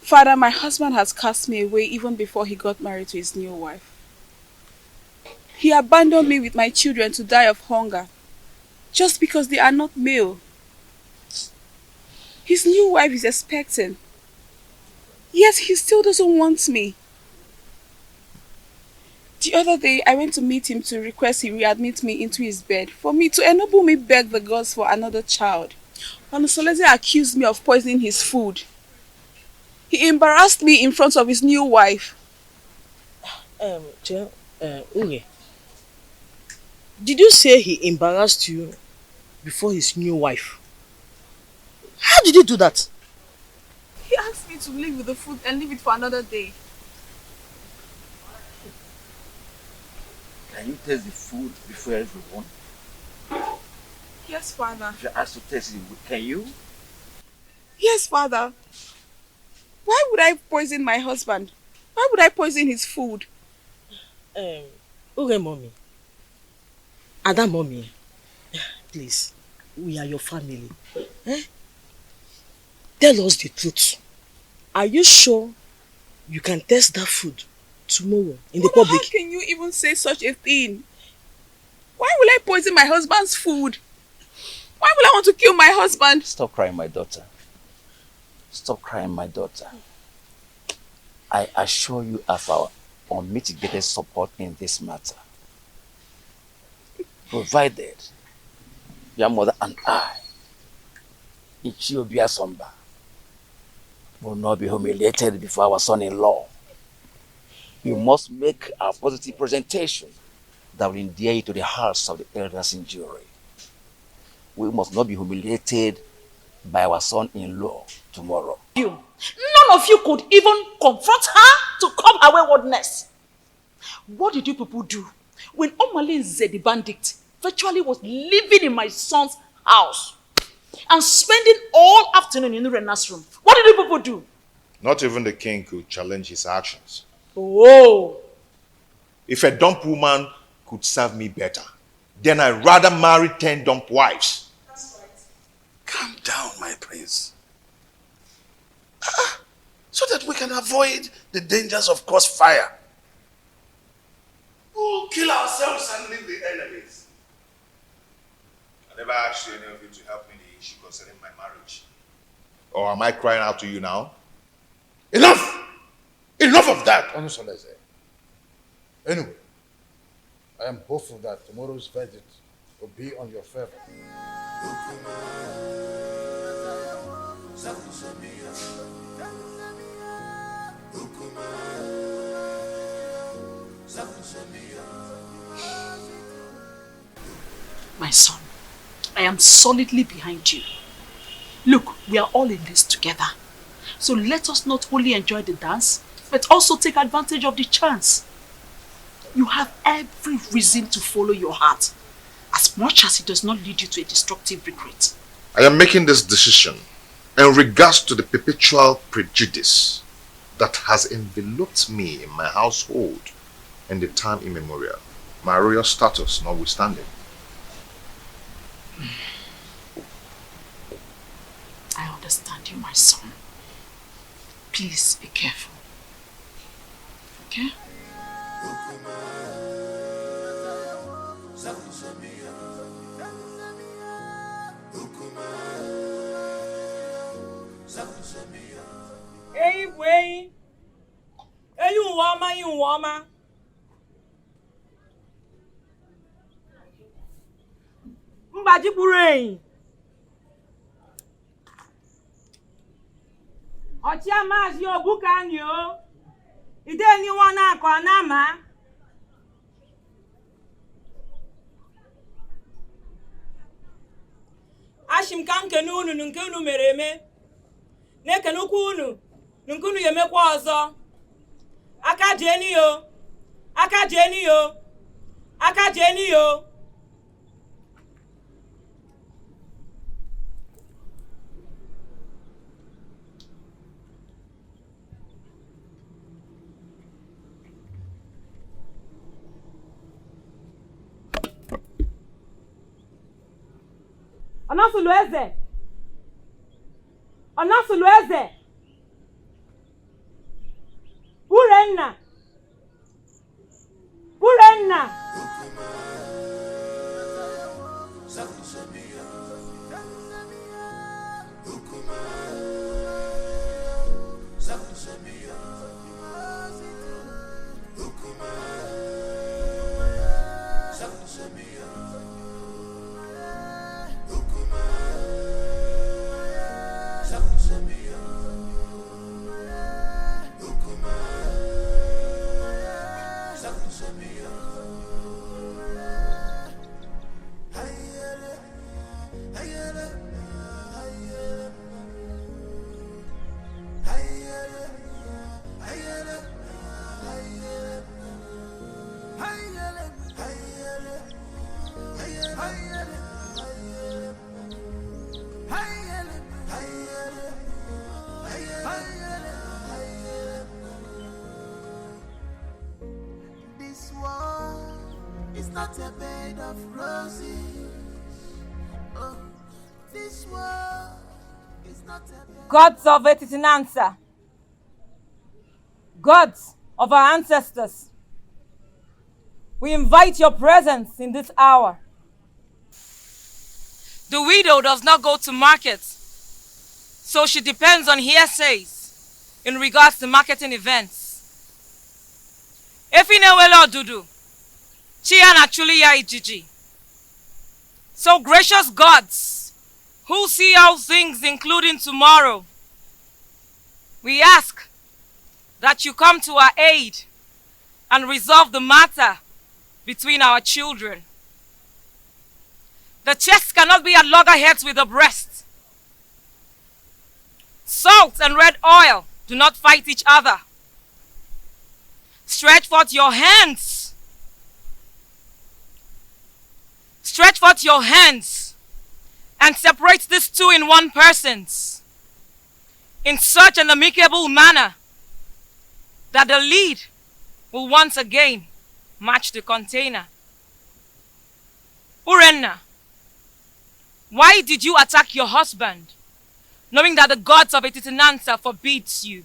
Father, my husband has cast me away even before he got married to his new wife. He abandoned me with my children to die of hunger, just because they are not male. His new wife is expecting, yet he still doesn't want me. The other day, I went to meet him to request he readmit me into his bed for me to enable me beg the gods for another child. Onosoleze accused me of poisoning his food. He embarrassed me in front of his new wife. Unge, did you say he embarrassed you before his new wife? How did he do that? He asked me to leave with the food and leave it for another day. Can you taste the food before everyone? Yes, Father. If you ask to taste it, can you? Yes, Father. Why would I poison my husband? Why would I poison his food? Uge mommy. Ada mommy. Please, we are your family. Tell us the truth. Are you sure you can taste that food tomorrow in the public? How can you even say such a thing? Why will I poison my husband's food? Why will I want to kill my husband? Stop crying, my daughter. Stop crying, my daughter. I assure you of our unmitigated support in this matter. Provided your mother and I, Ichiobia Somba, will not be humiliated before our son-in-law. You must make a positive presentation that will endear you to the hearts of the elders in jury. We must not be humiliated by our son-in-law tomorrow. None of you could even confront her to curb her waywardness. What did you people do when Omalinze the bandit virtually was living in my son's house and spending all afternoon in Urena's room? What did you people do? Not even the king could challenge his actions. Oh. If a dump woman could serve me better, then I'd rather marry 10 dump wives. That's right. Calm down, my prince. So that we can avoid the dangers of crossfire. We'll kill ourselves and leave the enemies. I never asked you any of you to help me in the issue concerning my marriage. Or am I crying out to you now? Enough! Enough of that, Onosoleze. Anyway, I am hopeful that tomorrow's verdict will be on your favor. My son, I am solidly behind you. Look, we are all in this together. So let us not only enjoy the dance, but also take advantage of the chance. You have every reason to follow your heart, as much as it does not lead you to a destructive regret. I am making this decision in regards to the perpetual prejudice that has enveloped me in my household in the time immemorial, my royal status notwithstanding. I understand you, my son. Please be careful. Okay? Hey, boy. Hey, you woman. Mbaji burain. Ọchị amazi obuka anyị o. Ide ni wọn na-akọ na-ama. Ashim ka nkene unu nke unu mere eme. Na-ekene ukwu unu nke unu yemekwa ọzọ. Aka jeni yo. Aka jeni yo. Aka jeni yo. Onasulu eze. This world is not a bed of roses. Oh, this world is not a bed. Gods of Etitinansa, gods of our ancestors, we invite your presence in this hour. The widow does not go to market, so she depends on hearsays in regards to marketing events. Efinewelo Dudu, Chia Nachuli Ya Ijiji. So gracious gods, who see all things including tomorrow, we ask that you come to our aid and resolve the matter between our children. The chest cannot be at loggerheads with the breast. Salt and red oil do not fight each other. Stretch forth your hands. Stretch forth your hands and separate these two in one persons in such an amicable manner that the lead will once again match the container. Urenna, why did you attack your husband, knowing that the gods of Etitinansa forbids you?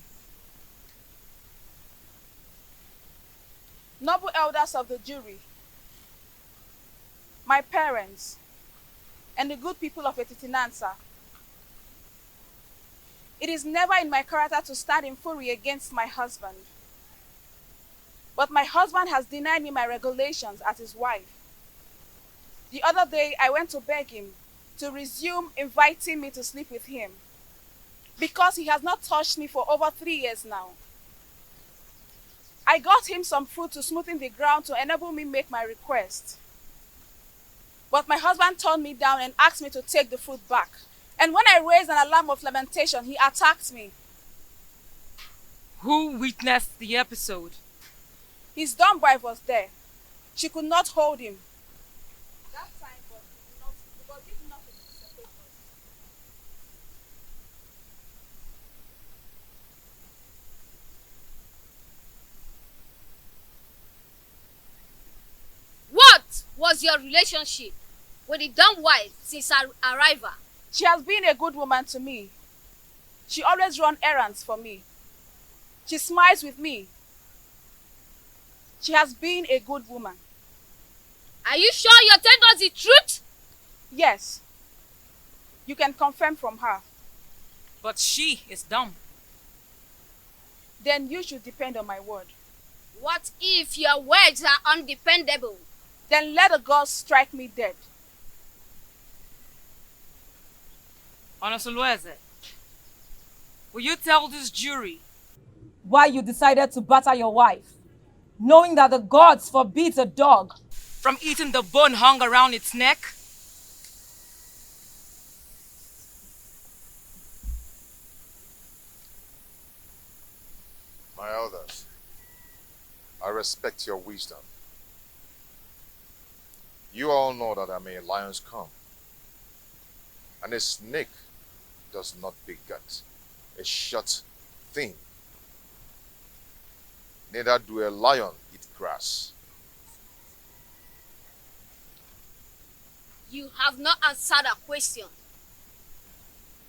Noble elders of the jury, my parents, and the good people of Etitinansa, it is never in my character to stand in fury against my husband. But my husband has denied me my regulations as his wife. The other day, I went to beg him to resume inviting me to sleep with him because he has not touched me for over 3 years now. I got him some food to smoothen the ground to enable me make my request. But my husband turned me down and asked me to take the food back. And when I raised an alarm of lamentation, he attacked me. Who witnessed the episode? His dumb wife was there. She could not hold him. That time was did nothing to separate us. What was your relationship with the dumb wife since her arrival? She has been a good woman to me. She always runs errands for me. She smiles with me. She has been a good woman. Are you sure you're telling us the truth? Yes. You can confirm from her. But she is dumb. Then you should depend on my word. What if your words are undependable? Then let the gods strike me dead. Onosulueze, will you tell this jury why you decided to batter your wife, knowing that the gods forbid a dog from eating the bone hung around its neck? My elders, I respect your wisdom. You all know that I'm a lion's come, and a snake does not beget a short thing. Neither do a lion eat grass. You have not answered a question.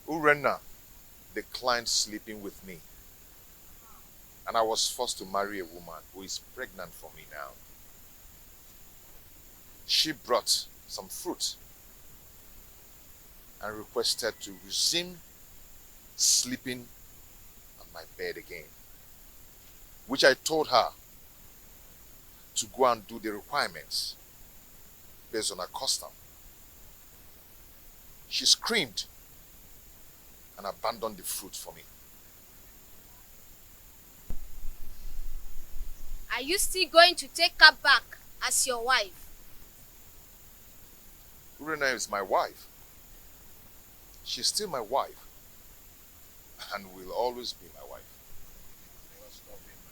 Urenna declined sleeping with me, and I was forced to marry a woman who is pregnant for me now. She brought some fruit and requested to resume sleeping on my bed again, which I told her to go and do the requirements based on her custom. She screamed and abandoned the fruit for me. Are you still going to take her back as your wife? Urena is my wife. She's still my wife and will always be my wife. Never stop being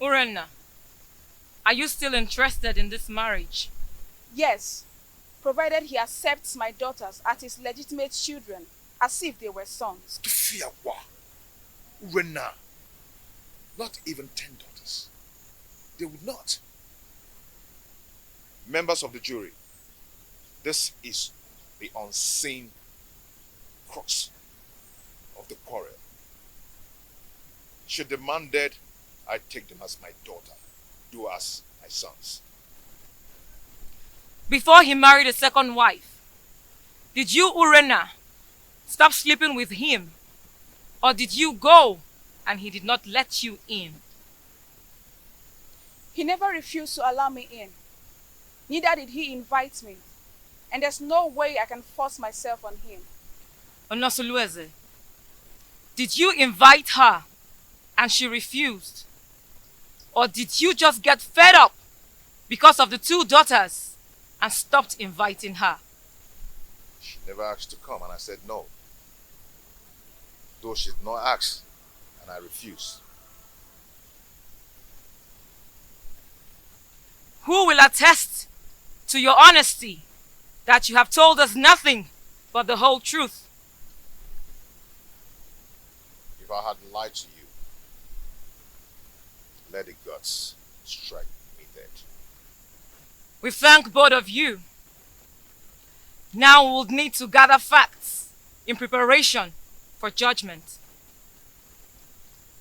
my wife. Urena, are you still interested in this marriage? Yes, provided he accepts my daughters as his legitimate children, as if they were sons. Fiawa, Urena, not even 10 daughters. They would not. Members of the jury, this is the unseen crux of the quarrel. She demanded I take them as my daughter, do as my sons. Before he married a second wife, did you, Urena, stop sleeping with him? Or did you go and he did not let you in? He never refused to allow me in. Neither did he invite me. And there's no way I can force myself on him. Onosulueze, did you invite her and she refused? Or did you just get fed up because of the 2 daughters and stopped inviting her? She never asked to come and I said no. Though she did not ask and I refused. Who will attest to your honesty that you have told us nothing but the whole truth? If I had lied to you, let the gods strike me dead. We thank both of you. Now we will need to gather facts in preparation for judgment.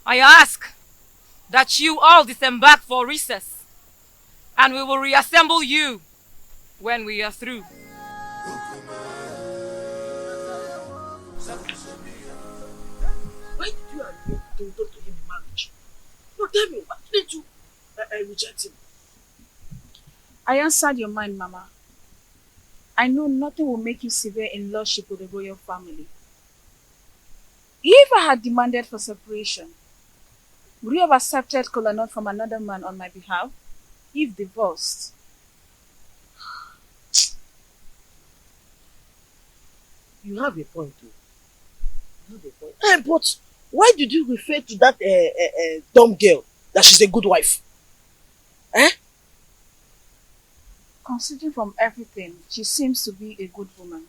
I ask that you all disembark for recess, and we will reassemble you when we are through. Why did you agree to talk to him in marriage? No, tell me, why didn't you reject him? I answered your mind, Mama. I know nothing will make you severe in lordship with the royal family. If I had demanded for separation, would you have accepted Kolanut from another man on my behalf? If divorced? You have a point, too. You have a point. But why did you refer to that dumb girl that she's a good wife? Eh? Considering from everything, she seems to be a good woman.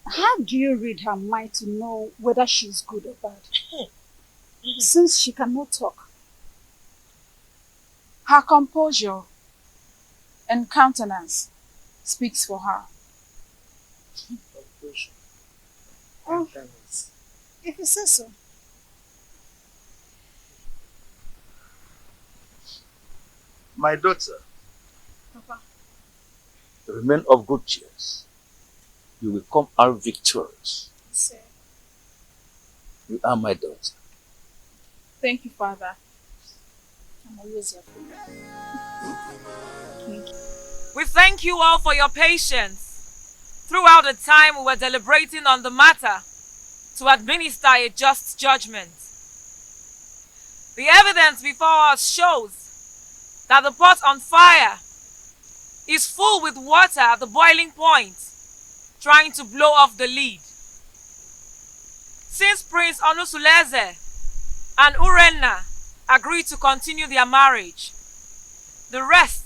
How do you read her mind to know whether she's good or bad? Since she cannot talk, her composure and countenance speaks for her. Composure. Oh, if you say so. My daughter, Papa. remain of good cheer. You will come out victorious. Sir. You are my daughter. Thank you, Father. I'm always your friend. Thank you. We thank you all for your patience throughout the time we were deliberating on the matter to administer a just judgment. The evidence before us shows that the pot on fire is full with water at the boiling point, trying to blow off the lid. Since Prince Onusuleze and Urena agreed to continue their marriage, the rest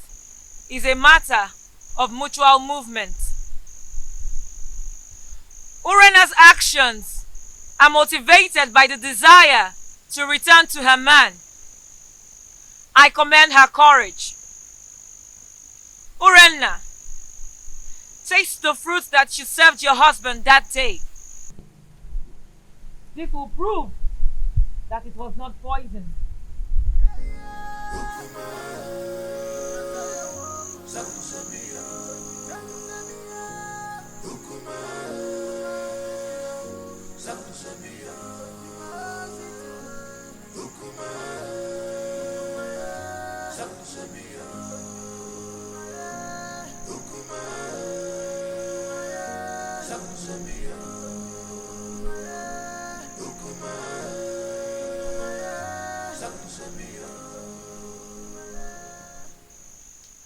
is a matter of mutual movement. Urena's actions are motivated by the desire to return to her man. I commend her courage. Urena, taste the fruit that you served your husband that day. This will prove that it was not poison.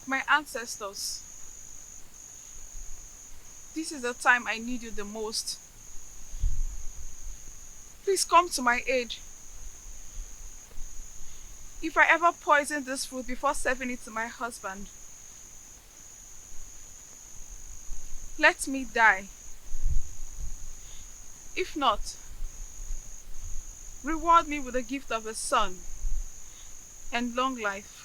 My ancestors, this is the time I need you the most. Please come to my aid. If I ever poison this food before serving it to my husband, let me die. If not, reward me with the gift of a son and long life.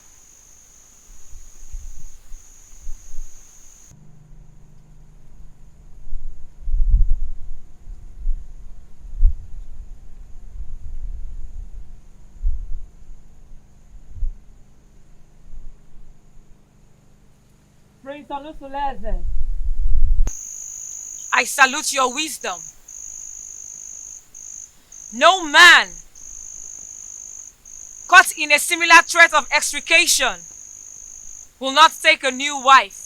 I salute your wisdom. No man caught in a similar threat of extrication will not take a new wife.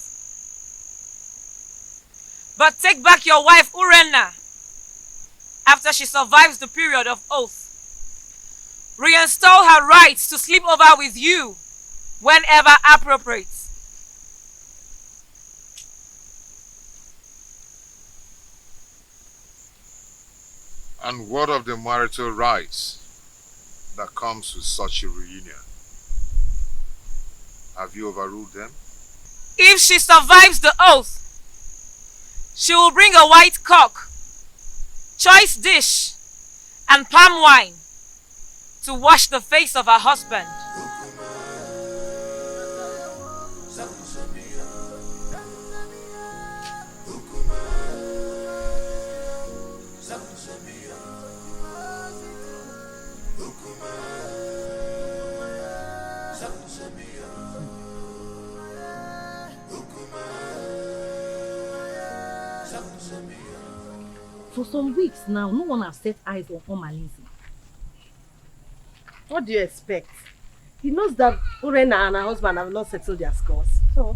But take back your wife Urenna after she survives the period of oath. Reinstall her rights to sleep over with you whenever appropriate. And what of the marital rights that comes with such a reunion? Have you overruled them? If she survives the oath, she will bring a white cock, choice dish, and palm wine to wash the face of her husband. For some weeks now, no one has set eyes on Omalinze. What do you expect? He knows that Urena and her husband have not settled their scores. So,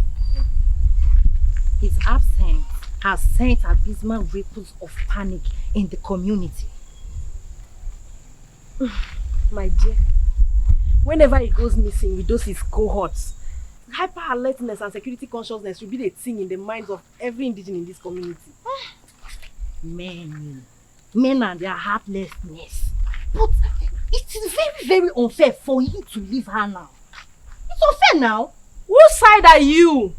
his absence has sent abysmal ripples of panic in the community. My dear, whenever he goes missing with those his cohorts, hyper alertness and security consciousness will be the thing in the minds of every indigenous in this community. Men and their heartlessness. But it is very, very unfair for him to leave her now. It's unfair now. Whose side are you?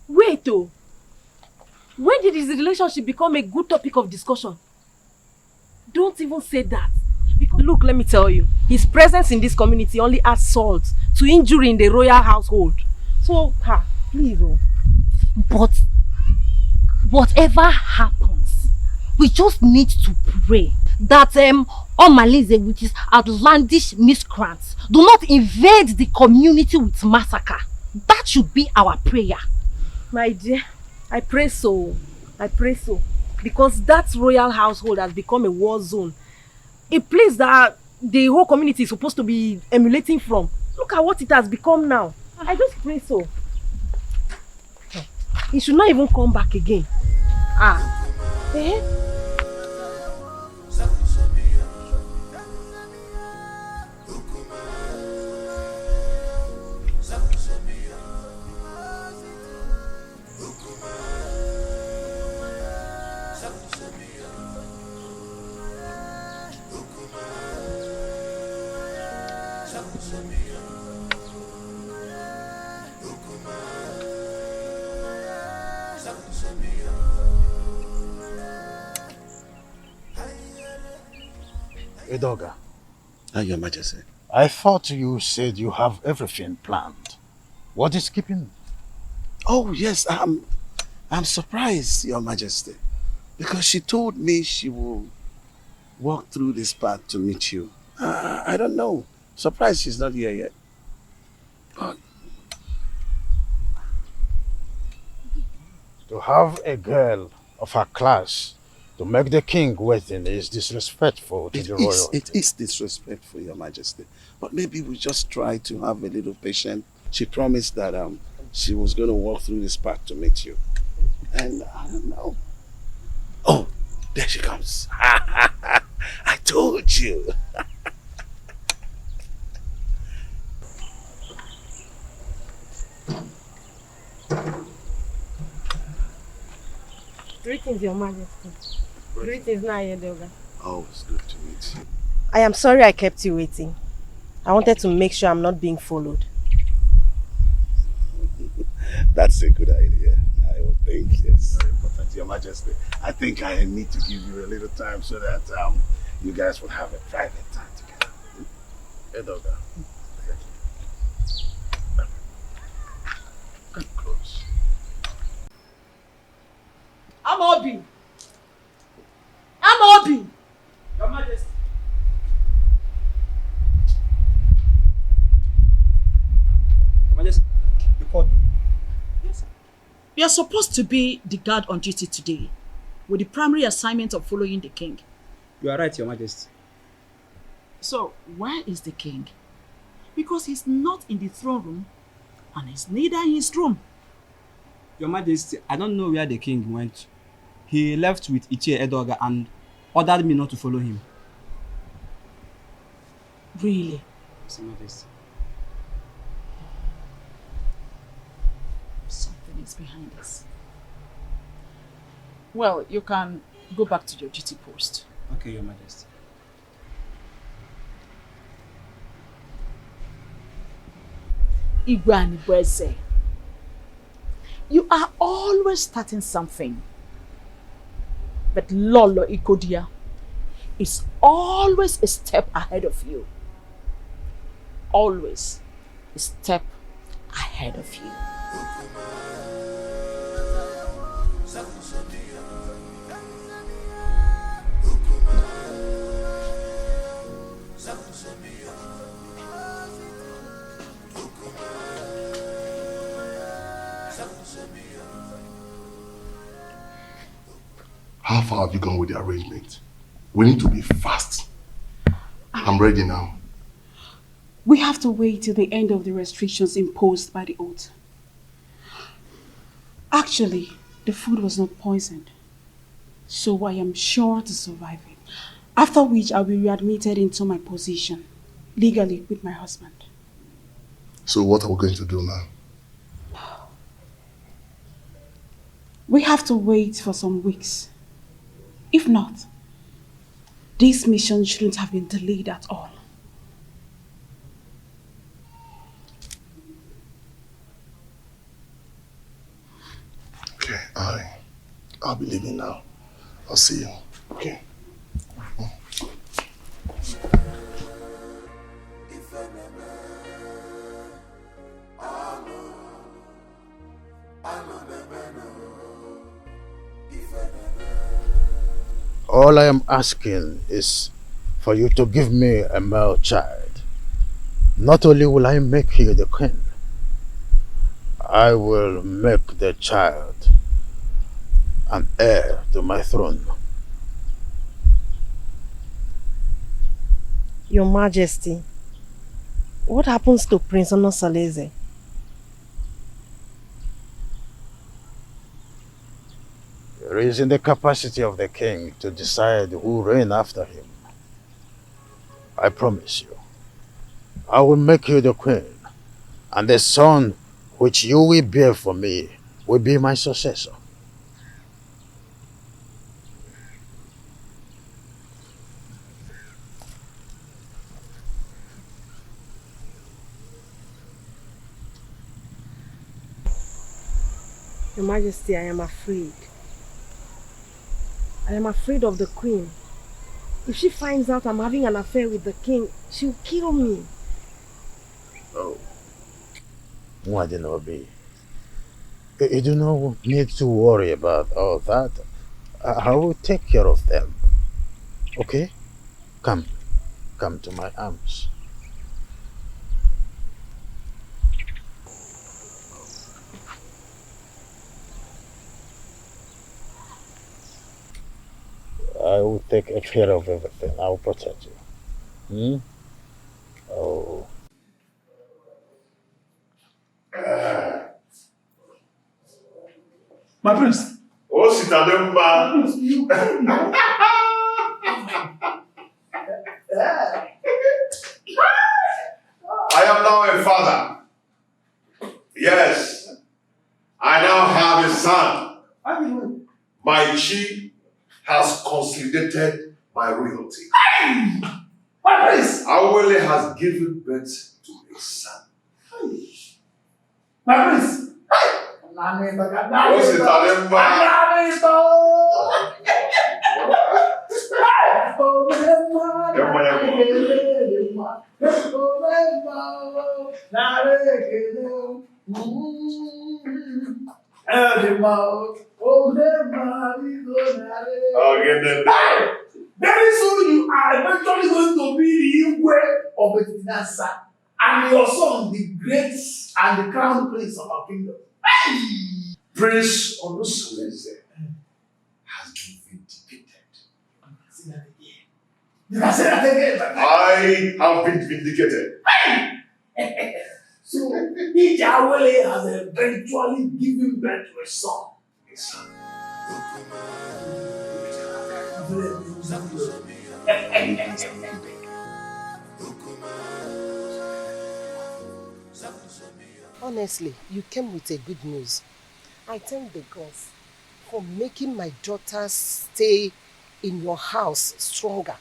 Wait, oh. When did his relationship become a good topic of discussion? Don't even say that. Because look, let me tell you, his presence in this community only adds salt to injury in the royal household. So, please, oh. But whatever happens, we just need to pray that Omalinze with his outlandish miscreants do not invade the community with massacre. That should be our prayer. My dear, I pray so. I pray so. Because that royal household has become a war zone. A place that the whole community is supposed to be emulating from. Look at what it has become now. I just pray so. He should not even come back again. Edoga. Your Majesty. I thought you said you have everything planned. What is keeping? Oh, yes. I'm surprised, Your Majesty. Because she told me she will walk through this path to meet you. I don't know. Surprised she's not here yet. But to have a girl of her class To make the king waiting is disrespectful to the royal. It is disrespectful, Your Majesty. But maybe we just try to have a little patience. She promised that she was going to walk through this path to meet you. And I don't know. Oh, there she comes. I told you. Greetings, Your Majesty. Greetings, Ini Edo. Oh, it's good to meet you. I am sorry I kept you waiting. I wanted to make sure I'm not being followed. That's a good idea. I would think it's very important, Your Majesty. I think I need to give you a little time so that you guys will have a private time together. Edoga. Come close. I'm Obi. I'm Obi. Your Majesty. Your Majesty, you called me. Yes, sir. You are supposed to be the guard on duty today, with the primary assignment of following the king. You are right, Your Majesty. So, where is the king? Because he's not in the throne room, and he's neither in his room. Your Majesty, I don't know where the king went. He left with Ini Edo and ordered me not to follow him. Really? Yes, Your Majesty. Something is behind this. Well, you can go back to your duty post. Okay, Your Majesty. Igwe Anibweze, you are always starting something. But Lolo Ikodia is always a step ahead of you. Always a step ahead of you. How far have you gone with the arrangement? We need to be fast. I'm ready now. We have to wait till the end of the restrictions imposed by the oath. Actually, the food was not poisoned, so I am sure to survive it. After which I'll be readmitted into my position, legally with my husband. So what are we going to do now? We have to wait for some weeks. If not, this mission shouldn't have been delayed at all. Okay, I'll be leaving now. I'll see you. Okay. All I am asking is for you to give me a male child. Not only will I make you the queen, I will make the child an heir to my throne. Your Majesty, what happens to Prince Onosaleze? It is in the capacity of the king to decide who reign after him. I promise you, I will make you the queen, and the son which you will bear for me will be my successor. Your Majesty, I am afraid. I am afraid of the queen. If she finds out I'm having an affair with the king, she'll kill me. Oh. Mwadinobi, you do not need to worry about all that. I will take care of them. Okay? Come to my arms. I will take care of everything. I will protect you. Oh. My prince. Oh, Sitademba. I am now a father. Yes. I now have a son. My chi has consolidated my royalty. My prince. Awele has given birth to a son. My prince. Oh, Sitademba. Very soon you are eventually going to be the Igwe of Betinasa and your son the great and the crown prince of our kingdom. Prince Onusuleze has been vindicated. You can say that again. I have been vindicated. So, Ijawele has eventually given birth to a son. A son. Honestly, you came with a good news. I thank the gods for making my daughter's stay in your house stronger.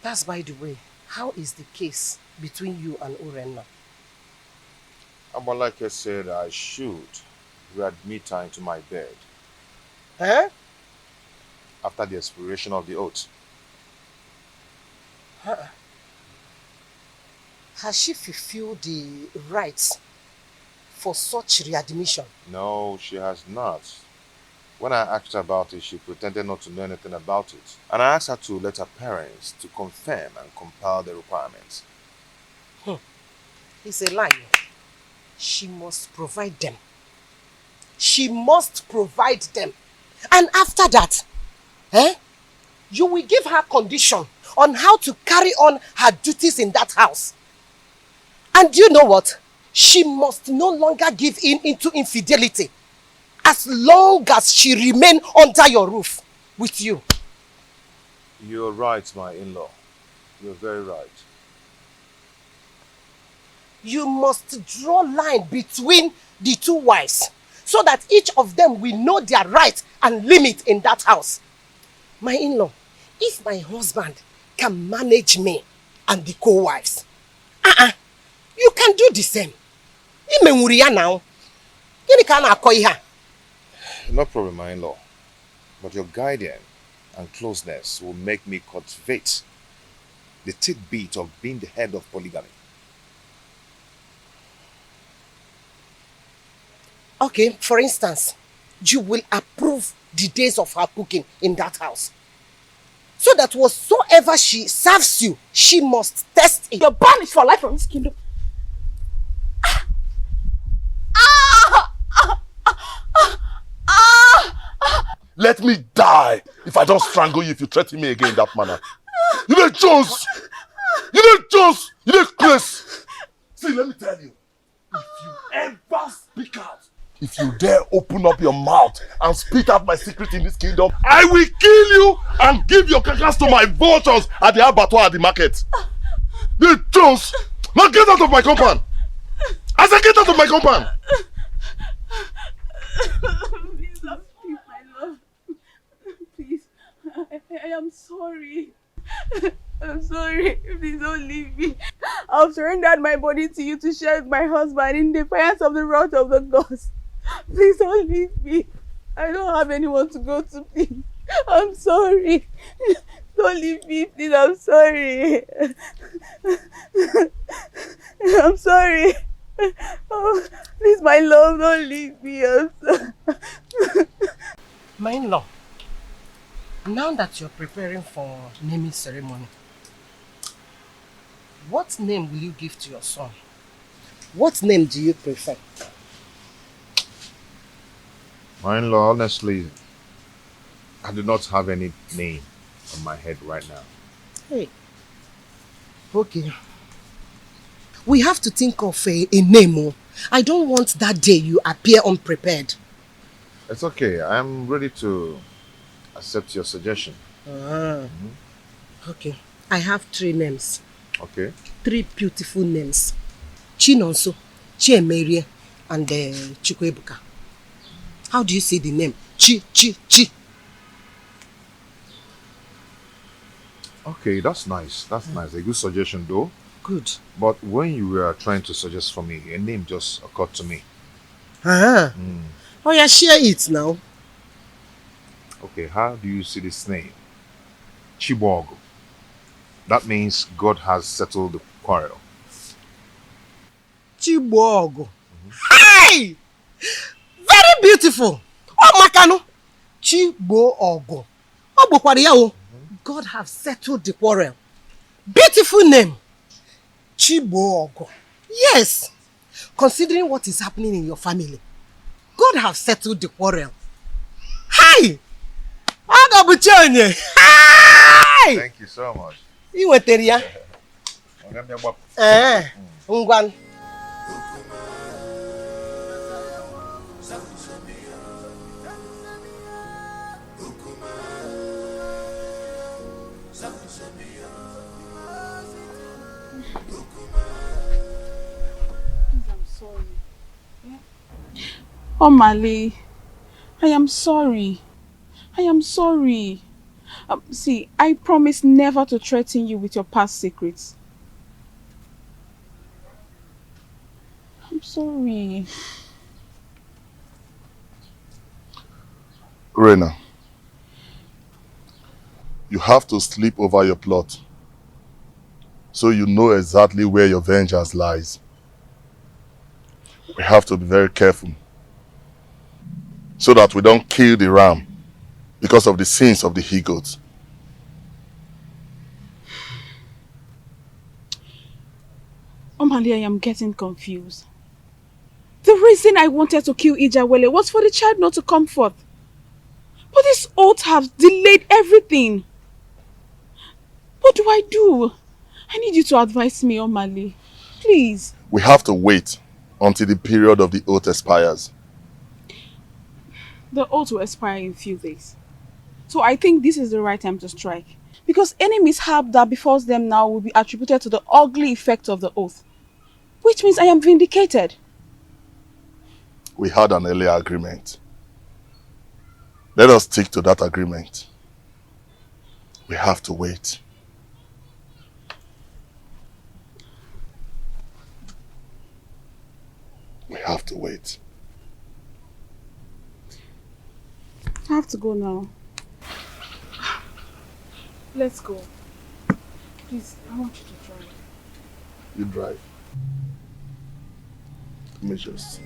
That's by the way. How is the case between you and Urenna? Amalake said I should readmit her into my bed. Huh? After the expiration of the oath. Has she fulfilled the rights for such readmission? No, she has not. When I asked her about it, she pretended not to know anything about it. And I asked her to let her parents to confirm and compile the requirements. It's a lie. She must provide them. She must provide them. And after that, you will give her condition on how to carry on her duties in that house. And you know what? She must no longer give in into infidelity as long as she remain under your roof with you. You're right, my in-law. You're very right. You must draw line between the two wives so that each of them will know their right and limit in that house. My in-law, if my husband can manage me and the co-wives, you can do the same. Now. No problem, my in-law. But your guidance and closeness will make me cultivate the tidbit of being the head of polygamy. Okay, for instance, you will approve the days of her cooking in that house. So that whatsoever she serves you, she must test it. You're banished for life from this kingdom. Let me die if I don't strangle you if you threaten me again in that manner. You need Jones! You need Jones! You need Chris! See, let me tell you. If you ever speak out, if you dare open up your mouth and speak out my secret in this kingdom, I will kill you and give your carcass to my vultures at the abattoir at the market. You need Jones! Now get out of my compound! I said get out of my compound! Please don't speak, my love. Please, I am sorry. I'm sorry. Please don't leave me. I've surrendered my body to you to share with my husband in defiance of the wrath of the gods. Please don't leave me. I don't have anyone to go to, please. I'm sorry. Don't leave me, please. I'm sorry. I'm sorry. Oh, please, my love, don't leave me. I'm sorry. My in-law, now that you're preparing for naming ceremony, what name will you give to your son? What name do you prefer? My in-law, honestly, I do not have any name on my head right now. Hey. Okay. We have to think of a name. Oh. I don't want that day you appear unprepared. It's okay. I'm ready to accept your suggestion. Okay. I have 3 names. Okay. 3 beautiful names. Chinonso, Chiemerie, and Chukwebuka. How do you say the name? Chi. Okay, that's nice. That's nice. A good suggestion though. Good. But when you were trying to suggest for me, a name just occurred to me. Oh yeah, share it now. Okay, how do you see this name? Chibogo. That means God has settled the quarrel. Chibogo. Hi! Very beautiful. Oh, Makano. Chibogo. Oh, Bokwariao. God have settled the quarrel. Beautiful name. Chibogo. Yes. Considering what is happening in your family, God have settled the quarrel. Hi! Hi! Thank you so much. Iweteria. Ngwan. Oh, Mali, I am sorry. I am sorry. See, I promise never to threaten you with your past secrets. I'm sorry. Rena, you have to sleep over your plot so you know exactly where your vengeance lies. We have to be very careful so that we don't kill the ram because of the sins of the he-goats. Oh, Mali, I am getting confused. The reason I wanted to kill Ijawele was for the child not to come forth. But this oath has delayed everything. What do I do? I need you to advise me, Omali. Please. We have to wait until the period of the oath expires. The oath will expire in a few days. So I think this is the right time to strike. Because any mishap that befalls them now will be attributed to the ugly effect of the oath. Which means I am vindicated. We had an earlier agreement. Let us stick to that agreement. We have to wait. We have to wait. I have to go now. Let's go. Please, I want you to drive. You drive. Let me just...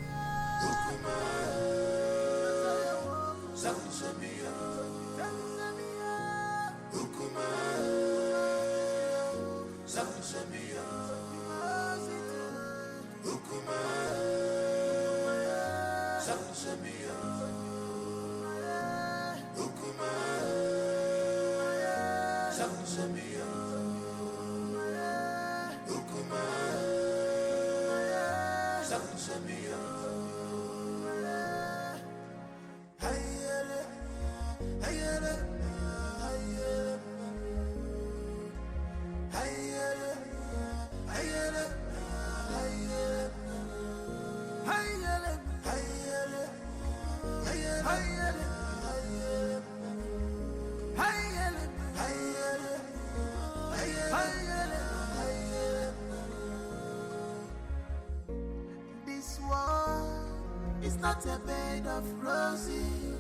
This world is not a bed of roses.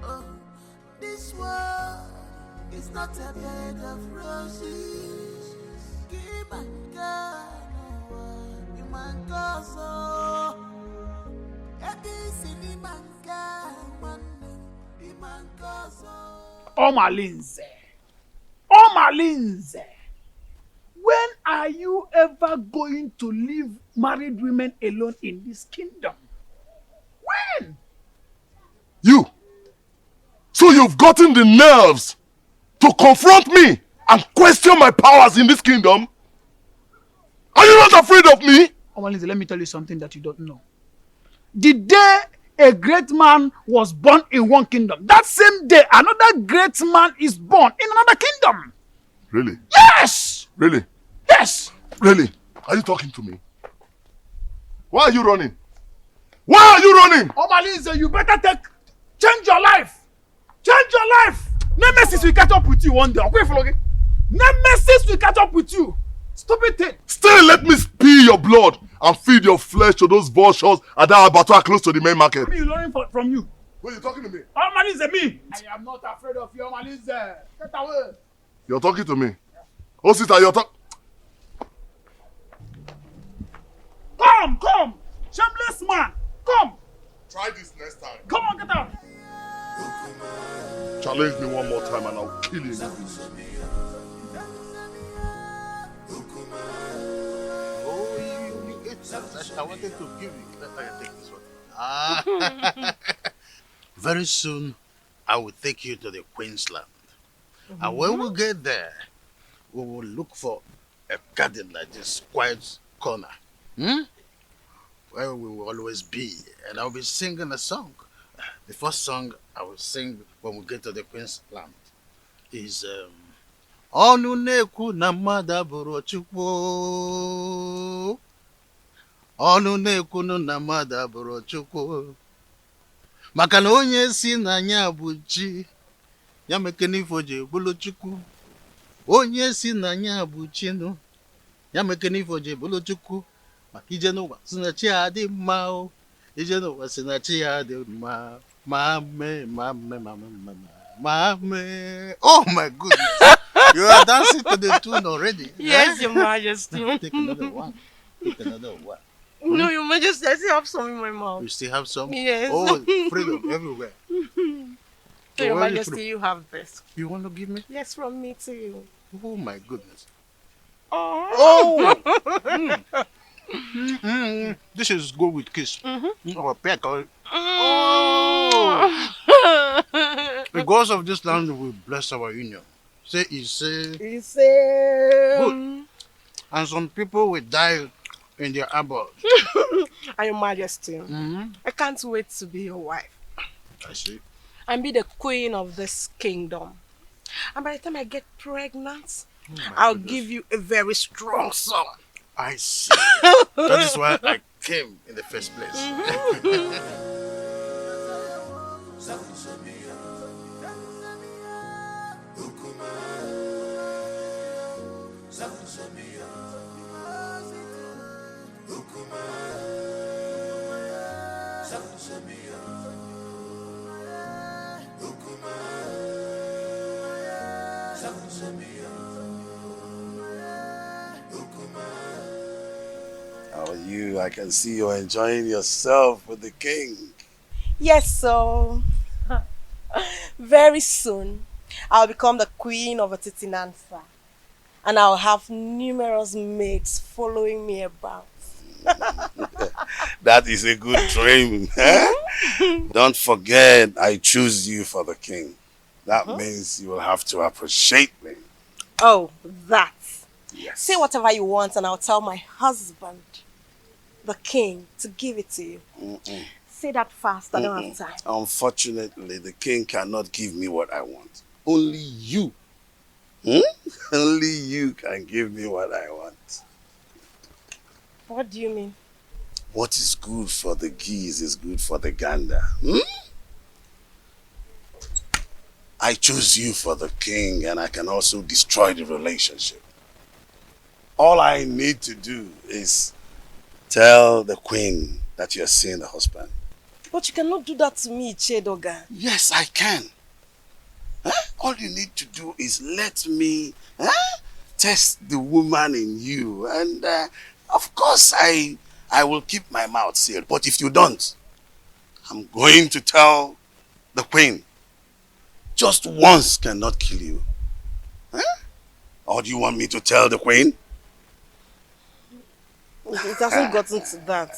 Oh, this world is not a bed of roses. Give my God, you my God, Omalinze. Omalinze. When are you ever going to leave married women alone in this kingdom? When? You! So you've gotten the nerves to confront me and question my powers in this kingdom? Are you not afraid of me? Omalinze, let me tell you something that you don't know. The day a great man was born in one kingdom, that same day another great man is born in another kingdom. Really? Yes! Really? Yes! Really? Are you talking to me? Why are you running? Why are you running? Omalinze, you better change your life. Change your life. Nemesis will catch up with you one day. Okay, Flogi? Nemesis will catch up with you. Stupid thing. Still let me spill your blood and feed your flesh to those vultures at that abattoir close to the main market. Me learning from you. Wait, you talking to me? Omalinze, me. I am not afraid of you, Omalinze. Get away. You're talking to me? Oh, sister, you're talking... Come. Shameless man. Come. Try this next time. Come on, get out. Challenge me one more time and I'll kill you. I wanted to give you. Let me take this one. Very soon, I will take you to the Queensland. And when we get there, we will look for a garden like this, quiet corner. Where we will always be. And I'll be singing a song. The first song I will sing when we get to the Queensland is Onu neku na mada buru chukwu. Onu neku na mada buru chukwu. Maka na onye si na nya bụ chi, ya mekene ifo je bulu chukwu. Onye si na nya bụ chi no, ya mekene ifo je bulu chukwu. Maka ije n'ụwa si na chi adị mma o. Ije n'ụwa si na chi adị mma. Mame. Oh my goodness. You are dancing to the tune already. Yes, Your Majesty. Take another one. No, Your Majesty, I still have some in my mouth. You still have some? Yes. Oh, freedom everywhere. So, Your Majesty, you have this. You want to give me? Yes, from me to you. Oh my goodness. Oh. This is good with kiss. Or peck. Oh. Because of this land, we bless our union. Say, good. And some people will die in their arbor. And Your Majesty, I can't wait to be your wife. I see. And be the queen of this kingdom. And by the time I get pregnant, I'll give you a very strong son. I see. That is why I came in the first place. How are you? I can see you're enjoying yourself with the king. Yes, so very soon I'll become the queen of Atitinansa, and I'll have numerous maids following me about. That is a good dream. Don't forget, I choose you for the king. That means you will have to appreciate me. Oh, that. Yes. Say whatever you want and I'll tell my husband, the king, to give it to you. Say that fast, I don't have time. Unfortunately, the king cannot give me what I want. Only you. Only you can give me what I want. What do you mean? What is good for the geese is good for the gander. I choose you for the king, and I can also destroy the relationship. All I need to do is tell the queen that you're seeing the husband. But you cannot do that to me, Chedoga. Yes, I can. All you need to do is let me test the woman in you. And of course, I will keep my mouth sealed. But if you don't, I'm going to tell the queen. Just once cannot kill you. Or do you want me to tell the queen? It hasn't gotten to that.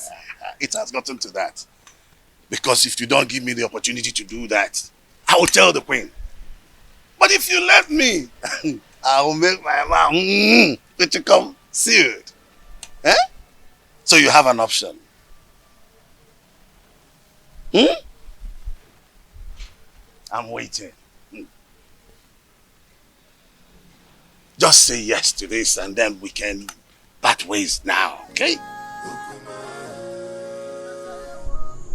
It has gotten to that. Because if you don't give me the opportunity to do that, I will tell the queen. But if you let me, I will make my mouth to come sealed. Eh? So you have an option. I'm waiting. Just say yes to this and then we can part ways now, okay?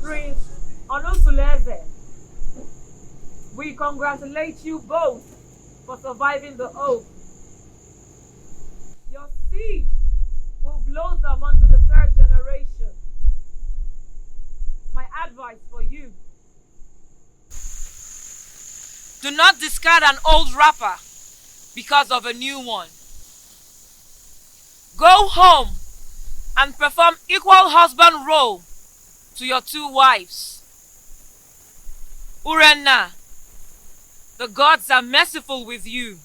Prince Onosuleze, we congratulate you both for surviving the oath. Your seed will blossom onto the 3rd generation. My advice for you: do not discard an old wrapper because of a new one. Go home and perform equal husband role to your 2 wives. Urenna, the gods are merciful with you.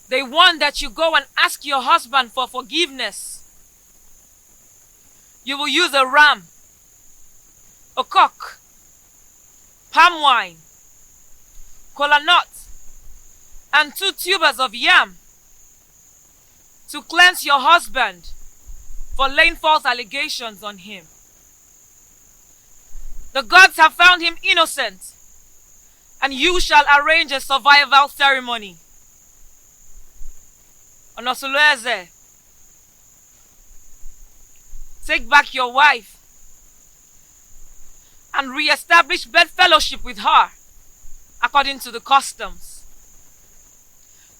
They want that you go and ask your husband for forgiveness. You will use a ram, a cock, palm wine, kola nut, and 2 tubers of yam to cleanse your husband for laying false allegations on him. The gods have found him innocent, and you shall arrange a survival ceremony. Onosuleze, take back your wife and re-establish bedfellowship with her according to the customs.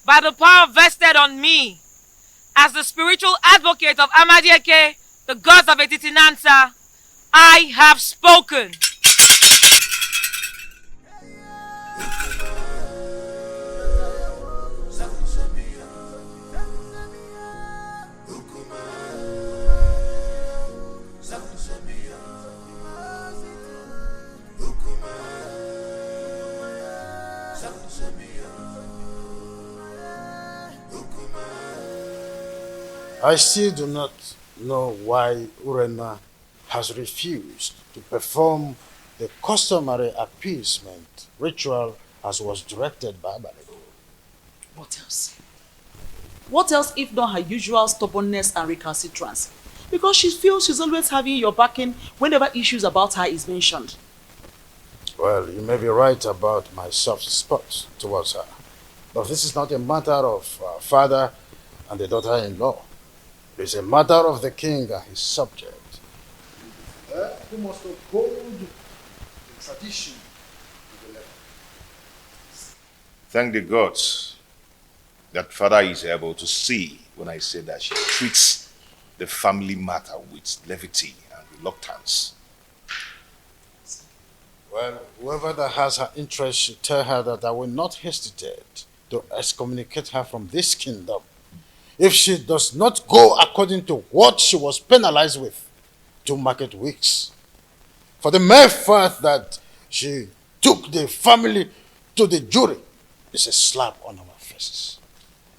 By the power vested on me as the spiritual advocate of Amadieke, the gods of Etitinansa, I have spoken. I still do not know why Urenna has refused to perform the customary appeasement ritual as was directed by Abale. What else? What else if not her usual stubbornness and recalcitrance? Because she feels she's always having your backing whenever issues about her is mentioned. Well, you may be right about my soft spot towards her. But this is not a matter of father and the daughter-in-law. It is a matter of the king and his subject. Who must uphold the tradition to the letter. Thank the gods that father is able to see when I say that she treats the family matter with levity and reluctance. Well, whoever that has her interest should tell her that I will not hesitate to excommunicate her from this kingdom if she does not go according to what she was penalized with 2 market weeks. For the mere fact that she took the family to the jury is a slap on our faces.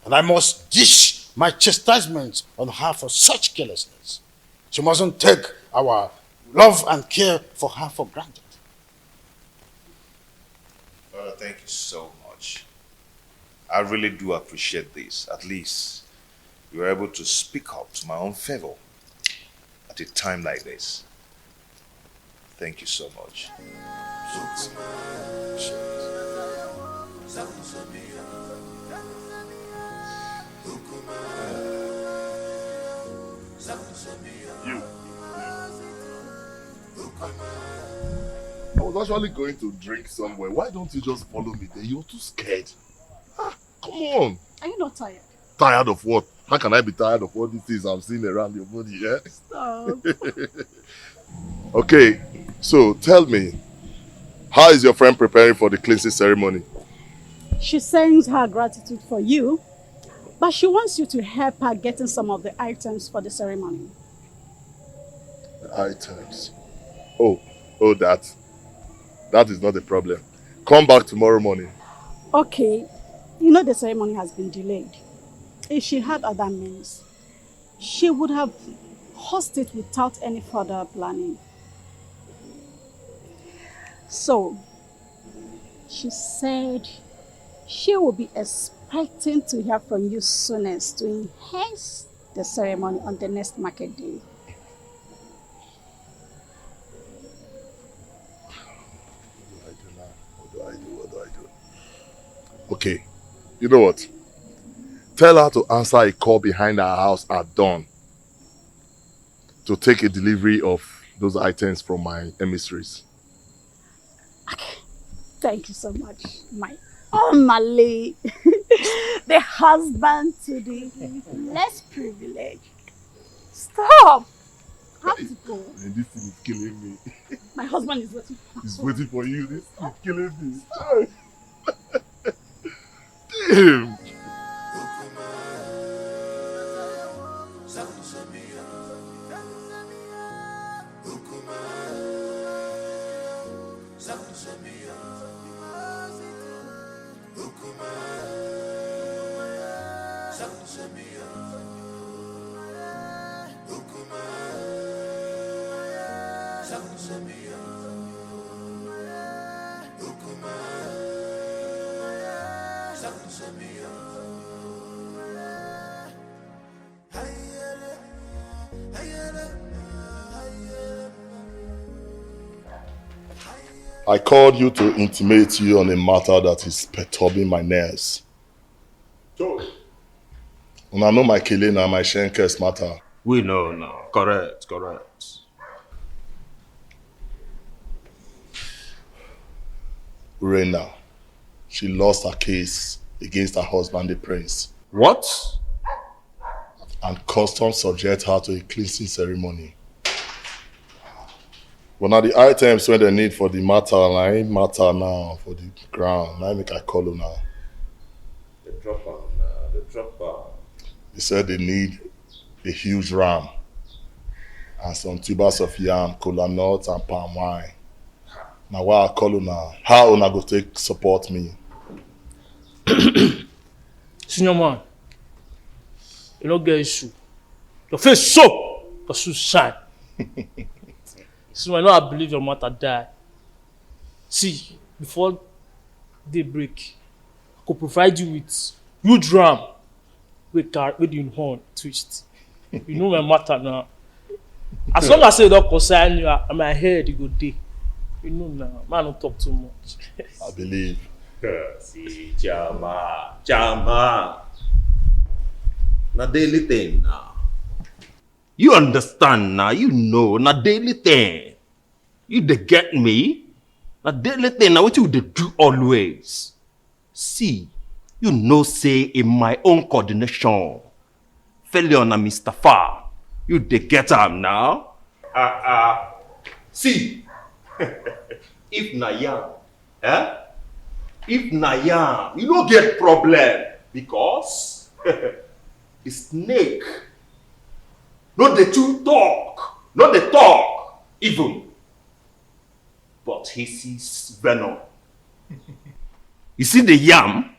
And I must dish my chastisement on her for such carelessness. She mustn't take our love and care for her for granted. Father, thank you so much. I really do appreciate this. At least you were able to speak up to my own favor at a time like this. Thank you so much. You. I was actually going to drink somewhere. Why don't you just follow me there? You're too scared. Come on. Are you not tired? Tired of what? How can I be tired of all these things I'm seeing around your body, yeah? Stop. Okay, so tell me, how is your friend preparing for the cleansing ceremony? She sends her gratitude for you, but she wants you to help her getting some of the items for the ceremony. The items? Oh, that is not a problem. Come back tomorrow morning. Okay, you know the ceremony has been delayed. If she had other means, she would have hosted it without any further planning. So, She said she will be expecting to hear from you soonest to enhance the ceremony on the next market day. What do I do? Okay, you know what? Tell her to answer a call behind our house at dawn to take a delivery of those items from my emissaries. Thank you so much, my Omale, the husband to the less privileged. Stop! I have to go. And this thing is killing me. My husband is waiting. He's waiting for you. This is killing me. Damn. I called you to intimate you on a matter that is perturbing my nerves. And I know my killing and my Shenkers matter. We know now. Correct. Urena, she lost her case against her husband, the prince. What? And customs subject her to a cleansing ceremony. But now the items when they need for the matter, and I ain't matter now for the ground. I make I call you now. The dropper. They said they need a huge ram and some tubers of yam, cola nuts and palm wine. Now why I call you now? How una go take support me? Senior man, you don't get issue. Your face so, your shoes shine. So I know I believe your mother die. See, before daybreak, I could provide you with huge ram with the horn twist. You know my matter now. As long as I don't concern you, my head you go day. You know now, man don't talk too much. I believe. See, Jama. Na daily thing now. You understand now, you know, na daily thing. You dey get me? Na daily thing, now what you dey do always. See, you know say in my own coordination, failure na Mr. Far. You dey get am now? See, if na yam, if na yam, you don't get problem because the snake, not the two talk, not the talk even, but he sees venom. You see the yam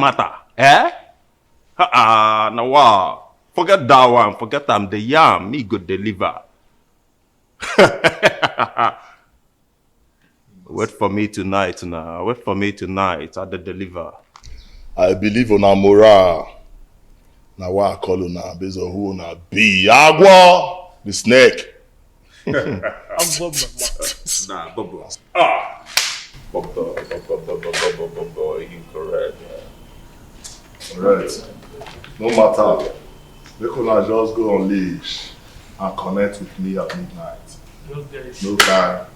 matter, now wow. Forget that one, forget them, the yam, me go deliver. Wait for me tonight now. Wait for me tonight at the deliver. I believe on a morale. Now why I call you now based on who na be Agua, the snake. Nah, Bobo. Bobo, incorrect. Alright. No matter. They could not just go on leash and connect with me at midnight. No time.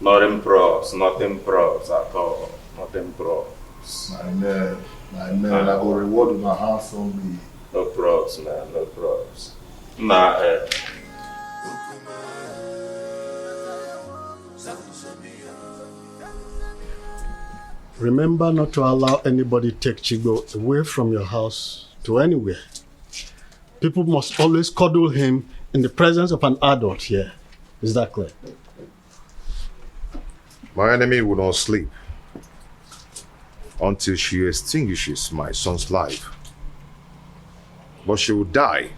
Nothing pros at all. Nothing pros. My man, I go reward you my handsomely. No pros, man, no pros. Nah, Remember not to allow anybody take Chigo away from your house to anywhere. People must always cuddle him in the presence of an adult here. Is that clear? My enemy will not sleep until she extinguishes my son's life. But she will die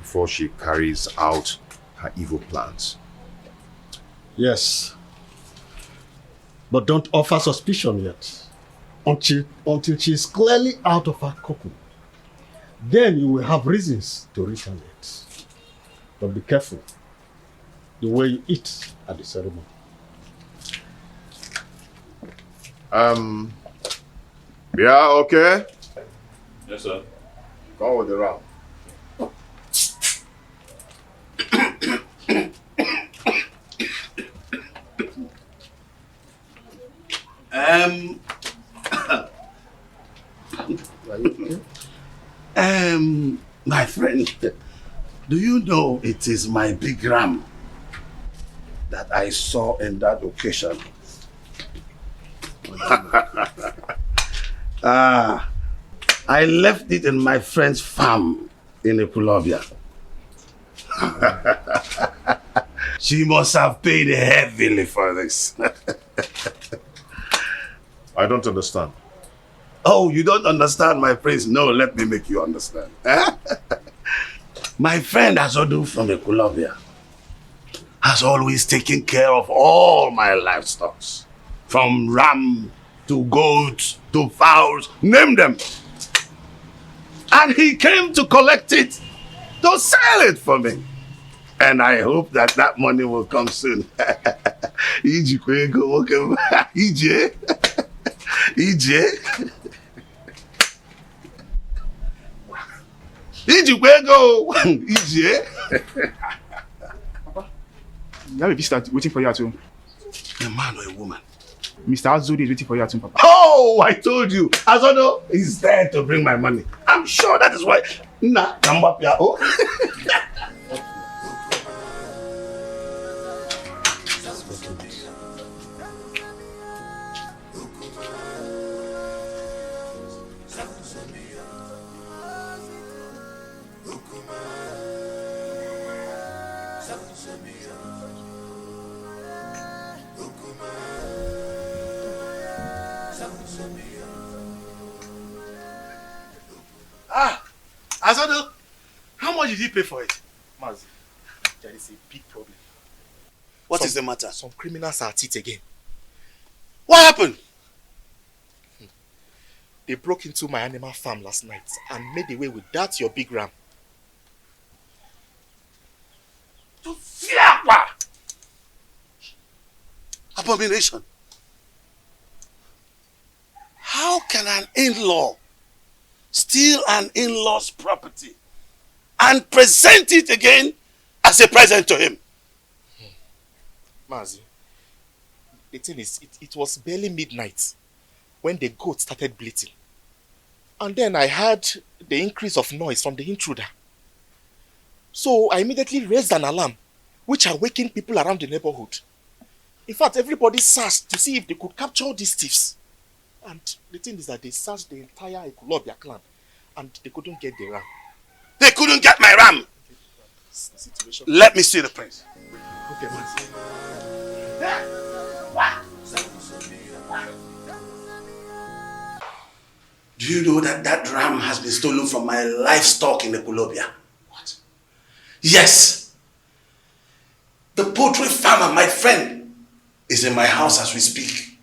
before she carries out her evil plans. Yes. But don't offer suspicion yet. Until she is clearly out of her cocoon. Then you will have reasons to retaliate. But be careful the way you eat at the ceremony. Yeah, okay? Yes, sir. Come with the round. My friend, do you know it is my big ram that I saw in that occasion? I left it in my friend's farm in Ekulobia. She must have paid heavily for this. I don't understand. Oh, you don't understand, my prince? No, let me make you understand. My friend Azodu from Ekulobia has always taken care of all my livestock. From ram to goats to fowls, name them. And he came to collect it, to sell it for me. And I hope that that money will come soon. Ije. Papa, you have a visitor waiting for you at home. A man or a woman? Mr. Azodi is waiting for you at home, Papa. Oh, I told you. Azodo is there to bring my money. I'm sure that is why. Nah, come up here. Oh. Azodo, how much did he pay for it? Mazi, there is a big problem. What is the matter? Some criminals are at it again. What happened? They broke into my animal farm last night and made away with that your big ram. Abomination. How can an in-law steal an in-law's property and present it again as a present to him? Mazi, the thing is, it was barely midnight when the goat started bleating. And then I heard the increase of noise from the intruder. So I immediately raised an alarm, which awakened people around the neighborhood. In fact, everybody searched to see if they could capture these thieves. And the thing is that they searched the entire Ekulobia clan and they couldn't get the ram. They couldn't get my ram! Situation. Let me see the prince. Okay, Mazi. Do you know that that ram has been stolen from my livestock in Ekulobia? What? Yes. The poultry farmer, my friend, is in my house as we speak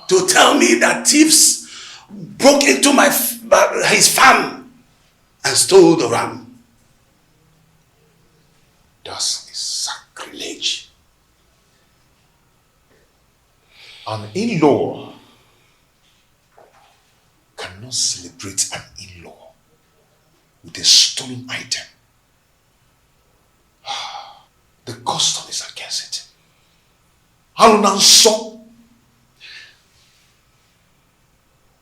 to tell me that thieves broke into his farm and stole the ram. That is sacrilege. An in-law cannot celebrate an in-law with a stolen item. The custom is against it. Haruna so.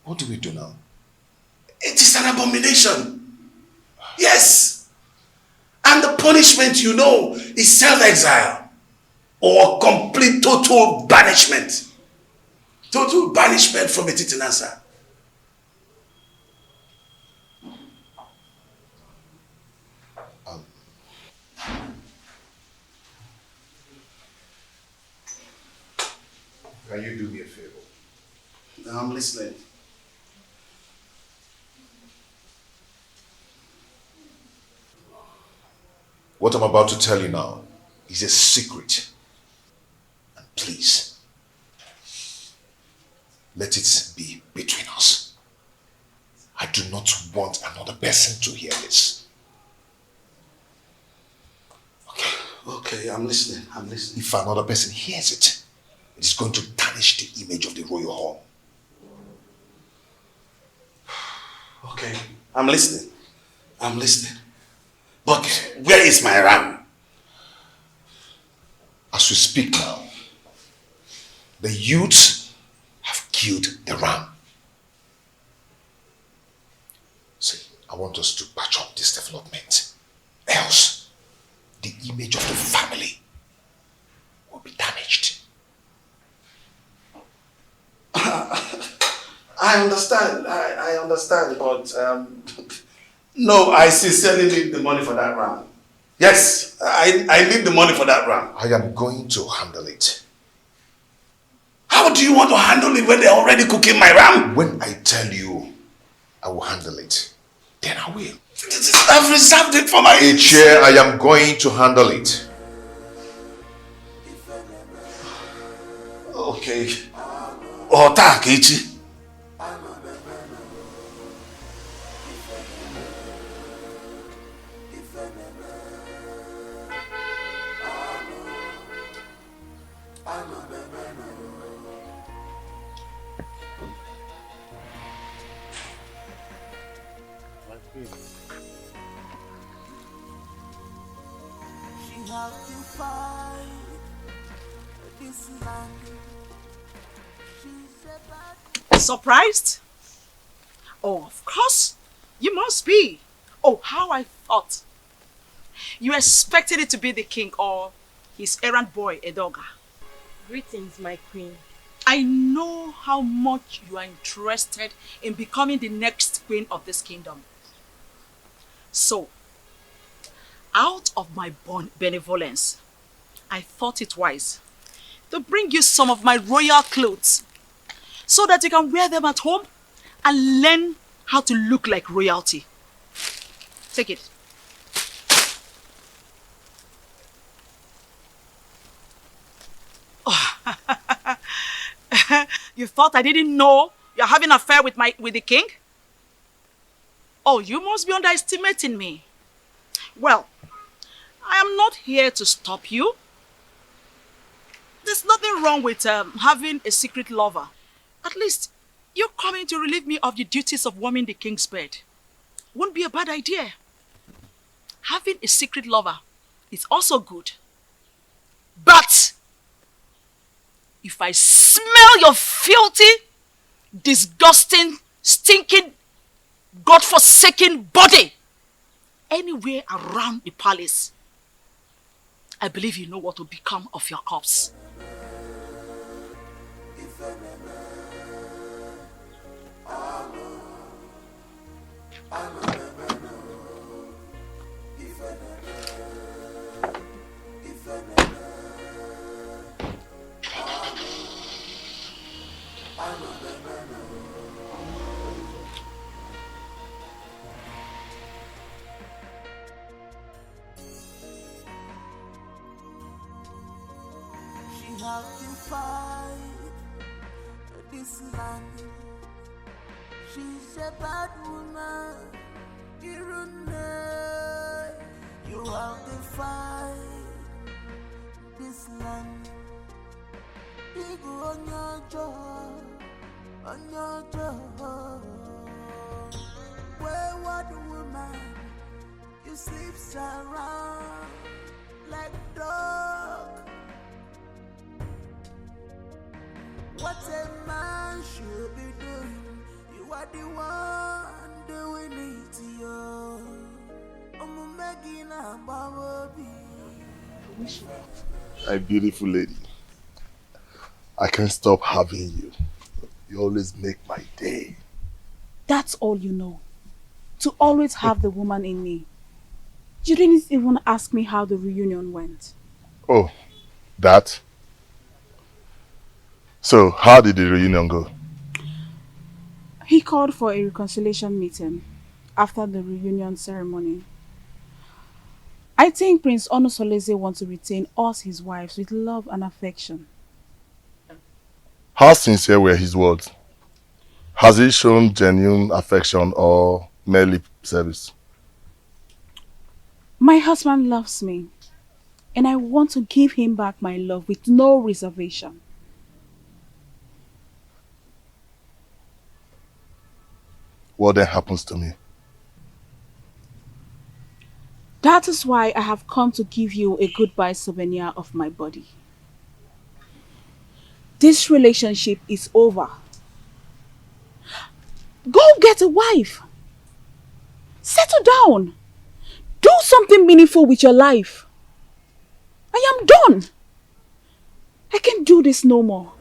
What do we do now? It is an abomination. Yes. And the punishment, you know, is self-exile or complete total banishment. Total banishment from Etitinasa. Can you do me a favor? I'm listening. What I'm about to tell you now is a secret. And please, let it be between us. I do not want another person to hear this. Okay, I'm listening. If another person hears it, it is going to tarnish the image of the royal home. Okay, I'm listening. But where is my ram? As we speak now, the youths have killed the ram. See, I want us to patch up this development. Else, the image of the family will be damaged. I understand. I understand, but no, I sincerely need the money for that ram. Yes, I need the money for that ram. I am going to handle it. How do you want to handle it when they're already cooking my ram? When I tell you I will handle it, then I will. I've reserved it for my... Chair, I am going to handle it. Okay. Ota Kechi. Surprised? Oh, of course. You must be. Oh, how I thought. You expected it to be the king or his errand boy, Edoga. Greetings, my queen. I know how much you are interested in becoming the next queen of this kingdom. So, out of my benevolence, I thought it wise to bring you some of my royal clothes so that you can wear them at home and learn how to look like royalty. Take it. Oh. You thought I didn't know you're having an affair with the king? Oh, you must be underestimating me. Well, I am not here to stop you. There's nothing wrong with having a secret lover. At least, you're coming to relieve me of the duties of warming the king's bed. Won't be a bad idea. Having a secret lover is also good. But, if I smell your filthy, disgusting, stinking, godforsaken body anywhere around the palace, I believe you know what will become of your corpse. Have to fight this land. She's a bad woman. You have to fight this land. Big on your job, wayward woman, you sleeps around like dog. What a man should be doing, you are the one doing it to you. My beautiful lady, I can't stop having you. You always make my day. That's all you know. To always have the woman in me. You didn't even ask me how the reunion went. Oh, that? So, how did the reunion go? He called for a reconciliation meeting after the reunion ceremony. I think Prince Onosolese wants to retain us, his wives, with love and affection. How sincere were his words? Has he shown genuine affection or mere lip service? My husband loves me, and I want to give him back my love with no reservation. What then happens to me? That is why I have come to give you a goodbye souvenir of my body. This relationship is over. Go get a wife. Settle down. Do something meaningful with your life. I am done. I can't do this no more.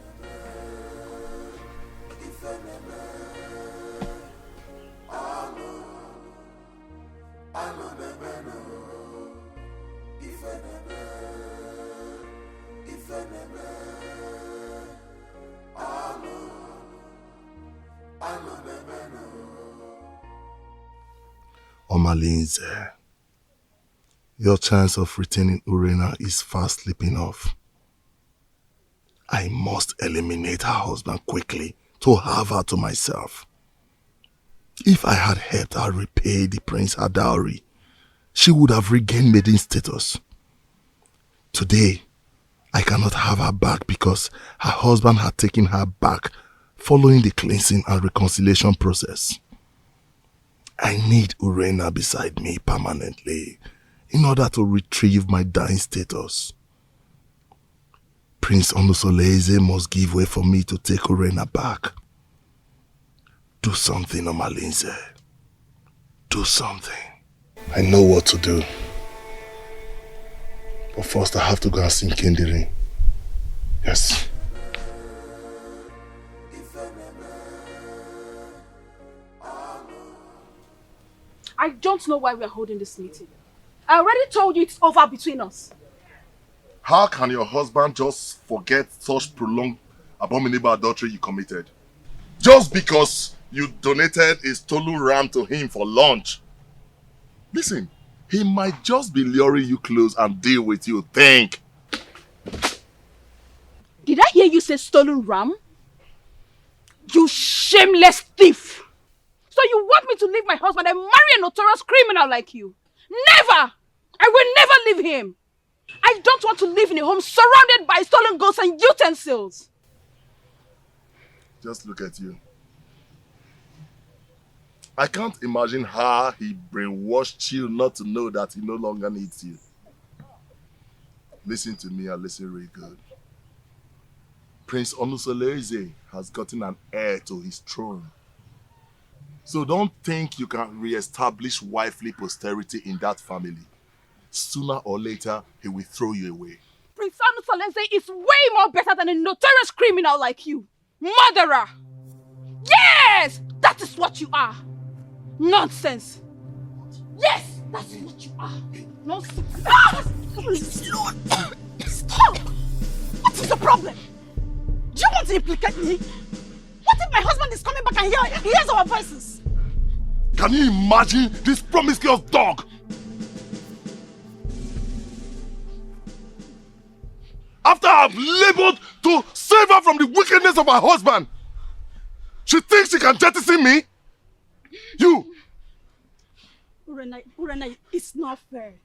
Omalinze, your chance of retaining Urena is fast slipping off. I must eliminate her husband quickly to have her to myself. If I had helped her repay the prince her dowry, she would have regained maiden status. Today, I cannot have her back because her husband had taken her back following the cleansing and reconciliation process. I need Urena beside me permanently in order to retrieve my dying status. Prince Onusoleze must give way for me to take Urena back. Do something, Omalinze. Do something. I know what to do. But first I have to go and sing Kendiri. Yes. I don't know why we are holding this meeting. I already told you it's over between us. How can your husband just forget such prolonged abominable adultery you committed? Just because you donated a stolen ram to him for lunch. Listen, he might just be luring you close and deal with you. Think. Did I hear you say stolen ram? You shameless thief! So you want me to leave my husband and marry a notorious criminal like you? Never! I will never leave him! I don't want to live in a home surrounded by stolen goods and utensils! Just look at you. I can't imagine how he brainwashed you not to know that he no longer needs you. Listen to me and listen really good. Prince Onusoleze has gotten an heir to his throne. So don't think you can re-establish wifely posterity in that family. Sooner or later, he will throw you away. Prince Onusoleze is way more better than a notorious criminal like you. Murderer! Yes! That is what you are. Nonsense! Yes! That is what you are. Nonsense. Ah! Lord! Stop! What is the problem? Do you want to implicate me? What if my husband is coming back and hears our voices? Can you imagine this promiscuous dog? After I've labored to save her from the wickedness of her husband, she thinks she can jettison me? You! Urena, it's not fair.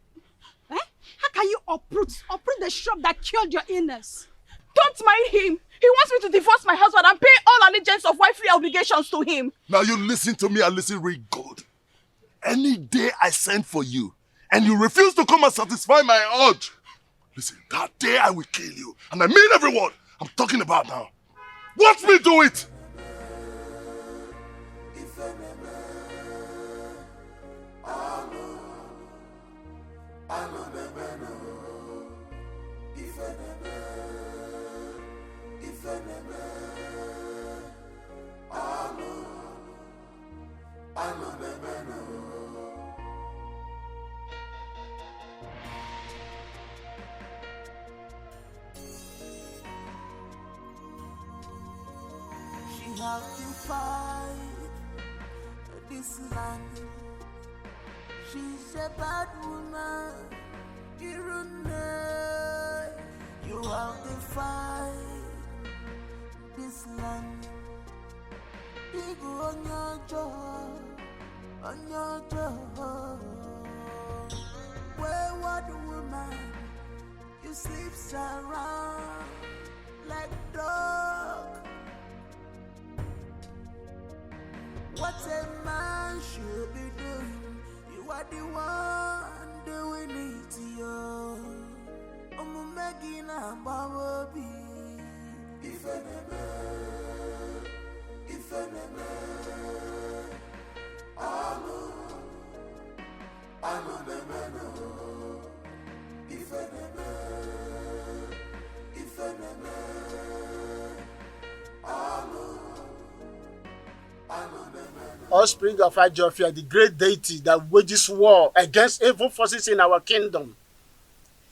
Eh? How can you uproot the shrub that killed your illness? Don't marry him! He wants me to divorce my husband and pay all allegiance of wifely obligations to him. Now you listen to me and listen real good. Any day I send for you and you refuse to come and satisfy my urge, listen, that day I will kill you. And I mean every word I'm talking about now. Watch me do it! She have to fight this land. She's a bad woman. You have to fight this land. Ibu onyojo. Wayward woman, you sleeps around like dog. What a man should be doing, you are the one doing it to you. Megina Bawabi, Ifeneme, Amo Nemeno, Ifeneme, Amo Nemeno. Offspring of Ajofia, the great deity that wages war against evil forces in our kingdom.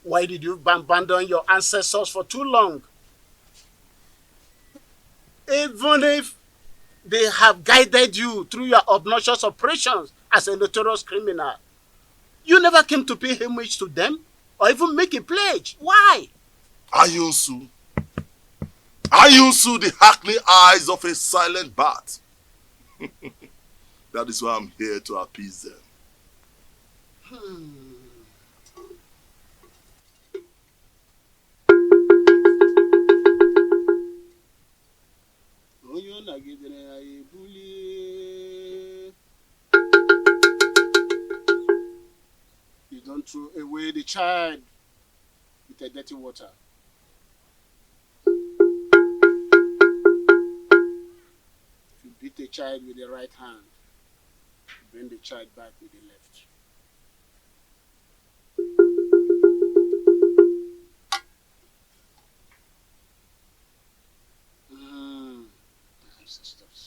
Why did you abandon your ancestors for too long? Even if they have guided you through your obnoxious operations as a notorious criminal, you never came to pay homage to them or even make a pledge. Why? Ayusu, the hackney eyes of a silent bat. That is why I'm here to appease them. You don't throw away the child with a dirty water. If you beat the child with the right hand, bring the child back with the left. Ancestors.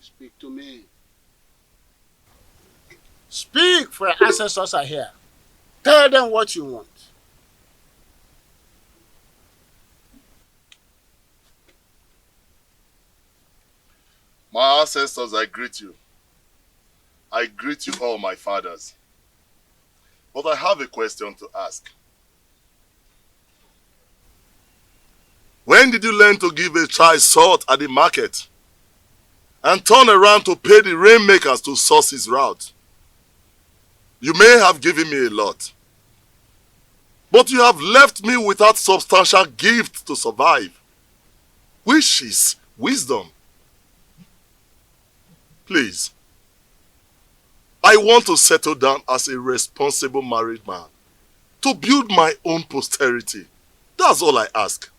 Speak to me. Speak, for your ancestors are here. Tell them what you want. My ancestors, I greet you. I greet you all, my fathers. But I have a question to ask. When did you learn to give a child salt at the market and turn around to pay the rainmakers to source his route? You may have given me a lot, but you have left me without substantial gift to survive, which is wisdom. Please, I want to settle down as a responsible married man to build my own posterity. That's all I ask.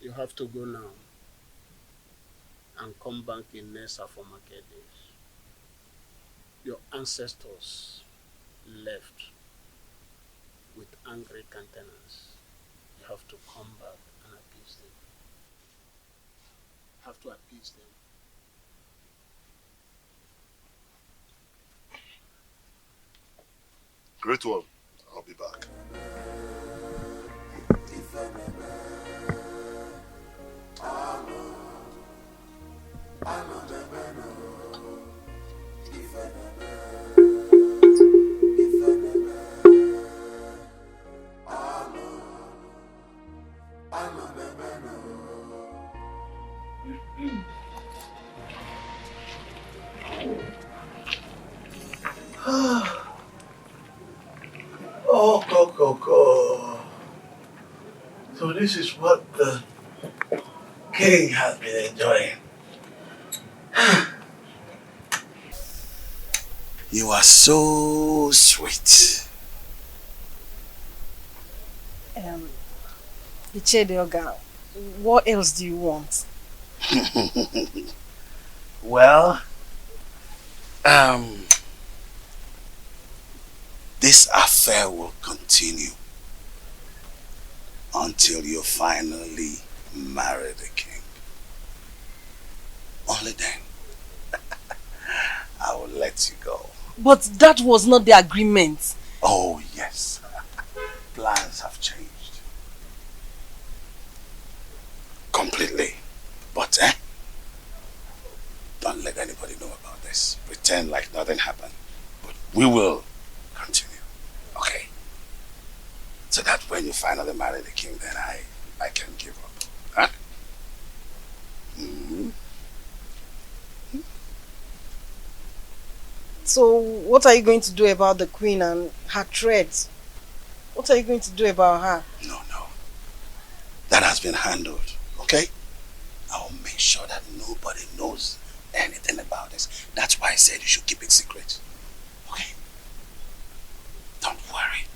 You have to go now and come back in Nessa for market days. Your ancestors left with angry countenance. You have to come back and appease them. You have to appease them. Great one. I'll be back. Oh, go. So this is what the king has been enjoying. You are so sweet. Ichedioga, what else do you want? Well, this affair will continue until you finally marry the king. Only then I will let you go. But that was not the agreement. Oh yes, plans have changed. Completely. But don't let anybody know about this. Pretend like nothing happened. But we will continue. Okay? So that when you finally marry the king, then I can give up. Huh? Mm-hmm. So what are you going to do about the queen and her threats? What are you going to do about her? No. That has been handled. Okay? I will make sure that nobody knows anything about this. That's why I said you should keep it secret. Okay? Don't worry.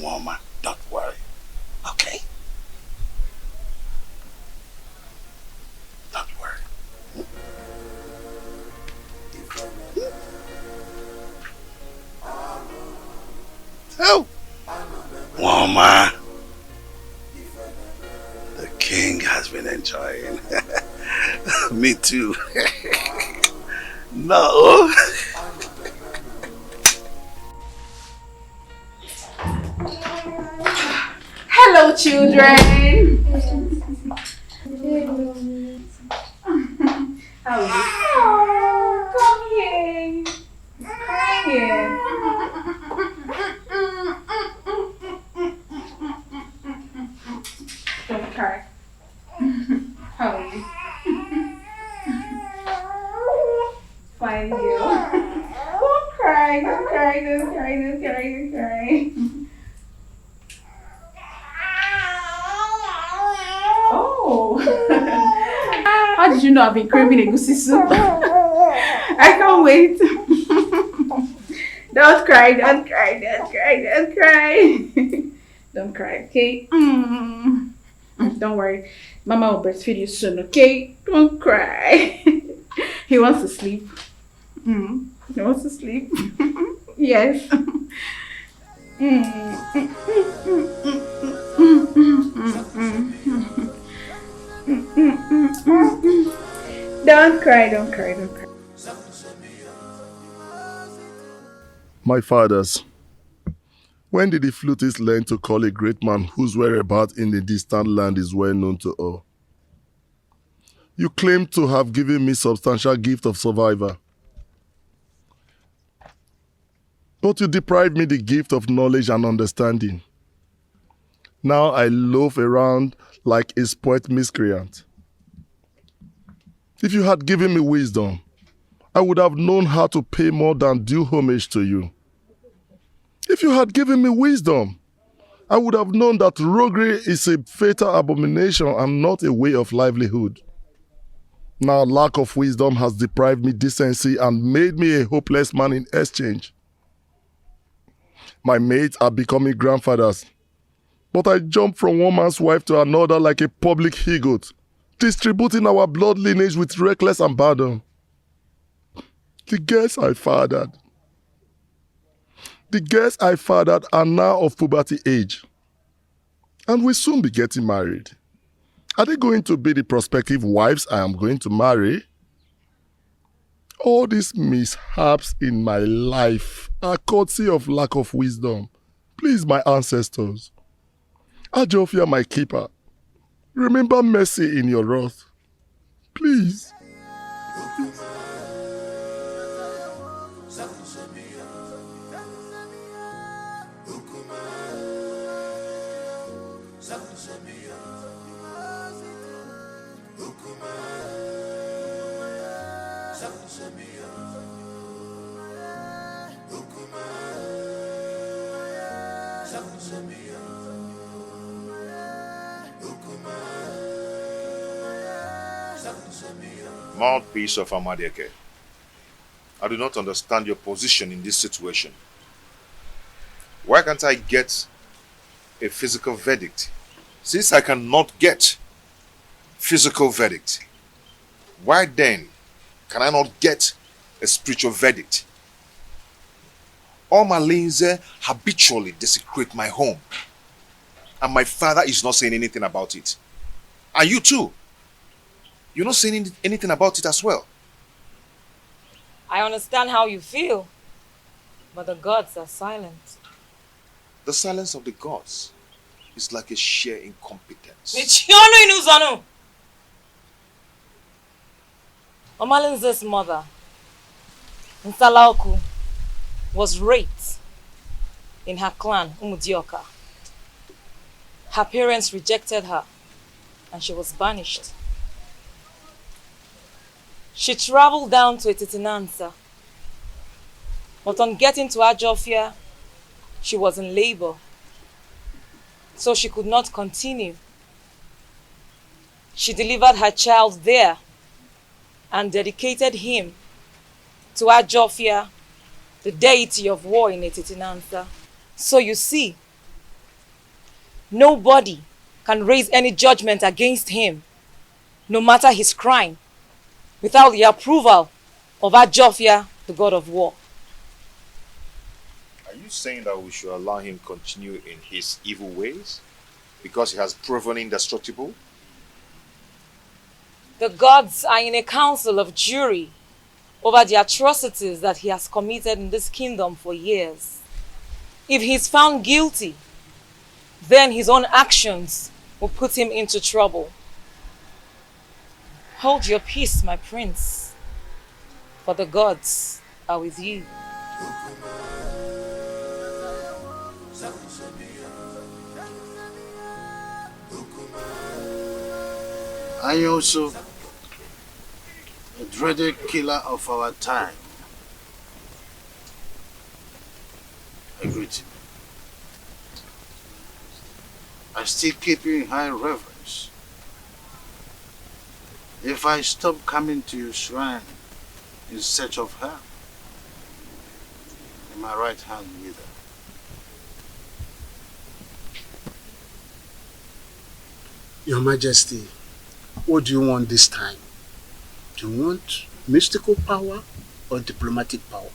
Woman, don't worry. Okay? Don't worry. Oh! Woman! The king has been enjoying. Me too. No. Hello, children. How are you? Oh, come here. Come here. Don't cry. How are you? Fine, girl. Don't cry, don't cry, don't cry, don't cry, don't cry. Oh. How did you know I've been craving egusi soup? I can't wait. Don't cry, don't cry, don't cry, don't cry. Don't cry, okay? Don't worry. Mama will breastfeed you soon, okay? Don't cry. He wants to sleep. He wants to sleep. Yes. Don't cry, don't cry, don't cry. My fathers, when did the flutist learn to call a great man whose whereabouts in the distant land is well known to all? You claim to have given me substantial gift of survivor. But you deprived me the gift of knowledge and understanding. Now I loaf around like a spoilt miscreant. If you had given me wisdom, I would have known how to pay more than due homage to you. If you had given me wisdom, I would have known that roguery is a fatal abomination and not a way of livelihood. Now lack of wisdom has deprived me decency and made me a hopeless man in exchange. My mates are becoming grandfathers, but I jump from one man's wife to another like a public he-goat, distributing our blood lineage with reckless abandon. The girls I fathered are now of puberty age and will soon be getting married. Are they going to be the prospective wives I am going to marry? All these mishaps in my life are courtesy of lack of wisdom. Please, my ancestors, Ajofia, my keeper, remember mercy in your wrath. Please. Mouthpiece of Amadeke. I do not understand your position in this situation. Why can't I get a physical verdict? Since I cannot get physical verdict, why then can I not get a spiritual verdict? All my Linze habitually desecrate my home, and my father is not saying anything about it. And you too, you're not saying anything about it as well. I understand how you feel, but the gods are silent. The silence of the gods is like a sheer incompetence. Omalinze's mother, Nsalaoku, was raped in her clan, Umudioka. Her parents rejected her and she was banished. She traveled down to Etitinansa, but on getting to Ajofia, she was in labor, so she could not continue. She delivered her child there and dedicated him to Ajofia, the deity of war in Etitinansa. So you see, nobody can raise any judgment against him, no matter his crime, without the approval of Ajofia, the god of war. Are you saying that we should allow him continue in his evil ways because he has proven indestructible? The gods are in a council of jury over the atrocities that he has committed in this kingdom for years. If he is found guilty, then his own actions will put him into trouble. Hold your peace, my prince, for the gods are with you. I also, the dreaded killer of our time, I greet you. I still keep you in high reverence. If I stop coming to your shrine in search of her, then my right hand wither. Your Majesty, what do you want this time? Do you want mystical power or diplomatic power?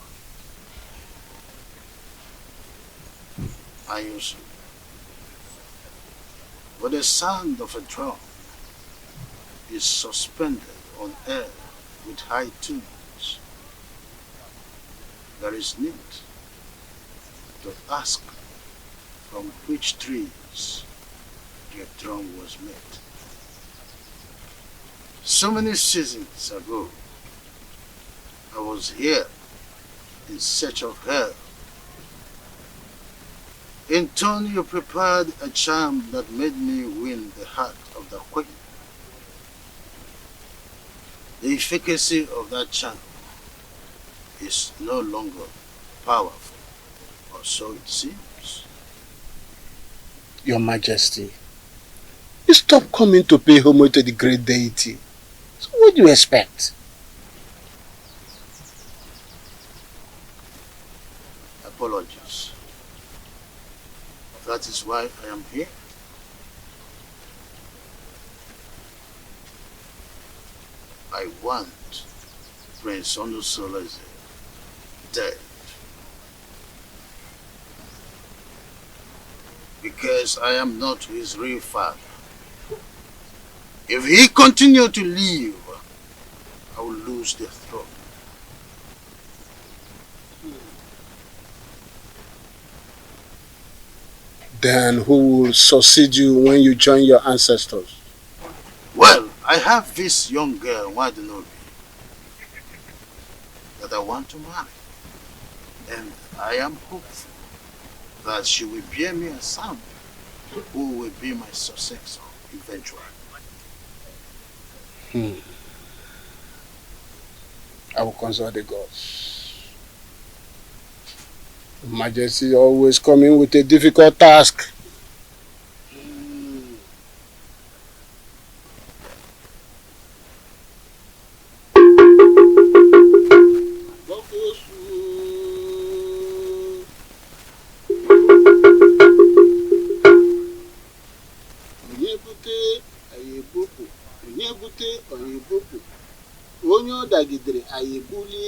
I also. But the sound of a drum is suspended on air with high tunes. There is need to ask from which trees the drum was made. So many seasons ago, I was here in search of her. In turn, you prepared a charm that made me win the heart of the queen. The efficacy of that charm is no longer powerful, or so it seems. Your Majesty, you stop coming to pay homage to the great deity. So what do you expect? Apologies. That is why I am here. I want Prince Onusoleze dead. Because I am not his real father. If he continue to live, I will lose the throne. Then who will succeed you when you join your ancestors? Well, I have this young girl, Wadenobi, that I want to marry. And I am hopeful that she will bear me a son who will be my successor eventually. I will consult the gods. Majesty always coming with a difficult task. onye bute anyị ebupụ, onye bute onye ebupụ, onye ọ dagidere anyị ebulie.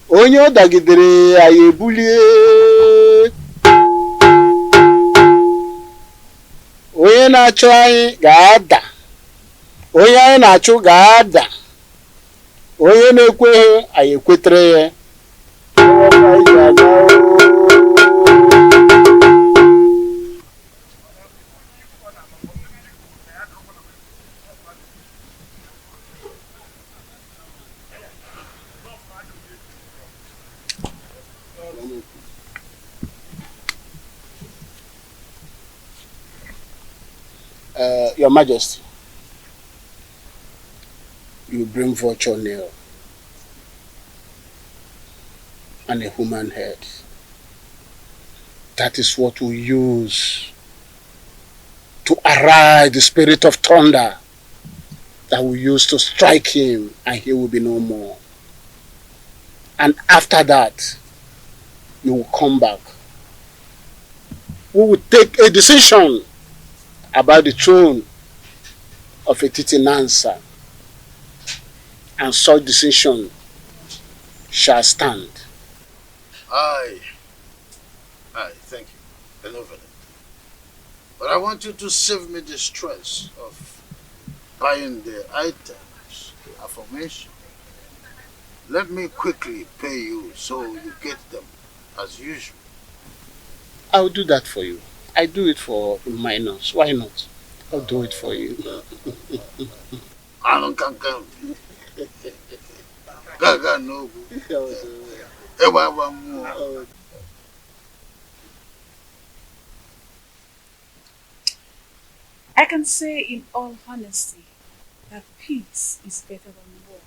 Onye ọ dagidere anyị ebulie. Onye na-achụ anyị ga-ada. Onye anyị na-achụ ga-ada. Onye na-ekweghị anyị ekwetere ya. Your Majesty, you bring vulture nail and a human head. That is what we use to arise the spirit of thunder that we use to strike him, and he will be no more. And after that, you will come back. We will take a decision about the throne of Etiti Nansa, and such decision shall stand. Aye, thank you, benevolent. But I want you to save me the stress of buying the items aforementioned. Let me quickly pay you so you get them as usual. I'll do that for you. I do it for minors. Why not? I'll do it for you. I don't come. Gaga no. I can say in all honesty that peace is better than war.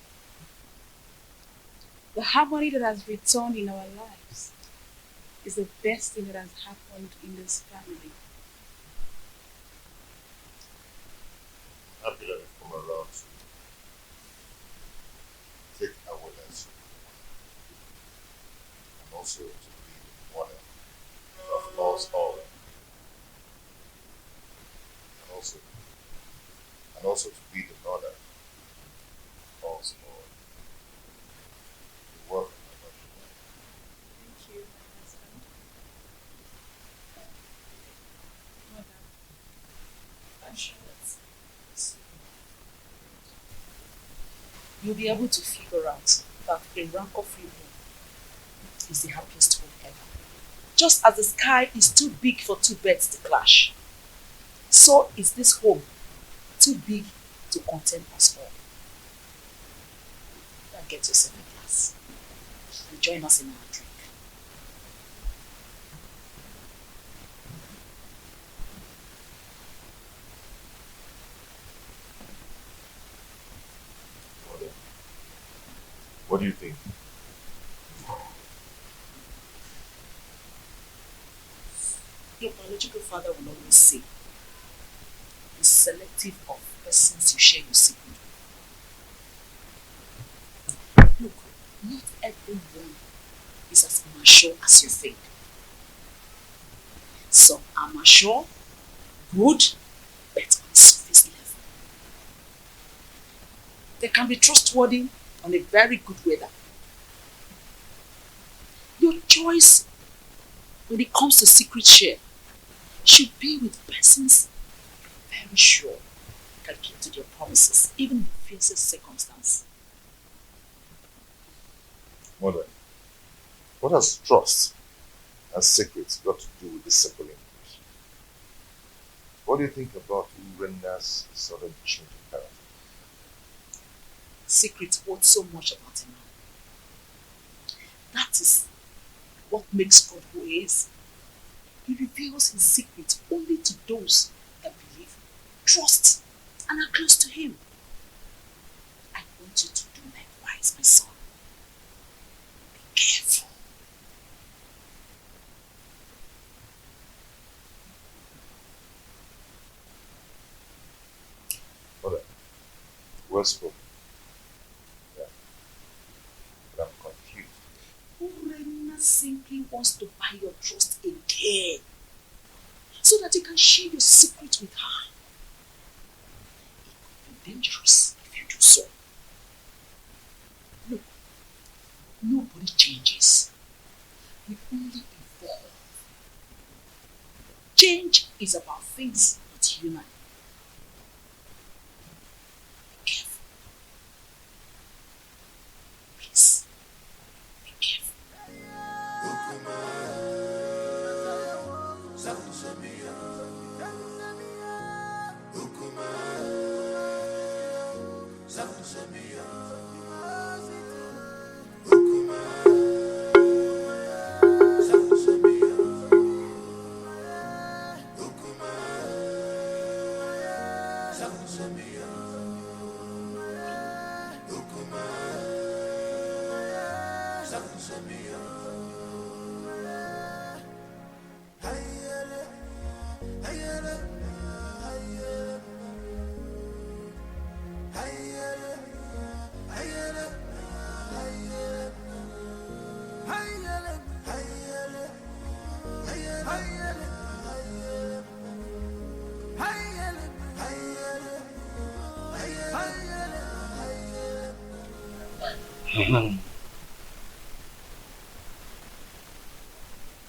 The harmony that has returned in our lives is the best thing that has happened in this family. Happy that you've come around to take our lesson and also to be the mother of us all. And also to be the mother of us all. You're welcome, my love. Thank you, my husband. Mother, I'm sure that you'll be able to figure out that a rancor-free home is the happiest home ever. Just as the sky is too big for two birds to clash, so is this home too big to contain us all. Now get yourself a glass and join us in our drink. What do you think? Your biological father will always say, be selective of persons you share your secret with. Look, not everyone is as mature as you think. Some are mature, good, but on a surface level. They can be trustworthy on a very good weather. Your choice when it comes to secret share should be with persons you're very sure can keep to their promises, even in the fiercest circumstance. Mother, what has trust and secrets got to do with this simple English? What do you think about Urena's sudden change of character? Secrets hold so much about a man. That is what makes God who he is. He reveals his secret only to those that believe, trust, and are close to him. I want you to do likewise, my son. Be careful. Mother, well spoken. Yeah. But I'm confused. Urena simply wants to buy your trust again so that you can share your secret with her. It could be dangerous if you do so. Look, nobody changes. We only evolve. Change is about things not human. Be careful. Please, be careful.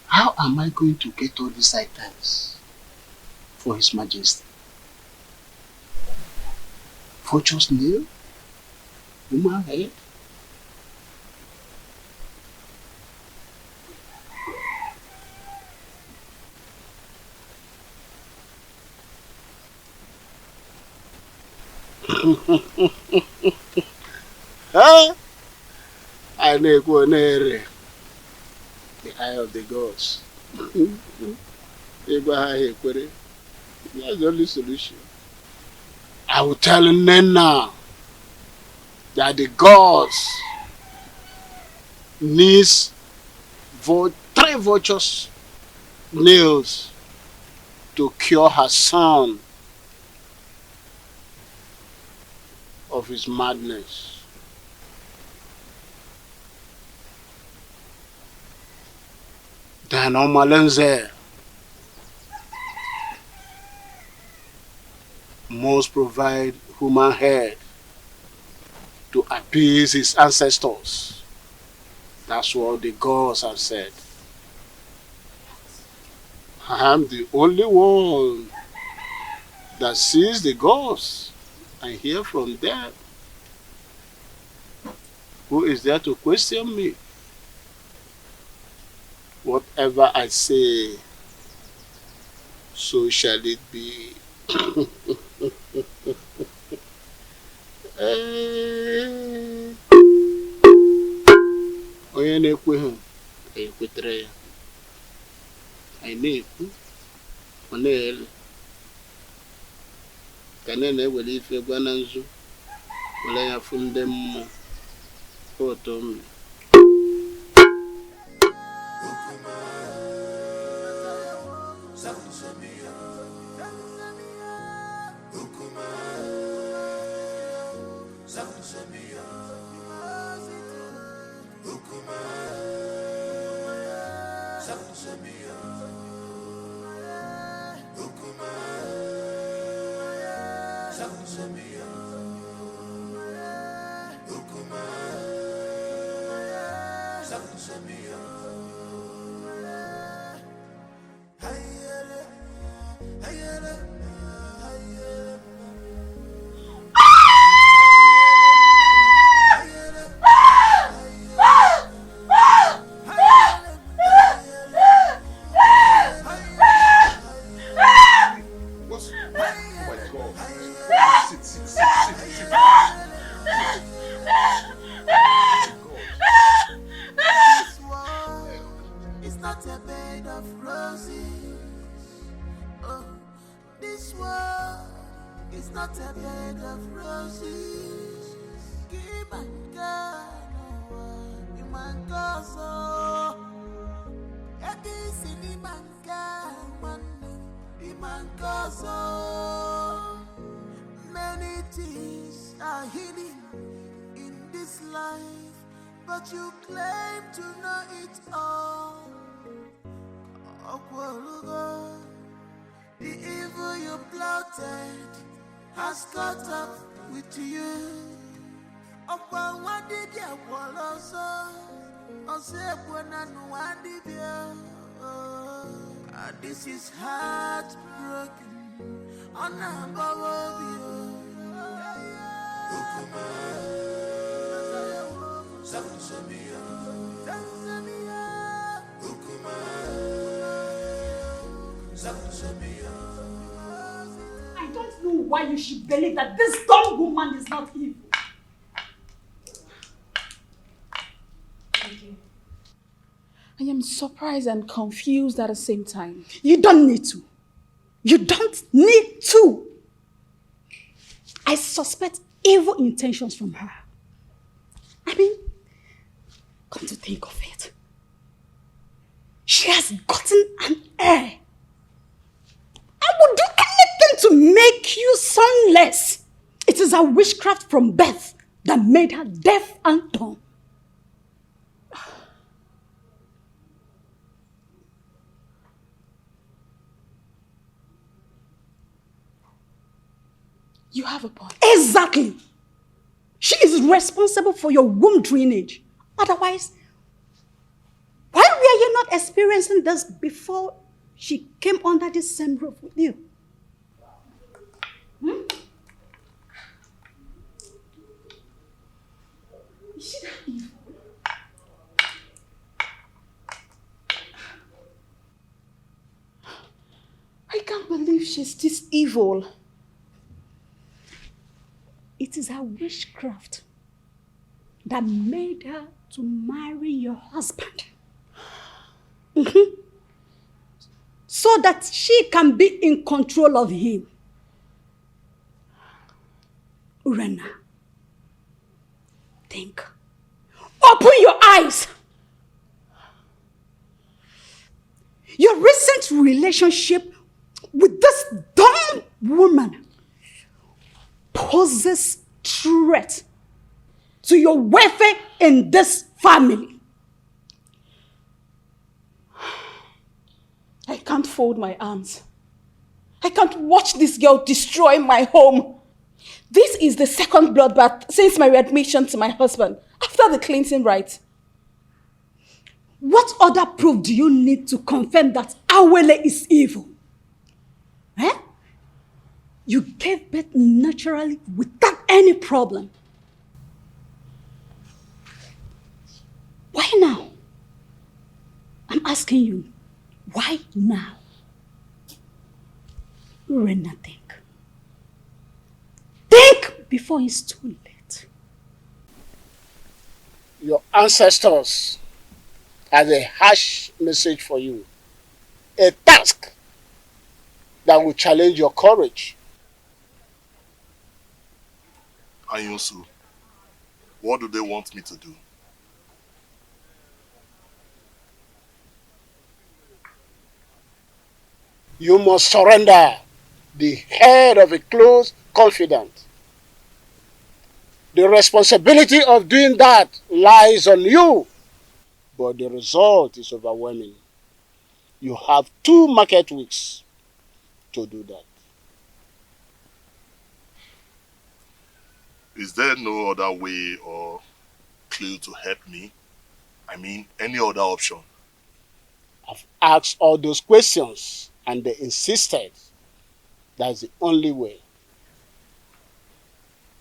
How am I going to get all these items for His Majesty? Vulture's nail? Human head? Huh? I know the eye of the gods. That's the only solution. I will tell Nen now that the gods needs 3 vultures nails to cure her son of his madness. Then Omalenze must provide human head to appease his ancestors. That's what the gods have said. I am the only one that sees the gods and hear from them. Who is there to question me? Whatever I say, so shall it be. Onye na-ekwe ha, ekwetere ya. Anyị na-ekwu, ọ na-ele. Ka na-ewere ife gwa na nzu, were ya fụ ndị mmụọ. Otu mmiri. Many things are hidden in this life, but you claim to know it all. adopted has caught up with you. Upon what did you follow so? This is heartbroken. On I don't know why you should believe that this dumb woman is not evil. I am surprised and confused at the same time. You don't need to. You don't need to. I suspect evil intentions from her. I mean, come to think of it, she has gotten an heir. I would do anything to make you sonless. It is her witchcraft from birth that made her deaf and dumb. You have a point. Exactly. She is responsible for your womb drainage. Otherwise, why were you not experiencing this before she came under this same roof with you? Is she that evil? I can't believe she's this evil. It is her witchcraft that made her to marry your husband. So that she can be in control of him. Urena, think. Open your eyes. Your recent relationship with this dumb woman poses threat to your welfare in this family. I can't fold my arms. I can't watch this girl destroy my home. This is the second bloodbath since my readmission to my husband after the cleansing rite. What other proof do you need to confirm that Awele is evil? Eh? You gave birth naturally without any problem. Why now? I'm asking you, why now? Rena, think. Think before it's too late. Your ancestors had a harsh message for you. A task that will challenge your courage. Anyusu, what do they want me to do? You must surrender the head of a close confidant. The responsibility of doing that lies on you, but the result is overwhelming. You have 2 market weeks to do that. Is there no other way or clue to help me? I mean, any other option? I've asked all those questions and they insisted that's the only way.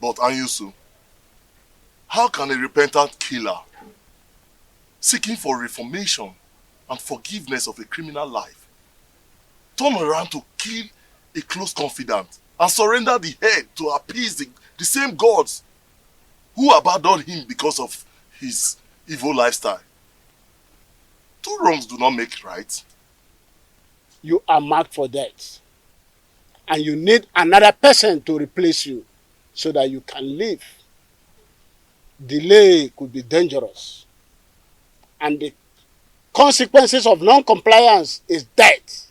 But Anyusu, how can a repentant killer seeking for reformation and forgiveness of a criminal life turn around to kill a close confidant and surrender the head to appease the same gods who abandoned him because of his evil lifestyle? 2 wrongs do not make right. You are marked for death. And you need another person to replace you so that you can live. Delay could be dangerous. And the consequences of non-compliance is death.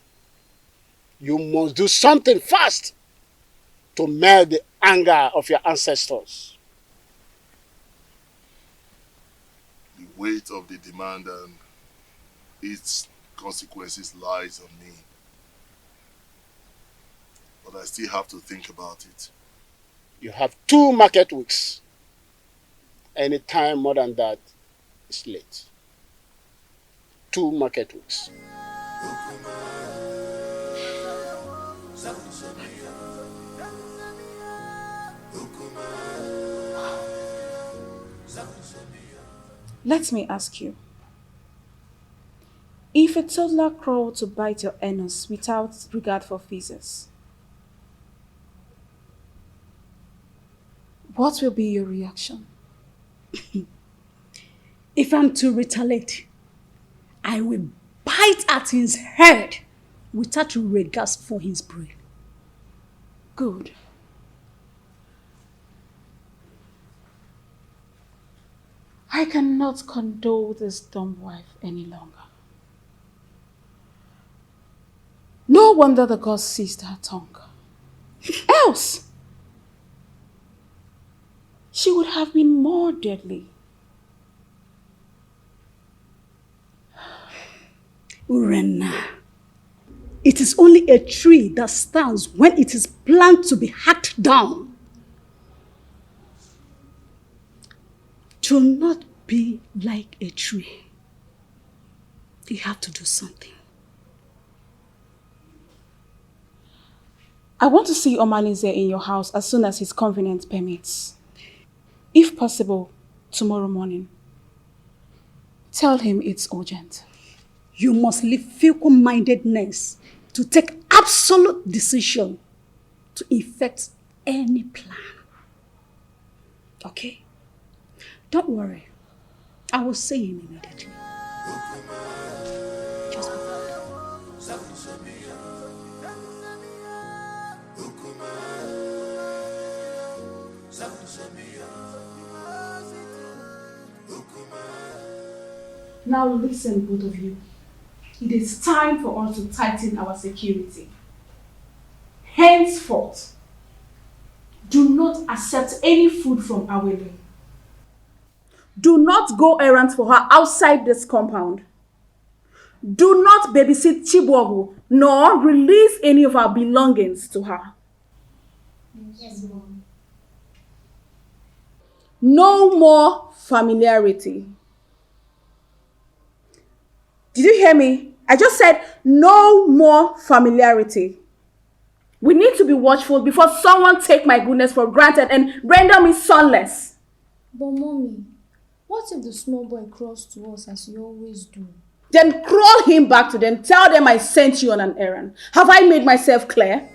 You must do something fast to melt the anger of your ancestors. The weight of the demand and its consequences lies on me. but I still have to think about it. You have 2 market weeks. Any time more than that is late. 2 market weeks. Let me ask you. If a toddler crawled to bite your anus without regard for physics, what will be your reaction? If I'm to retaliate, I will bite at his head without regard for his brain. Good. I cannot condole this dumb wife any longer. No wonder the gods seized her tongue. Else, she would have been more deadly. Urenna, it is only a tree that stands when it is planned to be hacked down. To not be like a tree, you have to do something. I want to see Omalize in your house as soon as his convenience permits. If possible, tomorrow morning. Tell him it's urgent. You must leave fickle-mindedness to take absolute decision to effect any plan. Okay? Don't worry. I will see him immediately. Just Now listen, both of you. It is time for us to tighten our security. Henceforth, do not accept any food from Awele. Do not go errands for her outside this compound. Do not babysit Chibuogu, nor release any of our belongings to her. Yes, Mom. No more familiarity. Did you hear me? I just said no more familiarity. We need to be watchful before someone take my goodness for granted and render me sonless. But Mommy, what if the small boy crawls to us as you always do? Then crawl him back to them. Tell them I sent you on an errand. Have I made myself clear?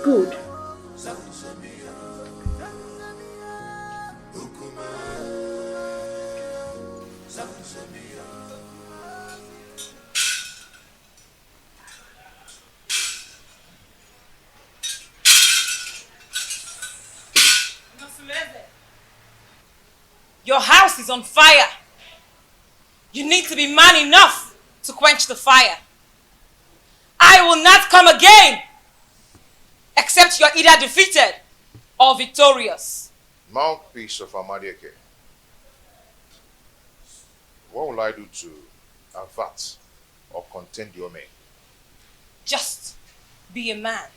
Good. Your house is on fire. You need to be man enough to quench the fire. I will not come again except you're either defeated or victorious. Mouthpiece of Amadieke. What will I do to avert or contain your men? Just be a man.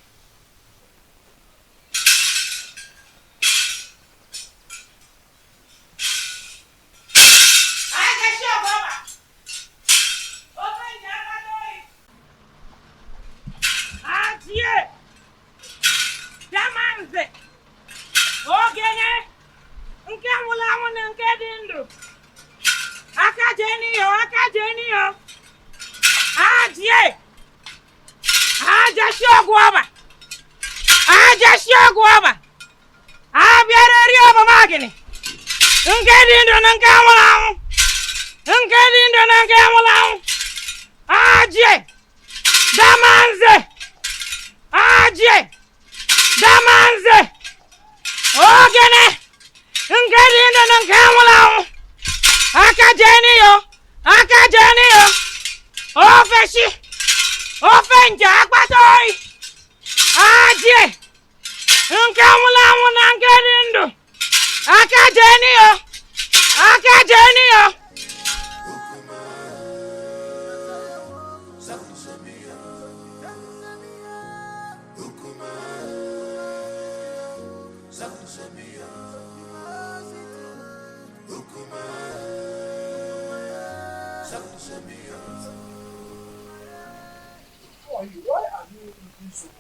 Who are you? Why are you looking so much?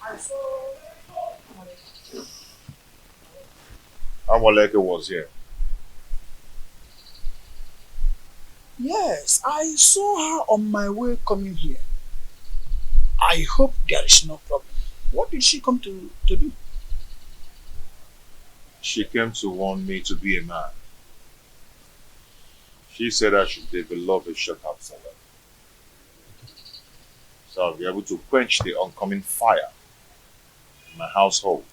I saw. Amoleke was here. Yes, I saw her on my way coming here. I hope there is no problem. What did she come to do? She came to warn me to be a man. She said I should develop a shut-up salad, so I'll be able to quench the oncoming fire in my household.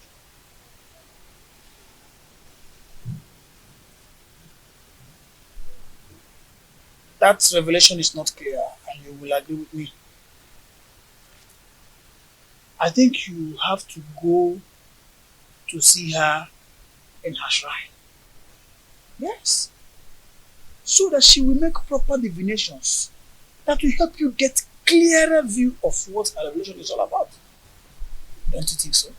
That revelation is not clear, and you will agree with me. I think you have to go to see her in her shrine. Yes. So that she will make proper divinations that will help you get clearer view of what her revelation is all about. Don't you think so?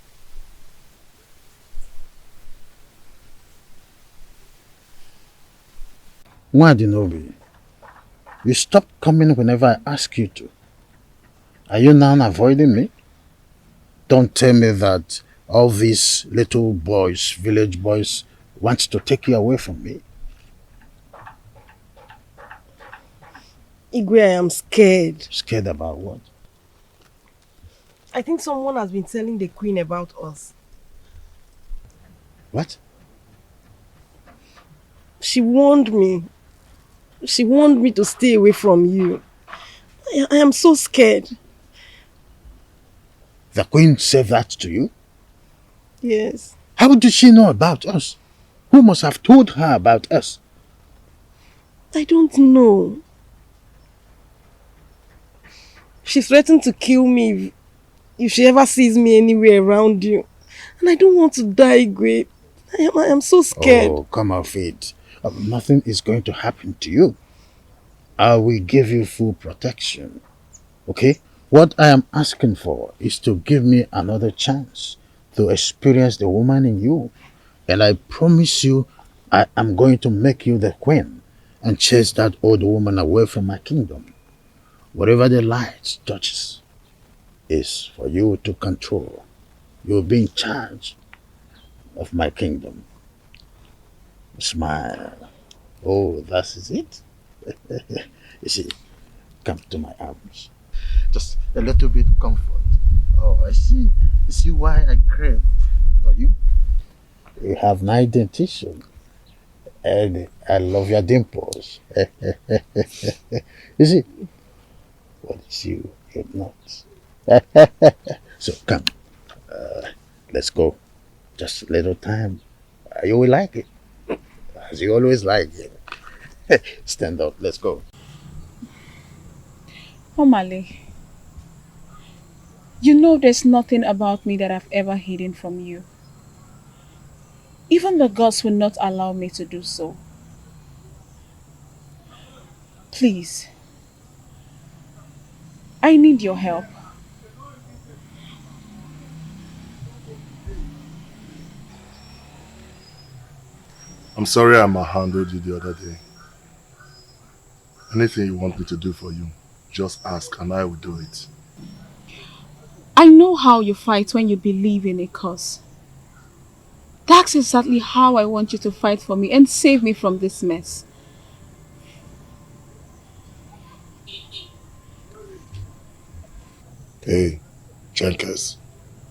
Wadinobi, you stop coming whenever I ask you to. Are you now avoiding me? Don't tell me that all these little boys, village boys, want to take you away from me. Igwe, I am scared. Scared about what? I think someone has been telling the queen about us. What? She warned me. She warned me to stay away from you. I am so scared. The queen said that to you? Yes. How did she know about us? Who must have told her about us? I don't know. She threatened to kill me if she ever sees me anywhere around you. And I don't want to die, Igwe. I am so scared. Oh, come off it. Nothing is going to happen to you. I will give you full protection. Okay? What I am asking for is to give me another chance to experience the woman in you. And I promise you, I am going to make you the queen and chase that old woman away from my kingdom. Whatever the light touches is for you to control. You'll be in charge of my kingdom. Smile. Oh, that is it? You see, come to my arms. Just a little bit comfort. Oh, I see. You see why I crave for you? You have nice dentition. And I love your dimples. You see, what is you, if not? So come, let's go. Just a little time. You will like it. As you always like it. Stand up, let's go. Omale, you know there's nothing about me that I've ever hidden from you. Even the gods will not allow me to do so. Please, I need your help. I'm sorry I mishandled you the other day. Anything you want me to do for you, just ask and I will do it. I know how you fight when you believe in a cause. That's exactly how I want you to fight for me and save me from this mess. Hey, Jenkins,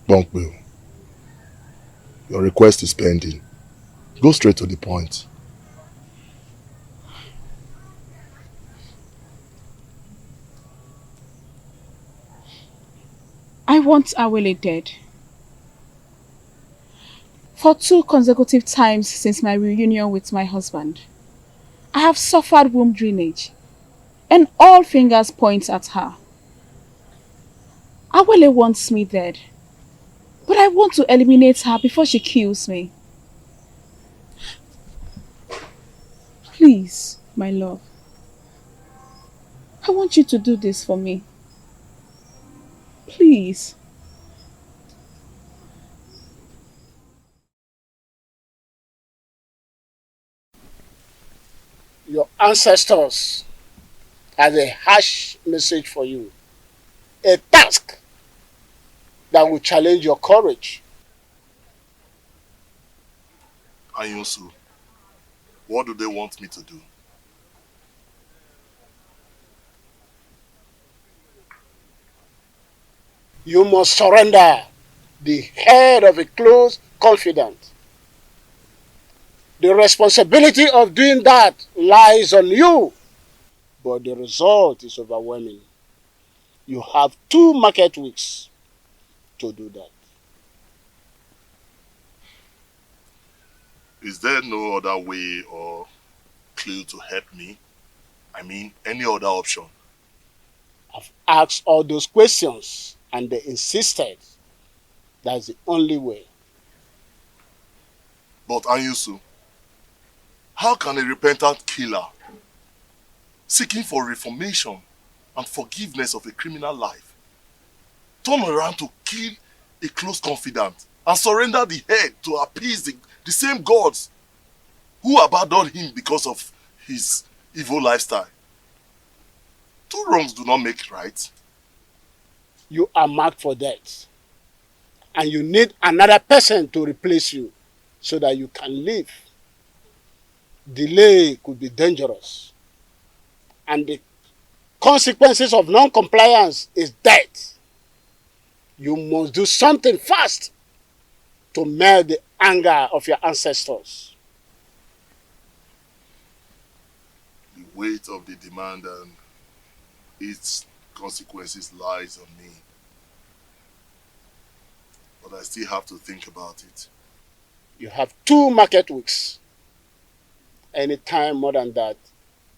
Bunkbill. Your request is pending. Go straight to the point. I want Awele dead. For 2 consecutive times since my reunion with my husband, I have suffered womb drainage, and all fingers point at her. Awele wants me dead, but I want to eliminate her before she kills me. Please, my love, I want you to do this for me. Please. ancestors has a harsh message for you. A task that will challenge your courage. Anyusu, what do they want me to do? You must surrender the head of a close confidant. The responsibility of doing that lies on you, but the result is overwhelming. You have 2 market weeks to do that. Is there no other way or clue to help me? I mean, any other option? I've asked all those questions and they insisted that's the only way. But Anyusu, how can a repentant killer seeking for reformation and forgiveness of a criminal life turn around to kill a close confidant and surrender the head to appease the same gods who abandoned him because of his evil lifestyle? 2 wrongs do not make right. You are marked for death. And you need another person to replace you so that you can live. Delay could be dangerous. And the consequences of non-compliance is death. You must do something fast to melt the anger of your ancestors. The weight of the demand and its consequences lies on me. But I still have to think about it. You have 2 market weeks. Any time more than that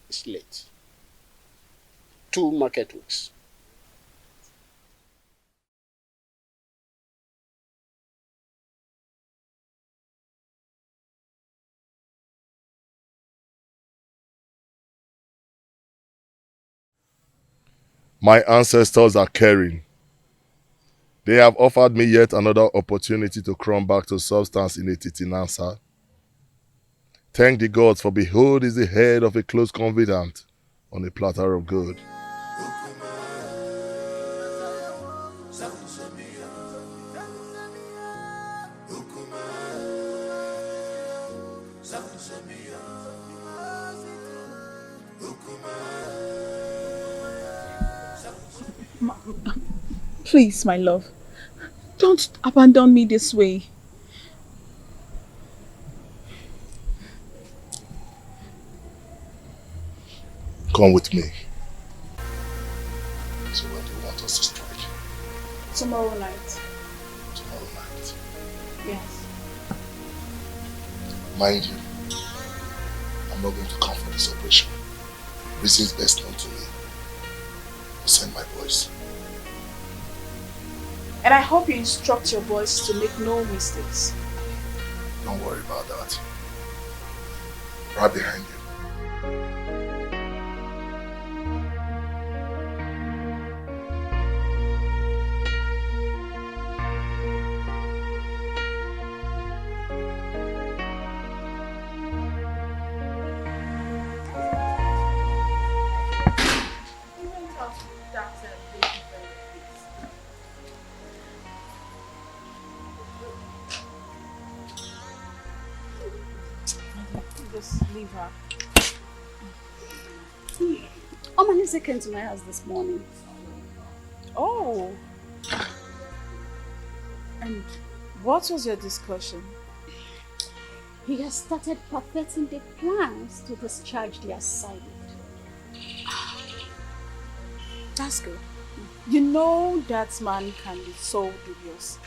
is late. 2 market weeks. My ancestors are caring. They have offered me yet another opportunity to come back to substance in a titinansa. Thank the gods, for behold is the head of a close confidant on a platter of gold. Please, my love, don't abandon me this way. Come with me. So when do you want us to strike? Tomorrow night. Tomorrow night. Yes. Mind you, I'm not going to come for this operation. Reasons best known to me. I'll send my boys. And I hope you instruct your boys to make no mistakes. Don't worry about that. Right behind you. Just leave her. Omalise came to my house this morning. Oh. And what was your discussion? He has started perfecting the plans to discharge the assignment. That's good. You know that man can be so dubious.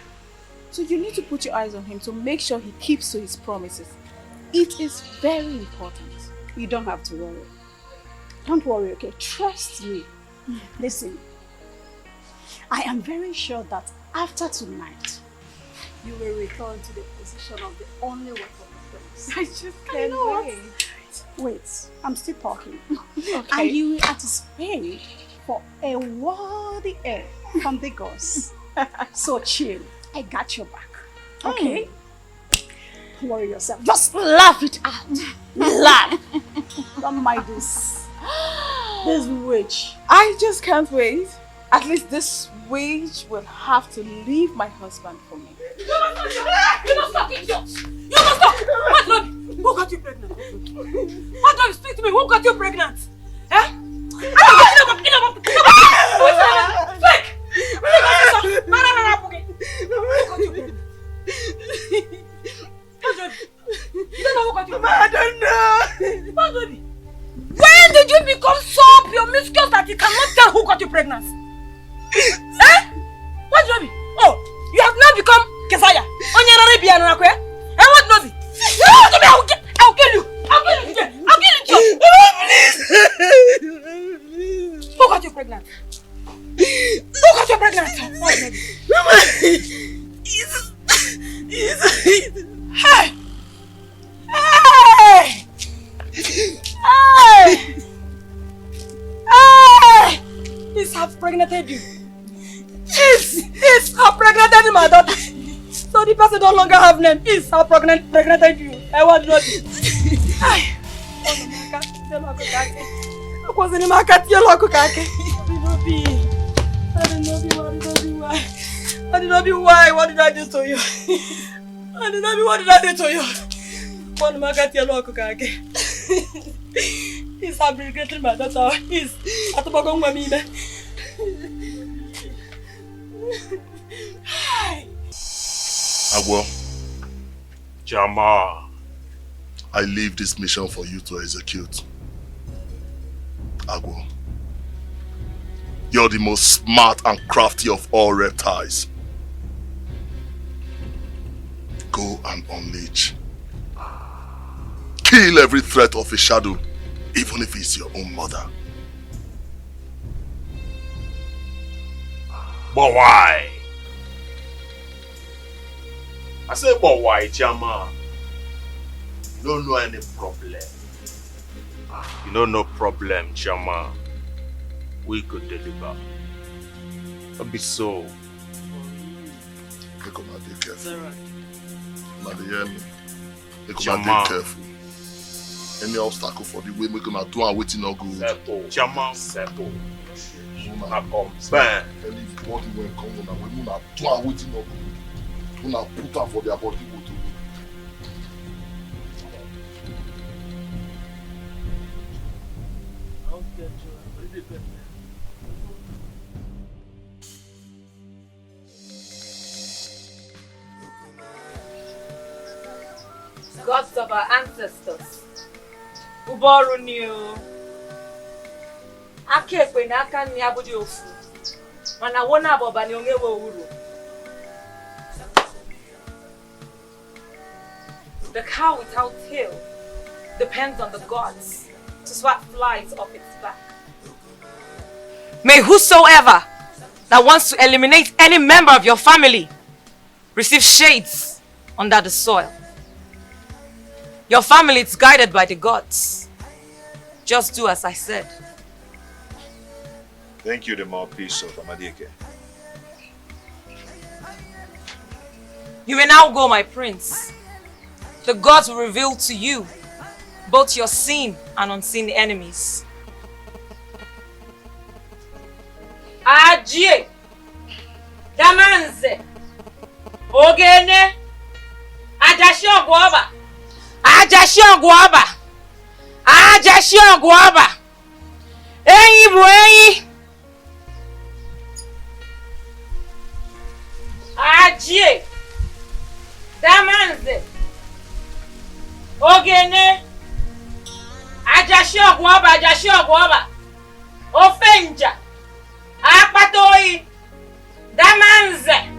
So you need to put your eyes on him to make sure he keeps to his promises. It is very important. You don't have to worry. Don't worry, okay? Trust me. Listen, I am very sure that after tonight, you will return to the position of the only one for the place. I just can't wait. Wait, I'm still talking. Okay. And you will anticipate for a worthy heir from the gods. So chill. I got your back. Okay? Don't worry yourself. Just laugh it out. Laugh. Don't mind this. This witch. I just can't wait. At least this witch will have to leave my husband for me. You must stop, idiot! You must stop! What, Lord? Who got you pregnant? What, Lord? Speak to me. Who got you pregnant? Eh? Fake! I don't know. When did you become so promiscuous that you cannot tell who got you pregnant? Eh? What, Joby? Oh, you have now become Kesaya. And what, Nobi? I'll kill you. I'll kill you today. I'll kill you. Please. Who got you pregnant? Who got you pregnant? What, Nobi? Hey! Hey! Hey! Hey! He's half pregnanted you. He's half pregnanted my daughter. So the person no longer have name. He's half pregnanted you. I want to know. Hey! I was in the market. I did not be why. What did I do to you? I did not be what did I do to you? One market yellow cookage. He's abrogating my daughter. He's at the bottom of me. Agwo, Jama, I leave this mission for you to execute. Agwo, you're the most smart and crafty of all reptiles. Go and unleash. Kill every threat of a shadow, even if it's your own mother. But why? I said, but why, Jama? You don't know any problem. You know no problem, Jama. We could deliver. Don't be so. Make una dey careful. Una dey hear me? Make una Jama. dey careful. Any obstacle for the way, make una do and waiting no good. Settle. Jama, settle. Una come back. Anybody when come una way, una do and waiting no good. Una put am for their body go to. Gods of our ancestors. Uboru new. Akekwe na aka nni abudi ofu. Mana wona aboba ni ongewe uru. The cow without tail depends on the gods to swat flies off its back. May whosoever that wants to eliminate any member of your family receive shades under the soil. Your family is guided by the gods. Just do as I said. Thank you, the mouthpiece of Dikeh. You may now go, my prince. The gods will reveal to you both your seen and unseen enemies. Ajie, Damanze, Ogene, Ajashio Guaba, Ajashio Guaba, Ajashio Guaba, Eyi Bueyi, Ajie, Damanze, Ogene, Ajashio Guaba, Ofenja, Apatoi, Damanze.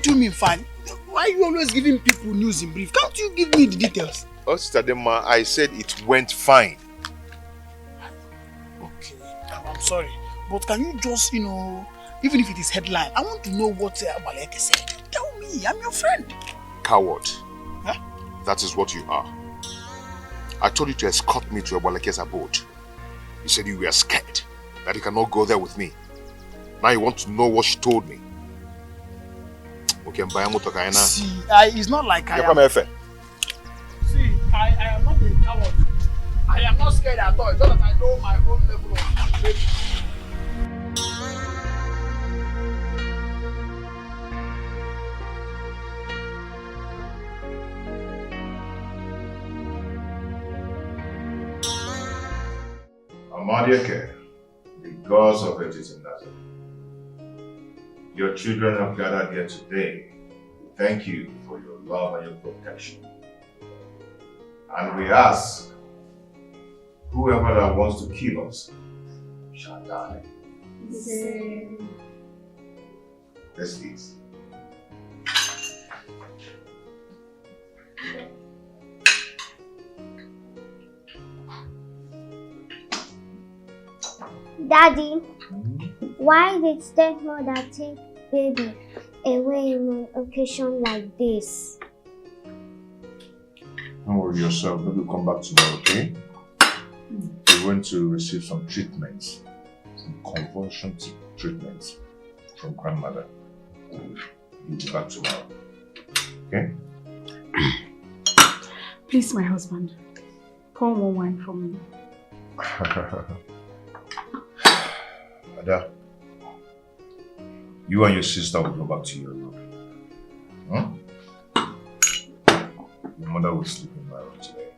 What do you mean fine? Why are you always giving people news in brief? Can't you give me the details? Oh, Sister Dema, I said it went fine. Okay, I'm sorry. But can you just, even if it is headline, I want to know what Abaleke said. Tell me, I'm your friend. Coward. Huh? That is what you are. I told you to escort me to Abaleke's abode. You said you were scared that you cannot go there with me. Now you want to know what she told me. Okay, see, it's not like I am... See, I am not a coward. I am not scared at all. It's not that I know my own level of safety. Amadieke, the gods of it is in Nazareth. Your children have gathered here today. Thank you for your love and your protection. And we ask, whoever that wants to kill us shall die. Let's eat. Daddy, why did stepmother take baby away in an occasion like this? Don't worry yourself, maybe we'll come back tomorrow, okay? We're going to receive some treatments, some convulsion treatments from grandmother. You'll be back tomorrow, okay? Please, my husband, pour more wine for me. Ada, you and your sister will go back to your room. Huh? Your mother will sleep in my room today.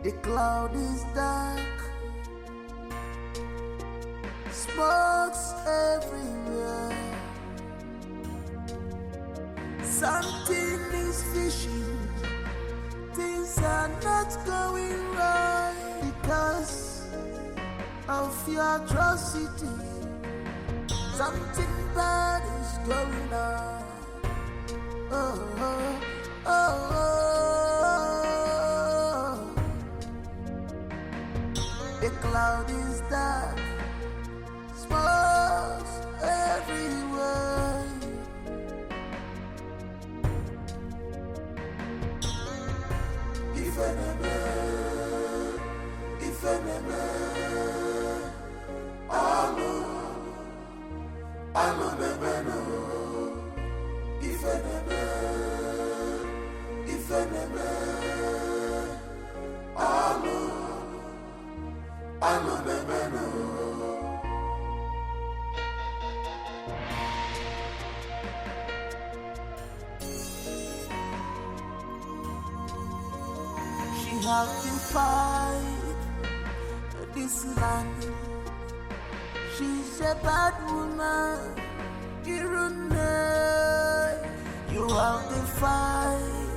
The cloud is dark, smokes everywhere. Something is fishing, things are not going right because of your atrocity. Something bad is going on. Oh, oh, oh, oh. The cloud is dark, smokes everywhere. If She has to fight this land. She's a bad woman. You have to fight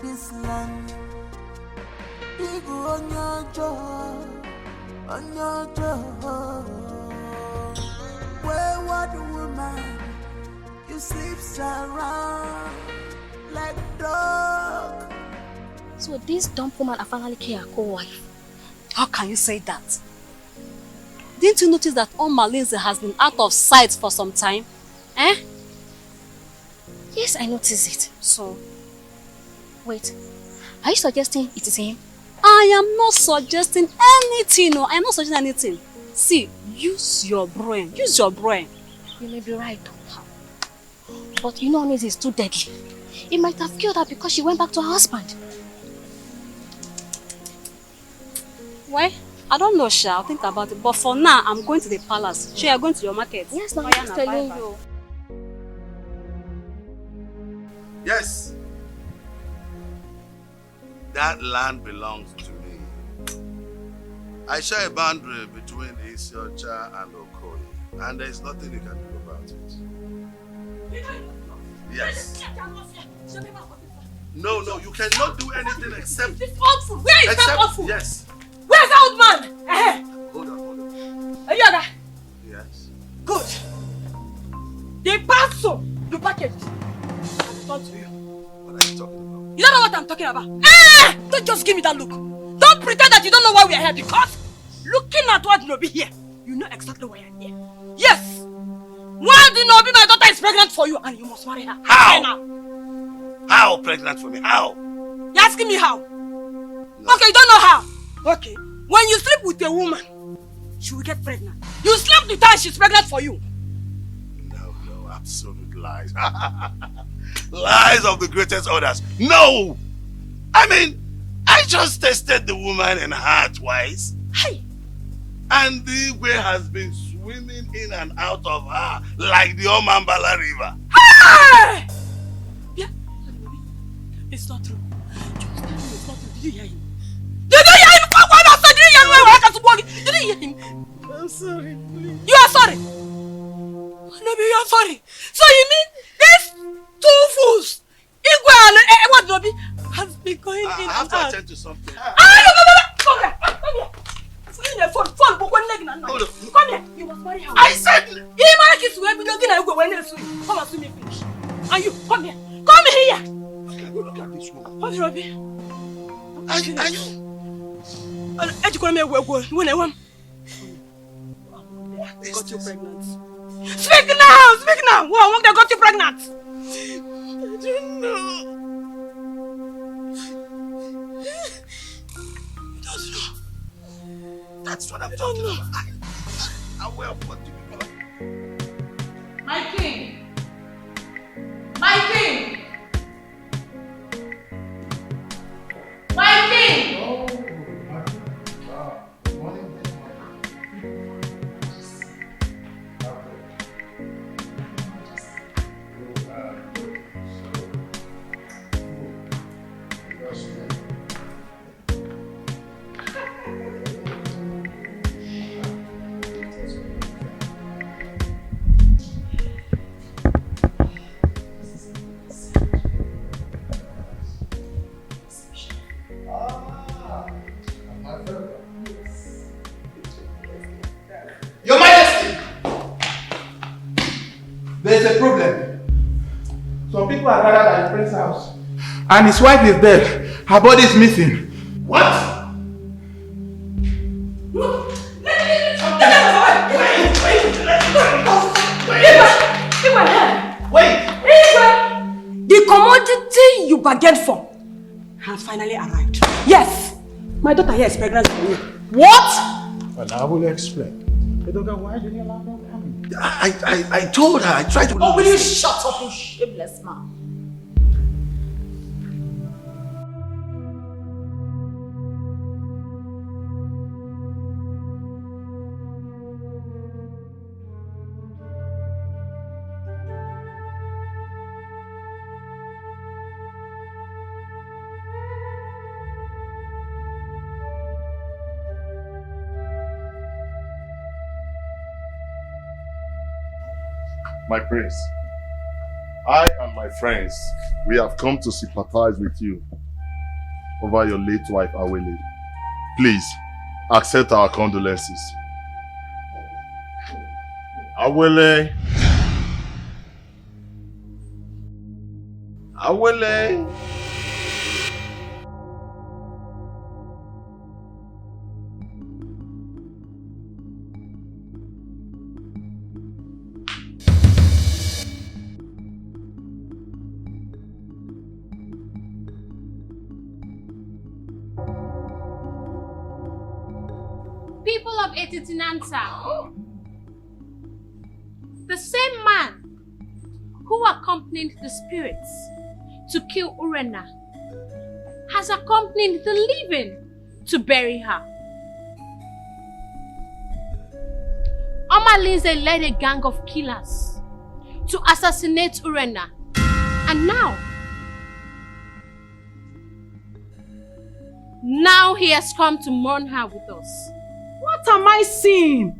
this land. Big on your jaw, on your jaw. Wayward woman, you sleeps around like dog. So this dumb woman finally killed her co-wife. How can you say that? Didn't you notice that Malinze has been out of sight for some time? Eh? Yes, I noticed it. So? Wait, are you suggesting it is him? I am not suggesting anything. No, I am not suggesting anything. See, use your brain. Use your brain. You may be right. But you know Onize is too deadly. He might have killed her because she went back to her husband. Why? I don't know, Sha. I'll think about it. But for now, I'm going to the palace. Sha, you're going to your market. Yes, no, I'm telling you. Yes. That land belongs to me. I share a boundary between Isiocha and Okoye, and there is nothing you can do about it. Yes. No, you cannot do anything except... This awful! Where is that awful? Yes. Where's that old man? Hold on. Are you there? Yes. Good. The parcel you packaged. It's not to you. What are you talking about? You don't know what I'm talking about. Don't just give me that look. Don't pretend that you don't know why we are here, because looking at what Nobi here, you know exactly why I'm here. Yes! Why did Nobi, my daughter is pregnant for you and you must marry her? How? Now. How pregnant for me? How? You're asking me how? No. Okay, you don't know how. Okay, when you sleep with a woman, she will get pregnant. You slept with her and she's pregnant for you. No, absolute lies. Lies of the greatest orders. No! I mean, I just tested the woman and her twice. Hey! And the Igwe has been swimming in and out of her like the Omambala River. Hey! Yeah, it's not true. Just tell me it's not true. Did you hear him? Did you hear him? Did you hear him? I'm sorry, please. You are sorry? Nobi, you are sorry. So you mean these two fools, Igwe and what Nobi, has been going in and out? I have to attend to something. No. Come here. Phone, but one leg now. Come here. You must marry her. I said... You marry kiss when you get Igwe when you swim. Come and swim me finish. And you, come here. Come here. Look at this woman. What, Nobi? Are you... When I want. Got you pregnant. Speak now! What they got you pregnant? I don't know. You don't know. That's what I'm talking about. I'm aware of what you people are. My king! My king! My king! Your Majesty! There's a problem. Some people are gathered at the prince's house, and his wife is dead. Her body is missing. What? Wait! The commodity you bargained for has finally arrived. Yes! My daughter here is pregnant for you. What? Well, I will explain. But why did you allow them coming? I told her, I tried to... Oh, will you shut up, you shameless man? My prince, I and my friends, we have come to sympathize with you over your late wife, Awele. Please, accept our condolences. Awele. Awele. People of Etitinansa, the same man who accompanied the spirits to kill Urena has accompanied the living to bury her. Omalinze led a gang of killers to assassinate Urena, and now he has come to mourn her with us. What am I seeing?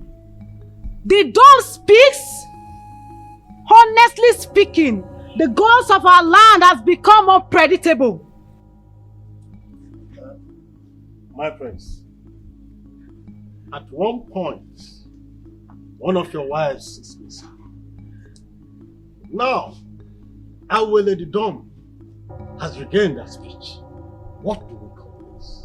The dawn speaks? Honestly speaking, the gods of our land has become unpredictable. My friends, at one point, one of your wives is missing. Now, Awele the Dom has regained her speech. What do we call this?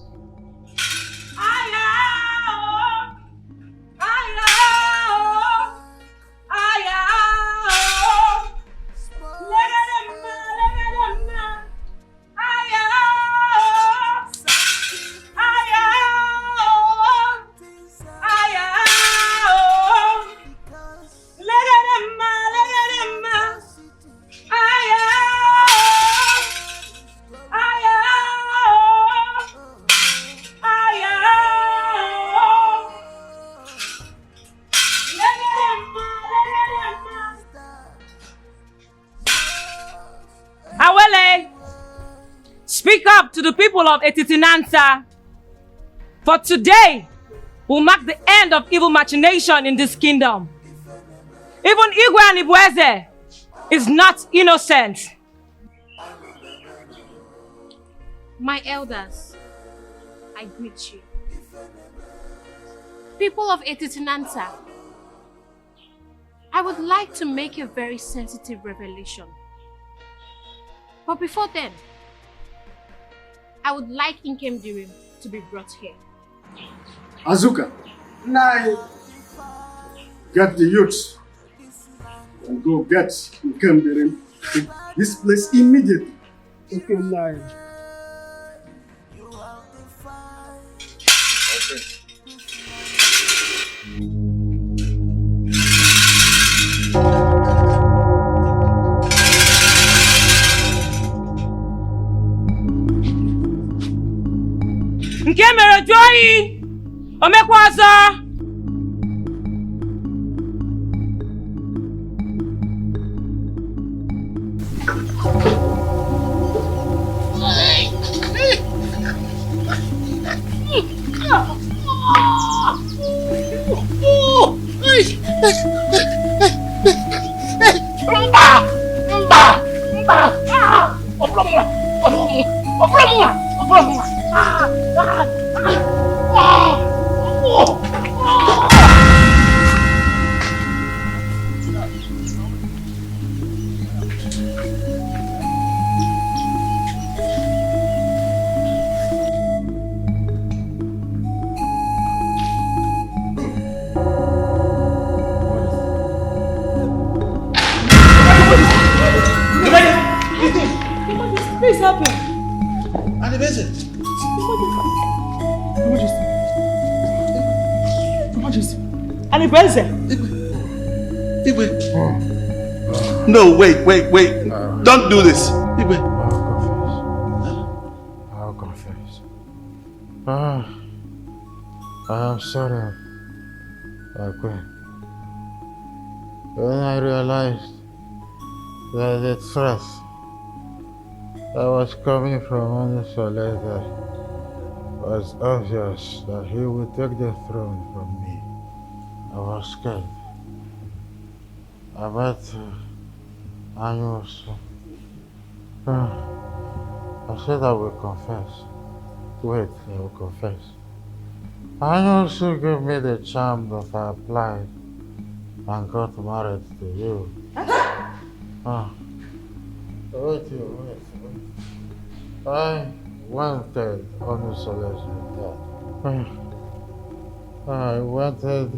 Speak up to the people of Etitinansa. For today will mark the end of evil machination in this kingdom. Even Igwe and Ibueze is not innocent. My elders, I greet you. People of Etitinansa, I would like to make a very sensitive revelation. But before then, I would like Nkem Dirim to be brought here. Azuka, get the youths and go get Nkem Dirim to this place immediately. Okay, Nai. Nke mere joyi omekwazo. Please help him. And the visit. Anibeze. Igwe. No, wait. Don't do this. Igwe. I'll confess. I am sorry. When I realized that the threat that was coming from Onisoleta was obvious that he would take the throne from me, I was scared. I met Anyos. I said I will confess. Wait, I will confess. Anyos gave me the charm that I applied and got married to you. Wait. I wanted Onusola's death. I wanted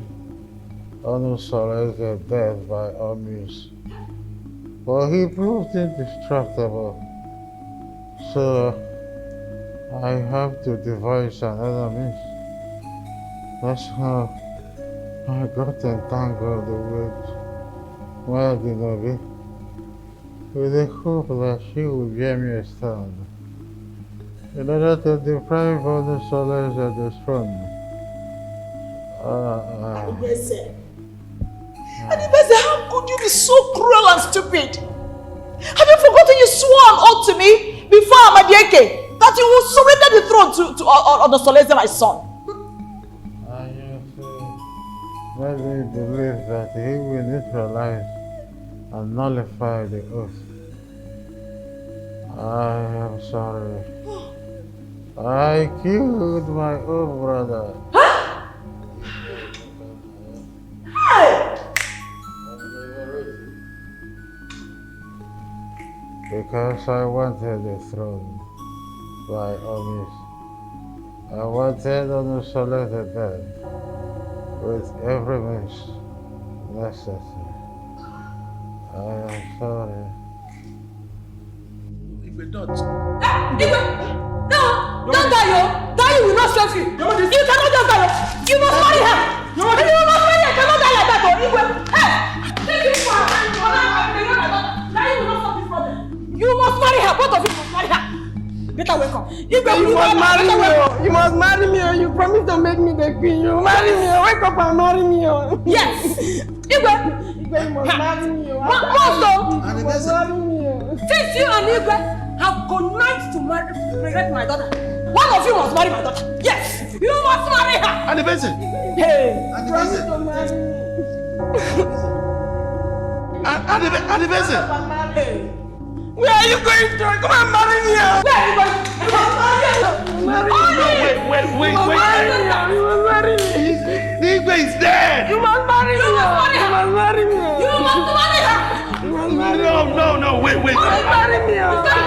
Onusola's death by all means. But he proved indestructible. So I have to devise another means. That's how I got entangled with Wadinobi, with the hope that she would bear me a son, in order to deprive Onusola's of the throne. Adibese, how could you be so cruel and stupid? Have you forgotten you swore an oath to me before Amadieke that you will surrender the throne to Onosoleze, my son? I made me believe that he will neutralize and nullify the oath. I am sorry. I killed my own brother. Because I wanted the throne by all means. I wanted Onusolete dead with every means necessary. I am sorry. Igwe, don't. Igwe! No! Don't die, yo! Die will not save you! You cannot just die, yo! You must marry her! You must marry her! You cannot die like that, yo! Igwe! Hey! Take this for her! Die will not solve this problem! You must marry her! Both of you must marry her! Better wake up! Igwe, you must marry me! You must marry me! You promised to make me the queen! You marry me! Wake up and marry me! Yes! Igwe! You must marry me! You must marry me! Since you and Igwe have connived to regret my daughter, one of you must marry my daughter. Yes, you must marry her. Adibese. Hey, promise to marry me. Adibese. Hey. Where are you going to? Come on, marry me. Where are you going? You must marry her. Wait. You must marry me. Igwe is dead. You must marry me. You must marry her. You must marry me. You must marry her. No, wait. Marry me. I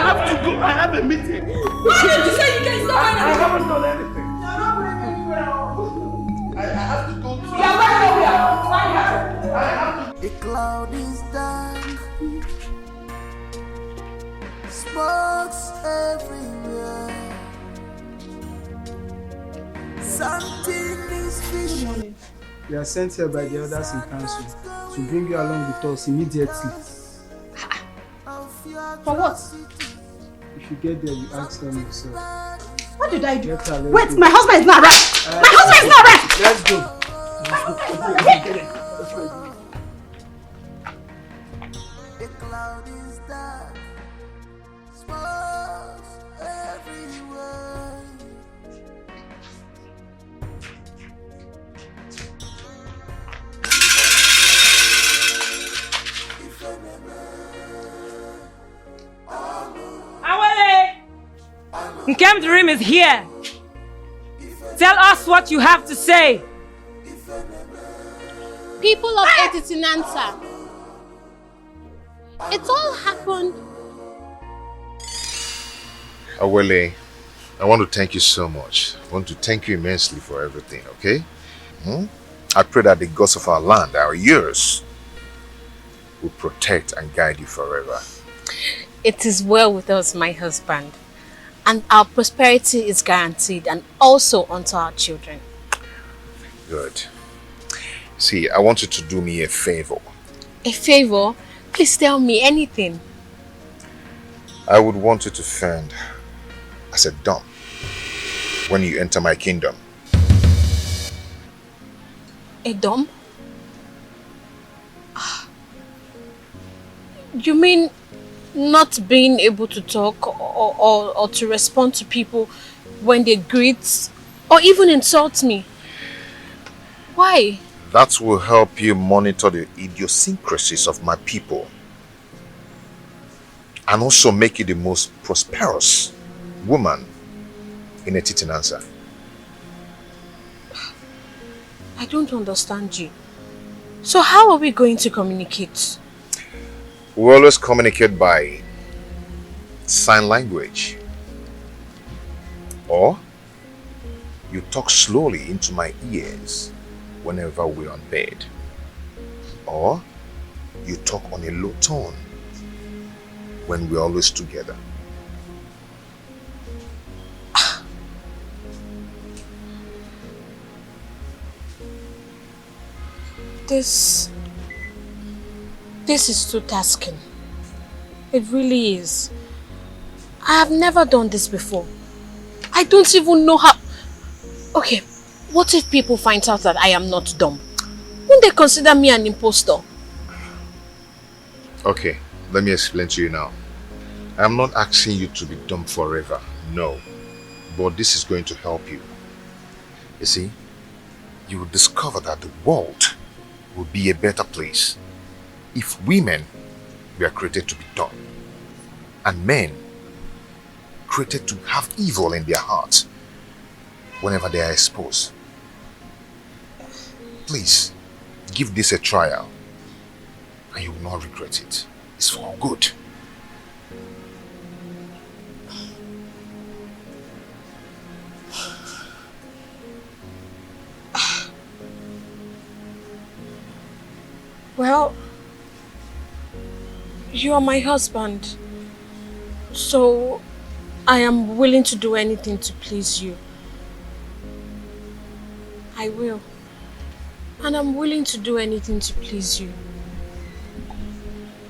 have to go. I have a meeting. Why did you say you can stop right now? I haven't done anything. You're not bringing me well. I have to go to... You're married over. I have to... The cloud is dark. Smokes everywhere. Something is fishy. We are sent here by the elders in council to bring you along with us immediately. For what? If you get there, you ask them yourself. What did I do? Wait, my husband is not right. My husband is not right. Let's go. The cloud is dark. Smokes everywhere. Awele! Nkem Dream is here. Tell us what you have to say. People of Etitinanta, it all happened. Awele, I want to thank you so much. I want to thank you immensely for everything, okay? I pray that the gods of our land, our yours, will protect and guide you forever. It is well with us, my husband, and our prosperity is guaranteed, and also unto our children. Good. See, I want you to do me a favor. A favor? Please tell me anything. I would want you to fend as a dumb when you enter my kingdom. A dumb? You mean not being able to talk or to respond to people when they greet or even insult me? Why? That will help you monitor the idiosyncrasies of my people and also make you the most prosperous woman in a Titinanza. I don't understand you. So how are we going to communicate? We always communicate by sign language. Or you talk slowly into my ears whenever we're on bed. Or you talk on a low tone when we're always together. This is too tasking. It really is. I have never done this before. I don't even know how... Okay, what if people find out that I am not dumb? Won't they consider me an impostor? Okay, let me explain to you now. I'm not asking you to be dumb forever, no. But this is going to help you. You see, you will discover that the world will be a better place if women were created to be dumb and men created to have evil in their hearts whenever they are exposed. Please, give this a trial and you will not regret it. It's for good. Well, you are my husband, so I am willing to do anything to please you. I will. And I'm willing to do anything to please you.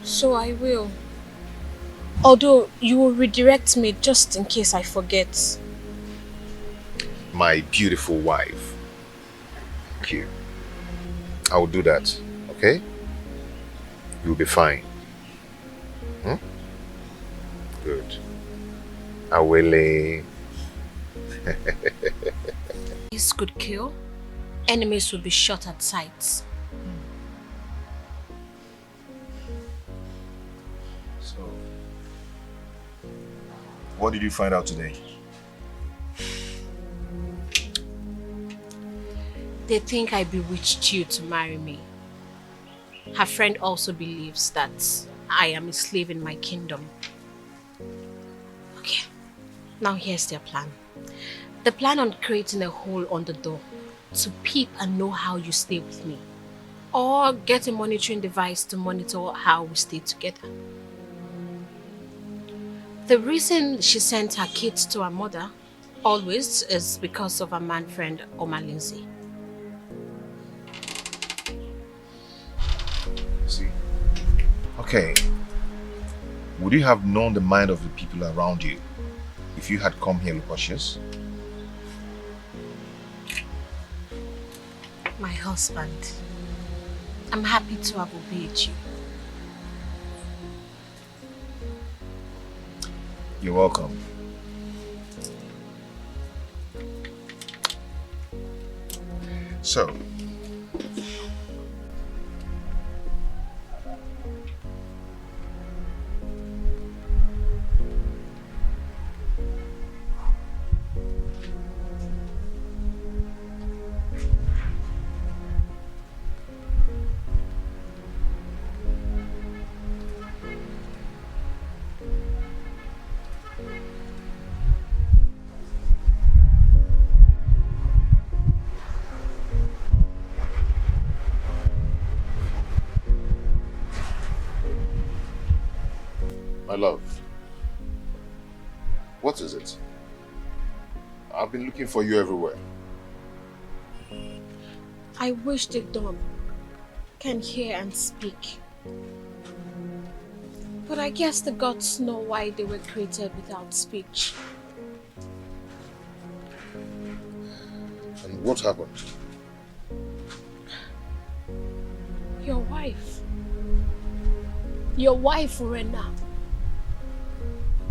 So I will. Although you will redirect me just in case I forget. My beautiful wife. Thank you. I will do that, okay? You'll be fine. Hmm? Good. I will. This could kill. Enemies will be shot at sight. So, what did you find out today? They think I bewitched you to marry me. Her friend also believes that I am a slave in my kingdom. Okay, now here's their plan. They plan on creating a hole on the door to peep and know how you stay with me. Or get a monitoring device to monitor how we stay together. The reason she sent her kids to her mother always is because of her man friend Oma Lindsay. See? Okay. Would you have known the mind of the people around you if you had come here cautious? My husband, I'm happy to have obeyed you. You're welcome. So, my love, what is it? I've been looking for you everywhere. I wish the dumb can hear and speak But I guess the gods know why they were created without speech. And what happened? Your wife. Your wife, Urena.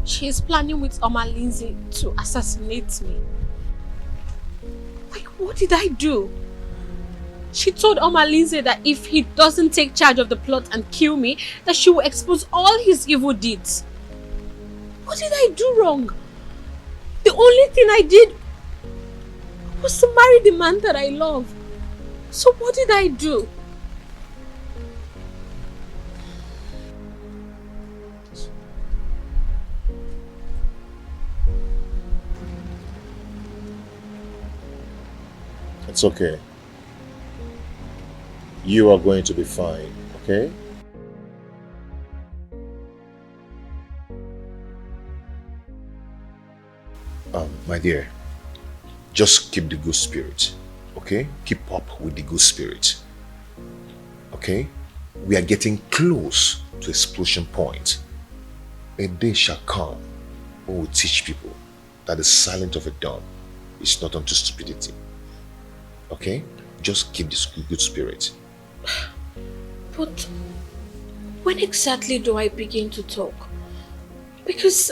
She is planning with Lindsay to assassinate me. Like, what did I do? She told Lindsay that if he doesn't take charge of the plot and kill me, that she will expose all his evil deeds. What did I do wrong? The only thing I did was to marry the man that I love. So what did I do? It's okay. You are going to be fine, okay? My dear, just keep the good spirit, okay? Keep up with the good spirit, okay? We are getting close to explosion point. A day shall come when we teach people that the silence of a dawn is not unto stupidity, okay? Just keep this good spirit. But when exactly do I begin to talk? Because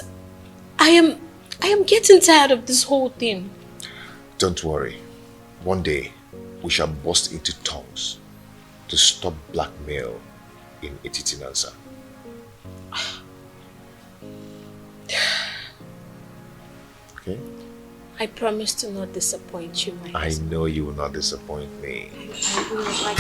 I am getting tired of this whole thing. Don't worry. One day, we shall burst into tongues to stop blackmail in Etitinansa. Okay? I promise to not disappoint you, my I husband. know you will not disappoint me. I will like...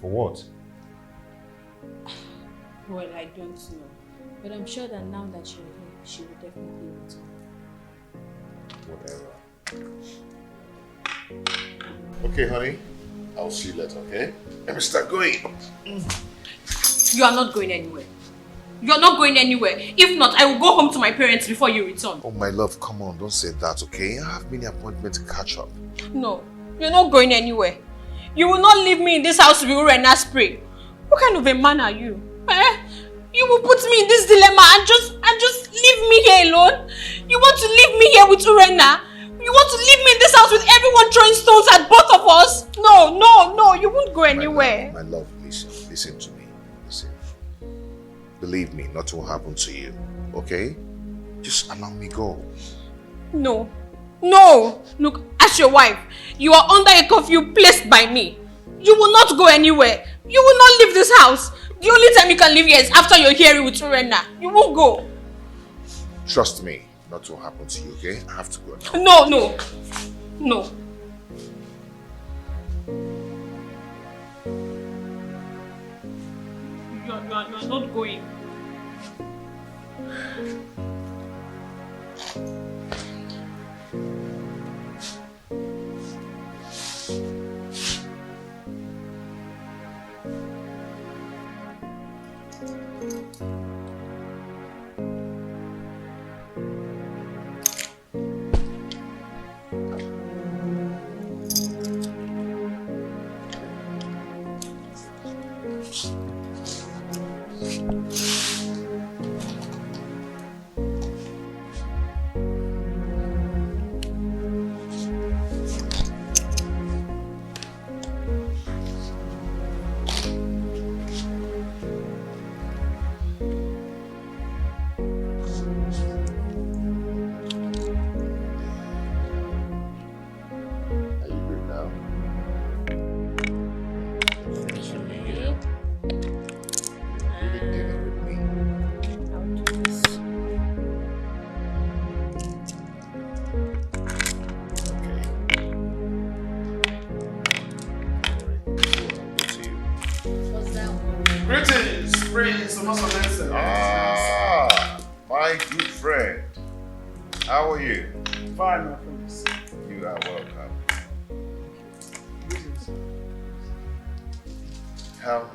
For what? Well, I don't know. But I'm sure that now that you're here, she will definitely return. Whatever. Okay, honey. I'll see you later, okay? Let me start going. You are not going anywhere. You're not going anywhere. If not, I will go home to my parents before you return. Oh, my love, come on. Don't say that, okay? I have many appointments to catch up. No, you're not going anywhere. You will not leave me in this house to be Urena's spray. What kind of a man are you? Eh? You will put me in this dilemma and just leave me here alone? You want to leave me here with Urena? You want to leave me in this house with everyone throwing stones at both of us? No, you won't go anywhere. My love, listen to me. Listen. Believe me, nothing will happen to you, okay? Just allow me go. No. Look, as your wife, you are under a curfew placed by me. You will not go anywhere. You will not leave this house. The only time you can leave here is after you're here with Urena. You won't go. Trust me, nothing will happen to you, okay? I have to go now. No. You are not going. Ah, my good friend. How are you? Fine, my friends. You are welcome. How?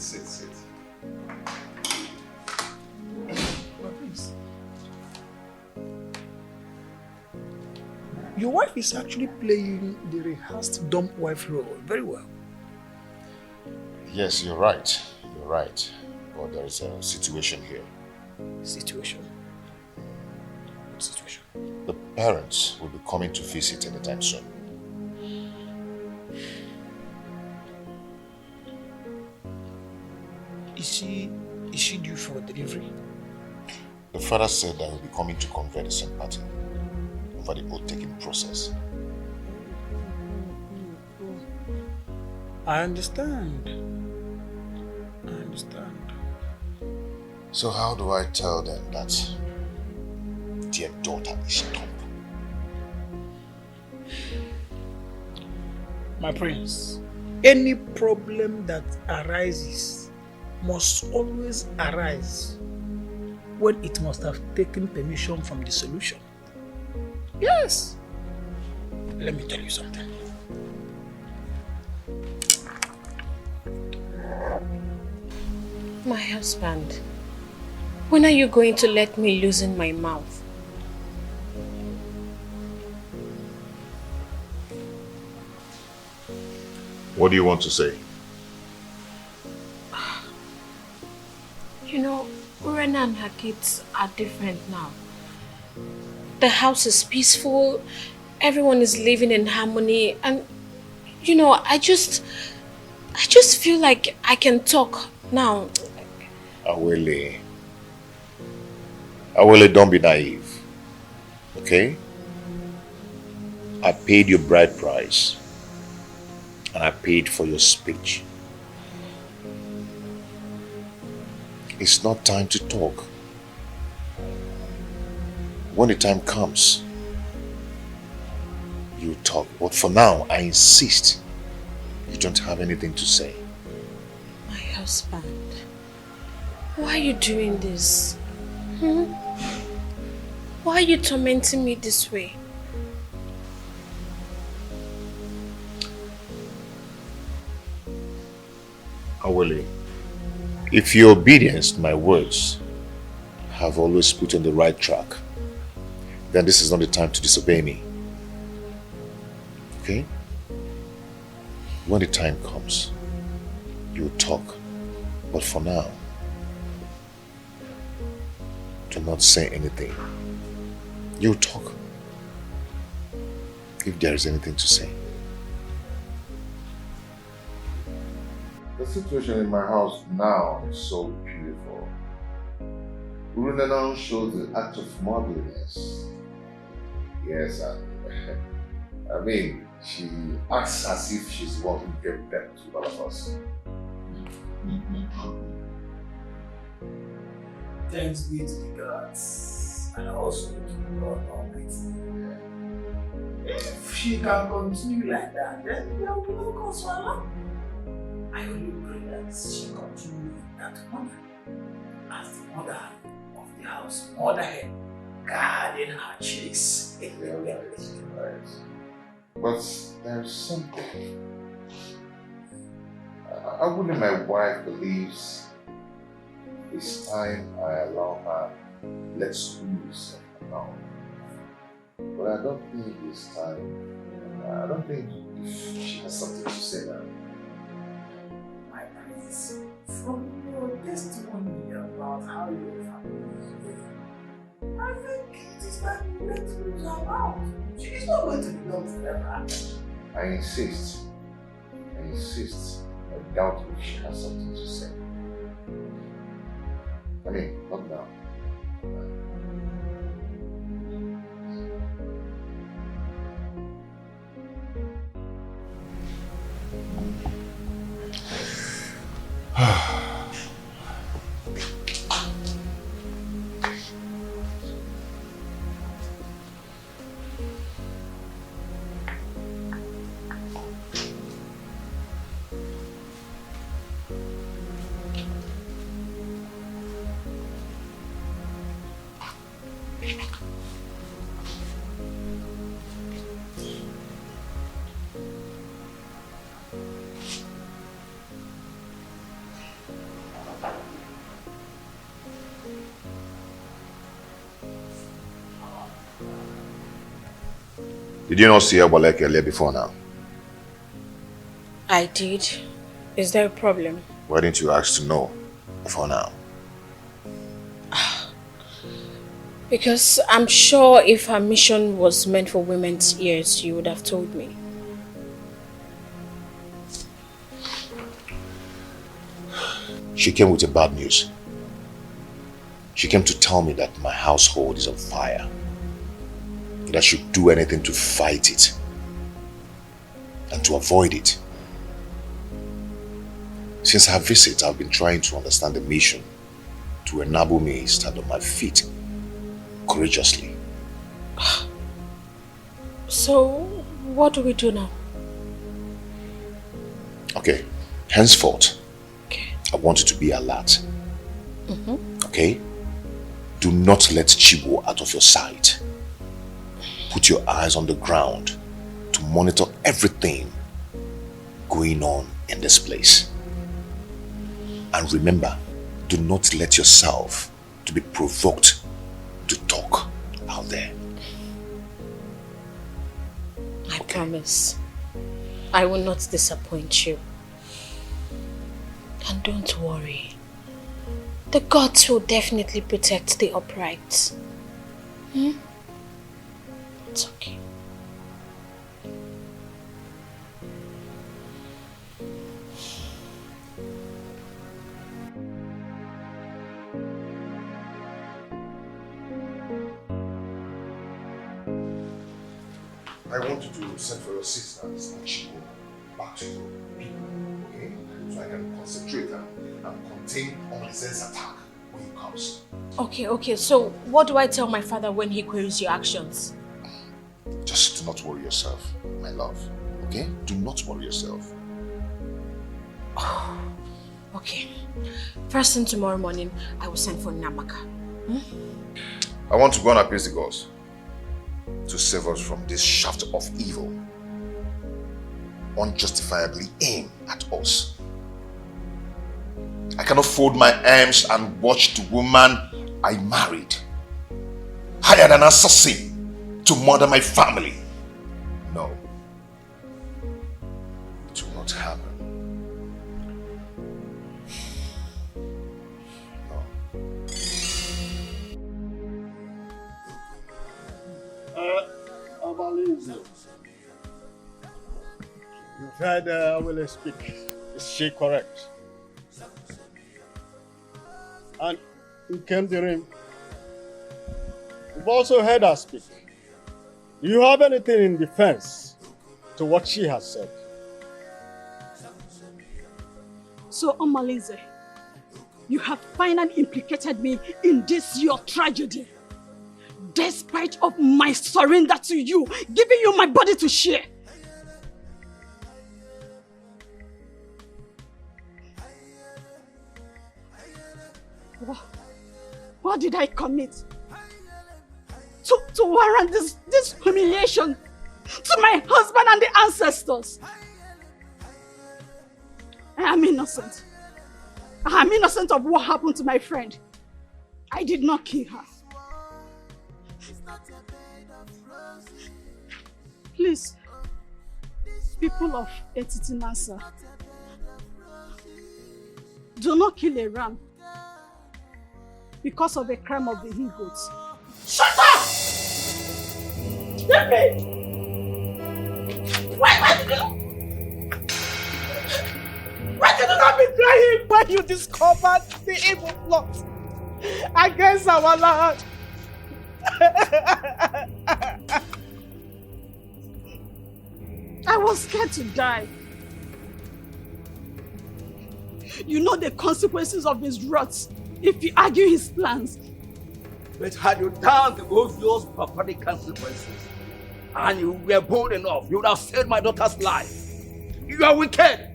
Sit. Your wife is actually playing the rehearsed dump wife role very well. Yes, you're right. You're right. But there is a situation here. Situation? What situation? The parents will be coming to visit anytime soon. Is she due for delivery? The father said that he'll be coming to convey the same party over the oath-taking process. I understand. So how do I tell them that their daughter is dumb? My prince, any problem that arises must always arise when it must have taken permission from the solution. Yes. Let me tell you something. My husband, when are you going to let me loosen my mouth? What do you want to say? You know, Urena and her kids are different now. The house is peaceful, everyone is living in harmony, and you know, I just feel like I can talk now. Awele, don't be naive, okay? I paid your bride price, and I paid for your speech. It's not time to talk. When the time comes, you talk. But for now, I insist you don't have anything to say. My husband, why are you doing this? Why are you tormenting me this way? Awele, if your obedience to my words have always put you on the right track, then this is not the time to disobey me. Okay? When the time comes, you'll talk. But for now, do not say anything. You'll talk if there is anything to say. The situation in my house now is so beautiful. Urunana shows the act of motherliness. Yes, I mean, she acts as if she's the one who gave birth to all of us. Thanks be to the gods and also to God Almighty. If she can continue like that, then there will be no cause for alarm. I only pray that she continue with that honor as the mother of the house, motherhead, guarding her chicks. Right. But there's something. I wouldn't my wife believes it's time I allow her let's loose now. But I don't think it's time. I don't think if she has something to say now. My prince, from your testimony about how your family is doing, I think it is time you let loose her mouth. She is not going to be done forever. I insist. I doubt if she has something to say. I mean, not now. Did you not see Abolek earlier before now? I did. Is there a problem? Why didn't you ask to know before now? Because I'm sure if her mission was meant for women's ears, you would have told me. She came with a bad news. She came to tell me that my household is on fire. That I should do anything to fight it and to avoid it. Since her visit, I've been trying to understand the mission to enable me to stand on my feet courageously. So, what do we do now? Okay, henceforth, I want you to be alert. Okay? Do not let Chibo out of your sight. Put your eyes on the ground to monitor everything going on in this place. And remember, do not let yourself to be provoked to talk out there. I promise. I will not disappoint you. And don't worry. The gods will definitely protect the upright. It's okay. I want you to send for your sisters and she will back to your people, okay? So I can concentrate and contain Omalize's attack when he comes. Okay, so what do I tell my father when he queries your actions? Just do not worry yourself, my love, okay? Do not worry yourself. Okay. First thing tomorrow morning, I will send for Namaka. I want to go and appease the gods to save us from this shaft of evil unjustifiably aimed at us. I cannot fold my arms and watch the woman I married, hired an assassin to murder my family. No. It will not happen. You've heard Awele speak. Is she correct? And in Kemdirim, you've also heard her speak. Do you have anything in defense to what she has said? So, Omalize, you have finally implicated me in this your tragedy. Despite of my surrender to you, giving you my body to share. What did I commit? To warrant this humiliation to my husband and the ancestors. I am innocent. I am innocent of what happened to my friend. I did not kill her. Please, people of Etitinasa, do not kill a ram because of a crime of the he-goats. Shut up! Let me! Why did you not betray him when you discovered the evil plot against our land? I was scared to die. You know the consequences of his wrath if you argue his plans. But had you done the obvious barbaric consequences and you were bold enough, you would have saved my daughter's life. You are wicked.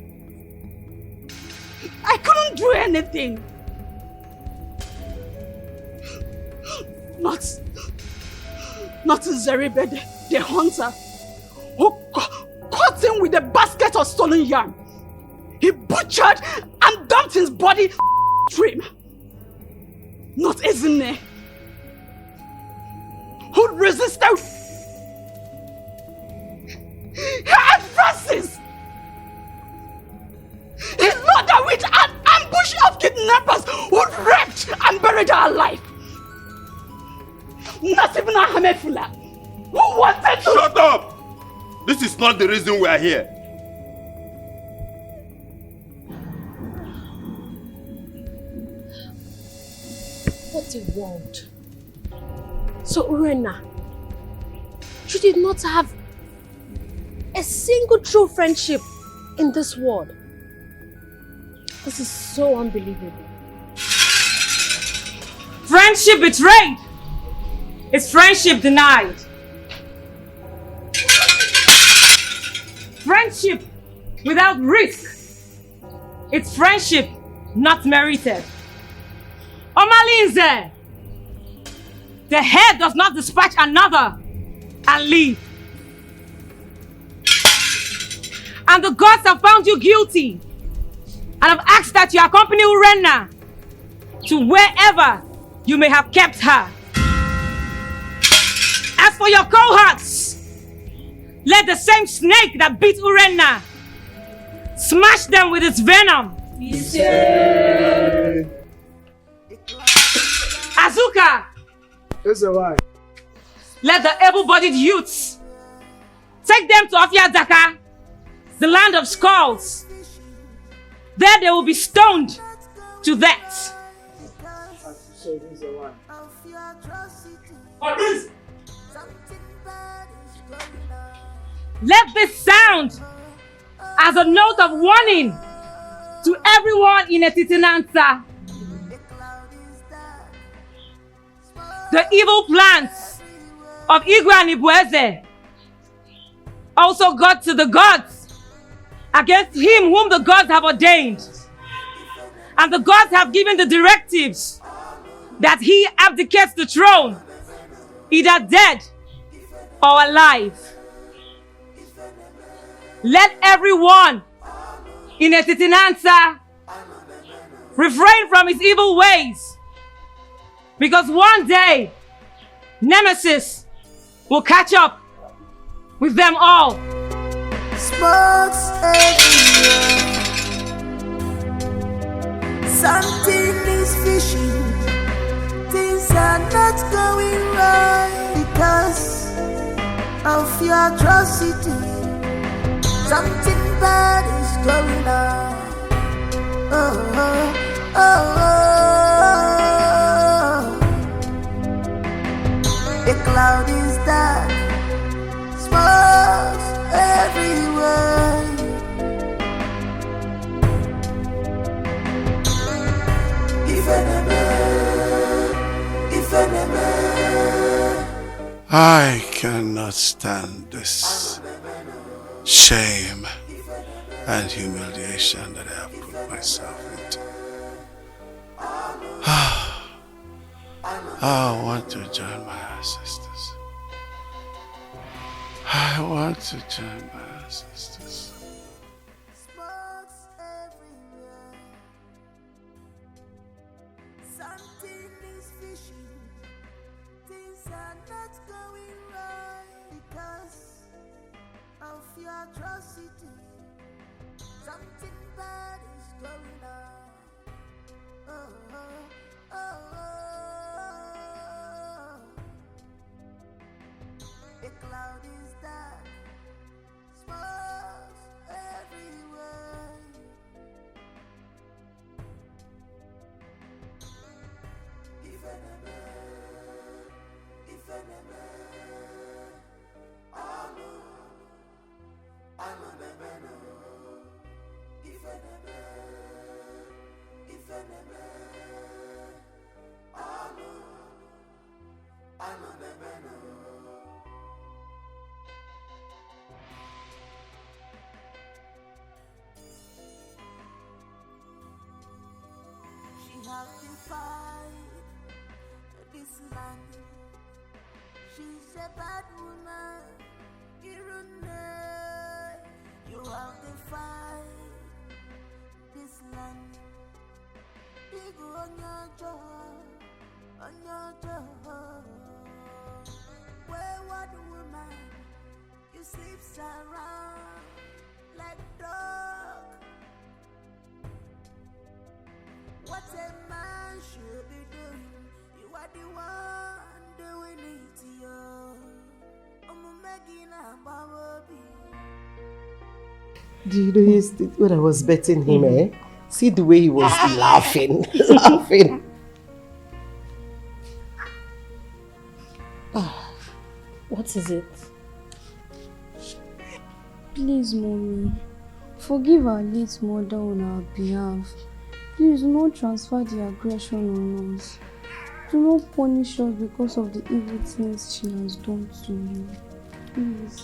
I couldn't do anything. Not Zeribede, the hunter, who caught him with a basket of stolen yam. He butchered and dumped his body stream. Not Ezine, who resisted her advances. He loaded with an ambush of kidnappers who raped and buried her alive. Not even a Hamefula who wanted to— Shut up! This is not the reason we are here. What a world. So Urena, you did not have a single true friendship in this world. This is so unbelievable. Friendship betrayed is friendship denied. Friendship without risk, it's friendship not merited. Omalinze, the head does not dispatch another and leave. And the gods have found you guilty and have asked that you accompany Urena to wherever you may have kept her. As for your cohorts, let the same snake that beat Urena smash them with its venom. Azuka, let the able-bodied youths take them to Afiadaka, the land of skulls. There they will be stoned to death. Let this sound as a note of warning to everyone in Etitinansa. The evil plans of Igwe and Ibueze also got to the gods against him whom the gods have ordained. And the gods have given the directives that he abdicates the throne, either dead or alive. Let everyone in Etitinansa refrain from his evil ways, because one day Nemesis will catch up with them all. Smokes everywhere. Something is fishing. Things are not going right because of your atrocity. Something bad is going on. Oh, oh, oh, oh. The cloud is dark. Smokes everywhere. I cannot stand this shame and humiliation that I have put myself into. I want to join my ancestors. I want to join my ancestors. Something is fishing. Things are not going right because of your atrocity. Something bad is going on. Oh, oh, oh, oh. The cloud is dark. Smokes everywhere. She has defied this land. She's a bad woman. You have to fight this land. Dig on your jaw. Wayward woman, you sleeps around like dog. What a man should be doing, you are the one doing it to you. Do you know when I was betting him, see the way he was laughing, laughing. What is it? Please, Mommy, forgive our late mother on our behalf. Please do not transfer the aggression on us. Do not punish us because of the evil things she has done to you. Please.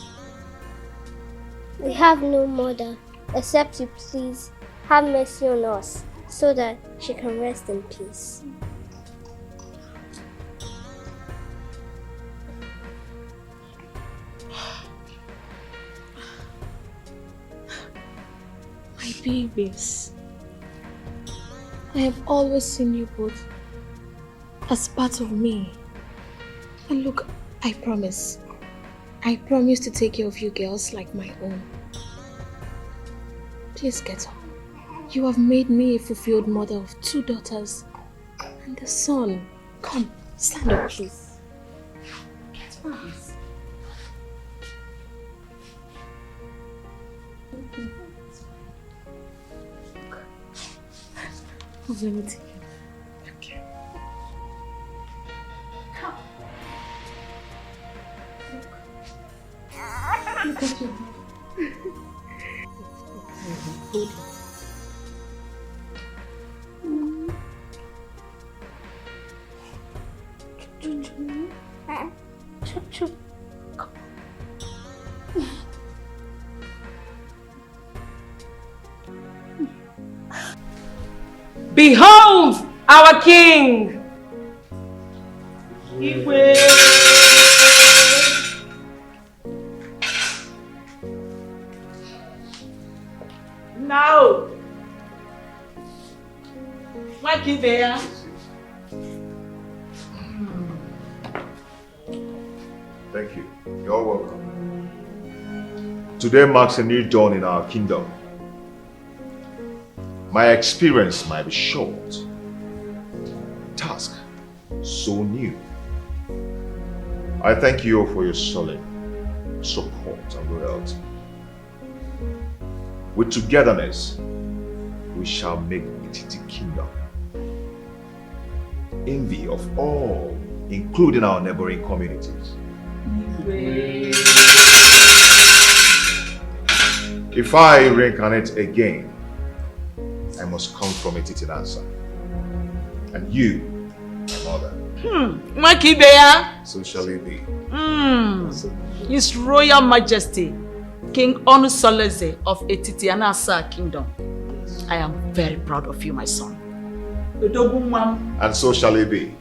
We have no mother, except you please have mercy on us, so that she can rest in peace. My babies. I have always seen you both as part of me. And look, I promise to take care of you girls like my own. Please get up. You have made me a fulfilled mother of 2 daughters and a son. Come, stand up, please. Get up. Let me take you. Okay. Come. Look at your dad. Hold it. Behold our king! Now, what is there? Thank you. You're welcome. Today marks a new dawn in our kingdom. My experience might be short. Task so new. I thank you for your solid support and loyalty. With togetherness, we shall make Etiti Kingdom envy of all, including our neighboring communities. If I reincarnate again, I must come from Etiti Nansa. And you, my mother. So shall it be. His Royal Majesty, King Onusoleze of Etiti Nansa Kingdom. I am very proud of you, my son. And so shall it be.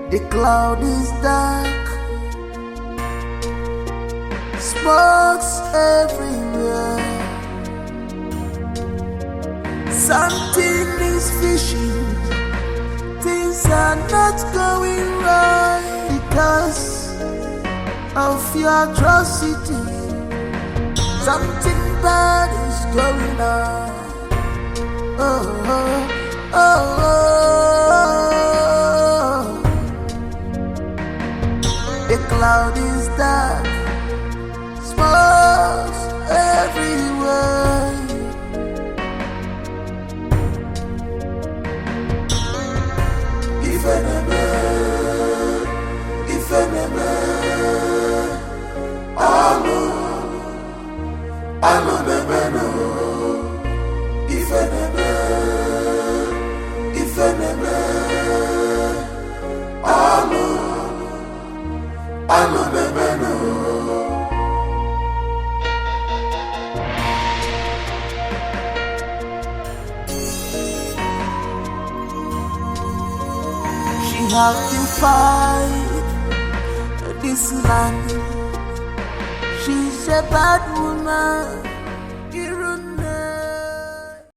The cloud is dark, smokes everywhere. Something is fishy, things are not going right because of your atrocity. Something bad is going on. The cloud is dark, smokes everywhere. If enemy, alo bebeno. If enemy, alo bebeno. have to fight this land. She's a bad woman.